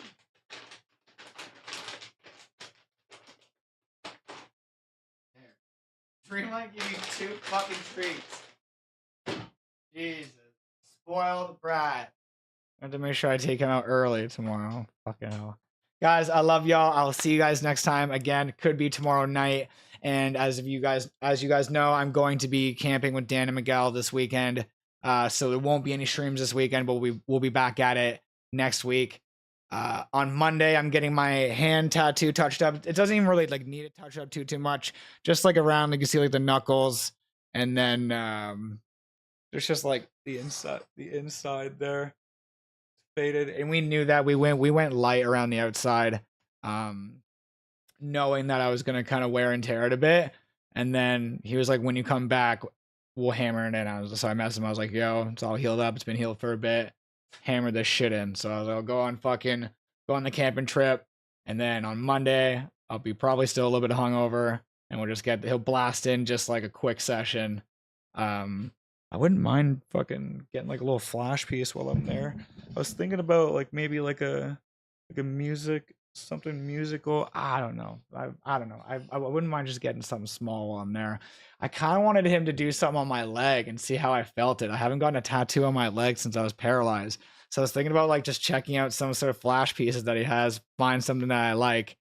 Dreamlight give you 2 fucking treats. Jesus. Spoiled brat. I have to make sure I take him out early tomorrow. Fucking hell. Guys, I love y'all. I'll see you guys next time. Again, could be tomorrow night. And as you guys know, I'm going to be camping with Dan and Miguel this weekend. So there won't be any streams this weekend, but we'll be back at it next week. On Monday, I'm getting my hand tattoo touched up. It doesn't even really like need it touched up too much. Just like around, like you see like the knuckles, and then there's just like the inside there faded. And we knew that we went light around the outside, knowing that I was gonna kind of wear and tear it a bit. And then he was like, "When you come back, we'll hammer it in." So I messaged him. I was like, "Yo, it's all healed up. It's been healed for a bit. Hammer this shit in." So I was like, I'll go on the camping trip, and then on Monday I'll be probably still a little bit hungover, and he'll blast in just like a quick session. I wouldn't mind fucking getting like a little flash piece while I'm there. I was thinking about like maybe like a music something musical. I don't know. I don't know. I wouldn't mind just getting something small while I'm there. I kind of wanted him to do something on my leg and see how I felt it. I haven't gotten a tattoo on my leg since I was paralyzed. So I was thinking about like just checking out some sort of flash pieces that he has, find something that I like,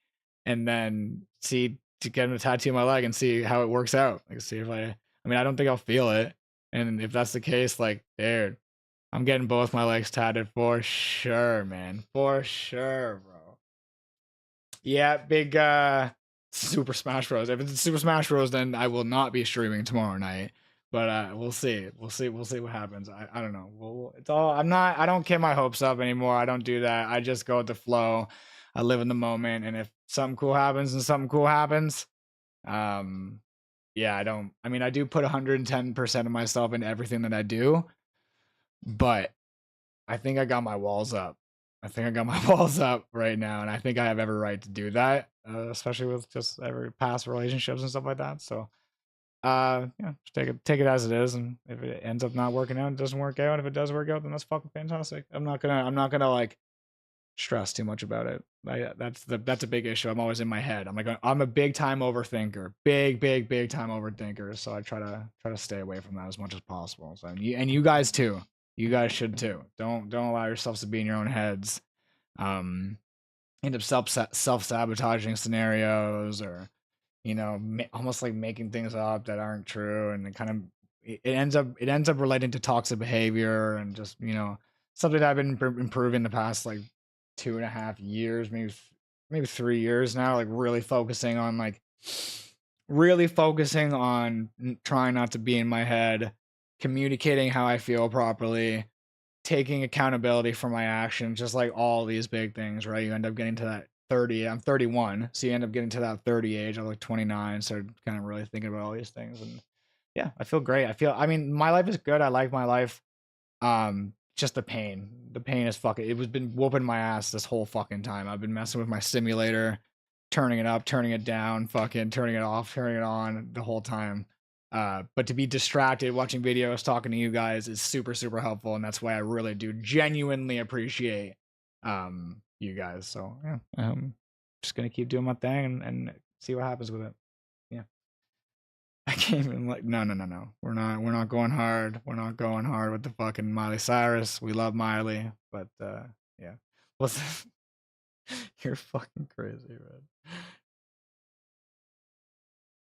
and then see to get him a tattoo on my leg and see how it works out. Like see if I mean I don't think I'll feel it. And if that's the case, like, dude, I'm getting both my legs tatted for sure, man. For sure, bro. Yeah, big Super Smash Bros. If it's Super Smash Bros, then I will not be streaming tomorrow night. But we'll see. We'll see what happens. I don't know. It's all I don't get my hopes up anymore. I don't do that. I just go with the flow. I live in the moment, and if something cool happens and something cool happens, yeah, I do put 110% of myself in everything that I do, but I think I got my walls up. I think I got my walls up right now, and I think I have every right to do that, especially with just every past relationships and stuff like that. So, yeah, just take it as it is, and if it ends up not working out, it doesn't work out. If it does work out, then that's fucking fantastic. I'm not gonna like stress too much about it. That's a big issue. I'm always in my head. I'm a big time overthinker, big time overthinker. So I try to stay away from that as much as possible. So you guys too. You guys should too. Don't allow yourselves to be in your own heads. End up self-sabotaging scenarios, or almost like making things up that aren't true, and it ends up relating to toxic behavior, and just something that I've been improving the past like 2.5 years, maybe 3 years now, like really focusing on trying not to be in my head, communicating how I feel properly, taking accountability for my actions, just like all these big things, right? You end up getting to that 30. I'm 31, so you end up getting to that 30 age. I'm like 29, so kind of really thinking about all these things, and yeah, I feel great. I mean, my life is good. I like my life. Just the pain. The pain is fucking. It was been whooping my ass this whole fucking time. I've been messing with my simulator, turning it up, turning it down, fucking turning it off, turning it on the whole time. But to be distracted watching videos, talking to you guys is super, super helpful, and that's why I really do genuinely appreciate you guys. So yeah, just gonna keep doing my thing and see what happens with it. Yeah. I came in like, no. We're not going hard. We're not going hard with the fucking Miley Cyrus. We love Miley, but yeah. What's You're fucking crazy, man.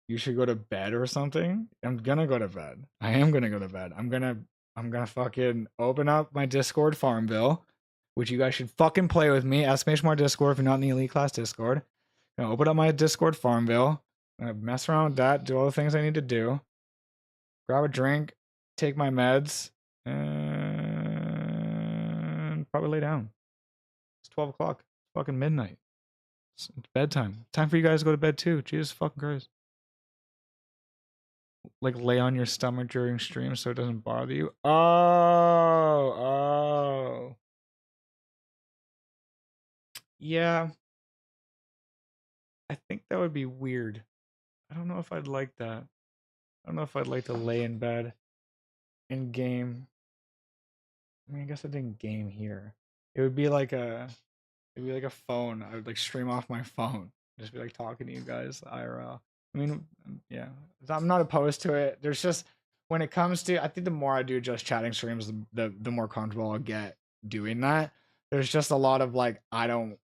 You should go to bed or something. I'm gonna go to bed. I am gonna go to bed. I'm gonna fucking open up my Discord Farmville, which you guys should fucking play with me. !More Discord if you're not in the elite class Discord. I'm gonna open up my Discord Farmville. I'm gonna mess around with that, do all the things I need to do. Grab a drink, take my meds, and probably lay down. It's 12 o'clock. It's fucking midnight. It's bedtime. Time for you guys to go to bed too. Jesus fucking Christ. Like lay on your stomach during stream so it doesn't bother you. Oh. Yeah. I think that would be weird. I don't know if I'd like that. I don't know if I'd like to lay in bed and game. I mean, I guess I didn't game here. It would be like a phone. I would like stream off my phone. Just be like talking to you guys IRL. I mean, yeah. I'm not opposed to it. There's just when it comes to, I think the more I do just chatting streams, the more comfortable I'll get doing that. There's just a lot of like I don't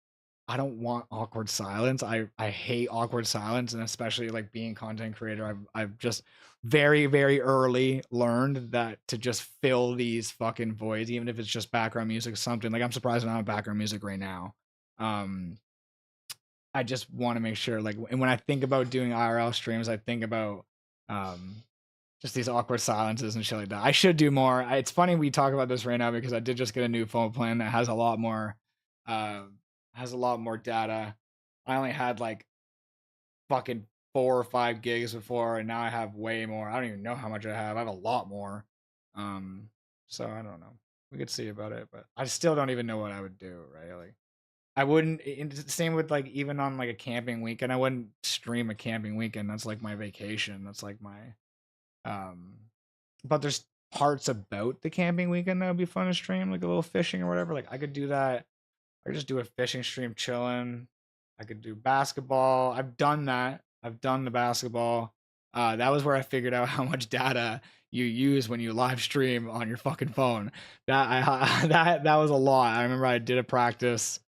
want awkward silence. I hate awkward silence, and especially like being content creator, I've just very, very early learned that to just fill these fucking voids, even if it's just background music, something like I'm surprised I don't have background music right now. I just want to make sure, like, and when I think about doing IRL streams, I think about just these awkward silences and shit like that. I should do more. It's funny we talk about this right now because I did just get a new phone plan that has a lot more data. I only had like fucking 4 or 5 gigs before, and now I have way more. I don't even know how much I have. I have a lot more. So I don't know. We could see about it, but I still don't even know what I would do, right? Like I wouldn't, same with like even on like a camping weekend, I wouldn't stream a camping weekend. That's like my vacation. That's like my but there's parts about the camping weekend that would be fun to stream, like a little fishing or whatever. Like I could do that. I could just do a fishing stream chilling. I could do basketball. I've done that. I've done the basketball. That was where I figured out how much data you use when you live stream on your fucking phone. That was a lot. I remember I did a practice,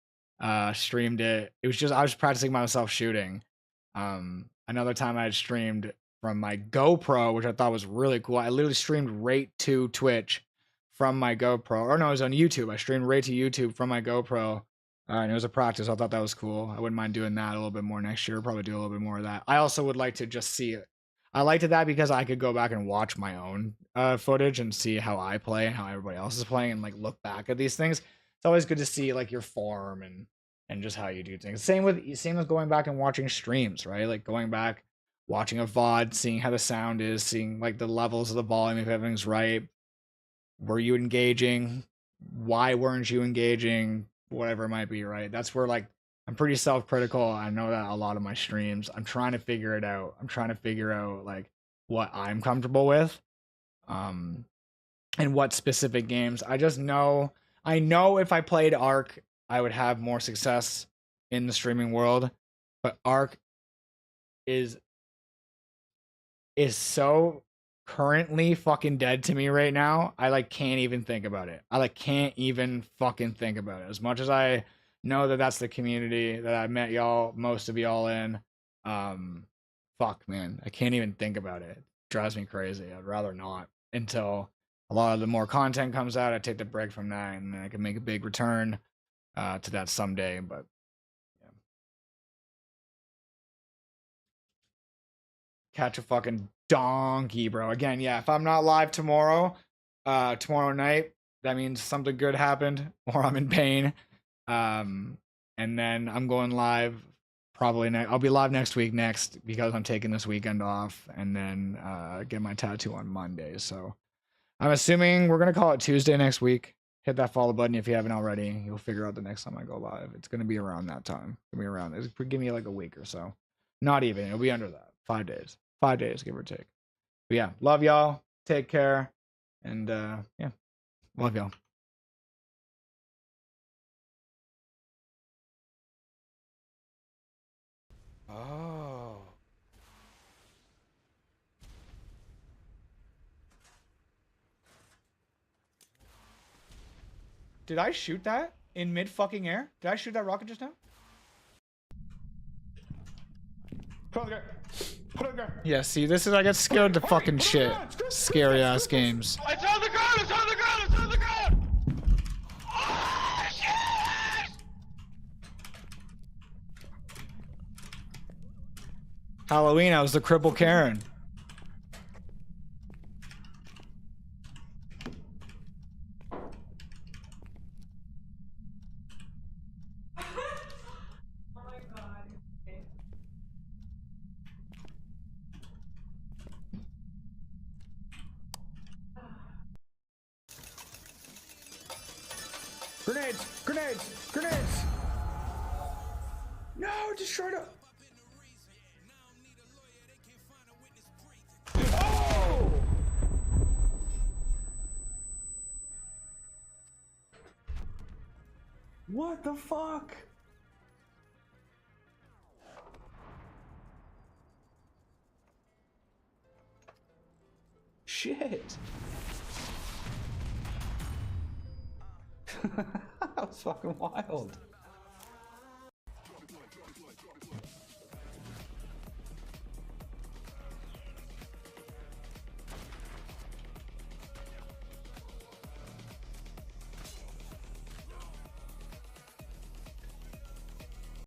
streamed it. It was just I was practicing myself shooting. Another time I had streamed from my GoPro, which I thought was really cool. I literally streamed right to Twitch from my GoPro. Or no, it was on YouTube. I streamed right to YouTube from my GoPro. And it was a practice. I thought that was cool. I wouldn't mind doing that a little bit more next year. Probably do a little bit more of that. I also would like to just see it. I liked that because I could go back and watch my own footage and see how I play and how everybody else is playing and like look back at these things. It's always good to see like your form and just how you do things. Same with going back and watching streams, right? Like going back, watching a VOD, seeing how the sound is, seeing like the levels of the volume, if everything's right. Were you engaging? Why weren't you engaging? Whatever it might be, right? That's where like I'm pretty self-critical. I know that a lot of my streams, I'm trying to figure it out. I'm trying to figure out like what I'm comfortable with, and what specific games. I know if I played Ark, I would have more success in the streaming world, but Ark is so currently fucking dead to me right now. I like can't even think about it. I like can't even fucking think about it. As much as I know that that's the community that I met y'all, most of y'all in, fuck man, I can't even think about it. It drives me crazy. I'd rather not until a lot of the more content comes out. I take the break from that and I can make a big return to that someday. But yeah. Catch a fucking donkey, bro. Again, yeah, if I'm not live tomorrow night, that means something good happened or I'm in pain. And then I'm going live probably I'll be live next week because I'm taking this weekend off and then get my tattoo on Monday. So I'm assuming we're gonna call it Tuesday next week. Hit that follow button if you haven't already. You'll figure out the next time I go live. It's gonna be around that time. Give me like a week or so. Not even. It'll be under that. 5 days. 5 days, give or take. But yeah, love y'all. Take care. And yeah, love y'all. Oh. Did I shoot that in mid fucking air? Did I shoot that rocket just now? Yeah, see, this is I get scared to fucking shit. Scary ass games. It's on the ground! It's on the ground! It's on the ground! Oh, shit! Halloween, I was the cripple Karen. Grenades! Grenades! Grenades! No, destroyed it. Oh! What the fuck? Shit. That was fucking wild.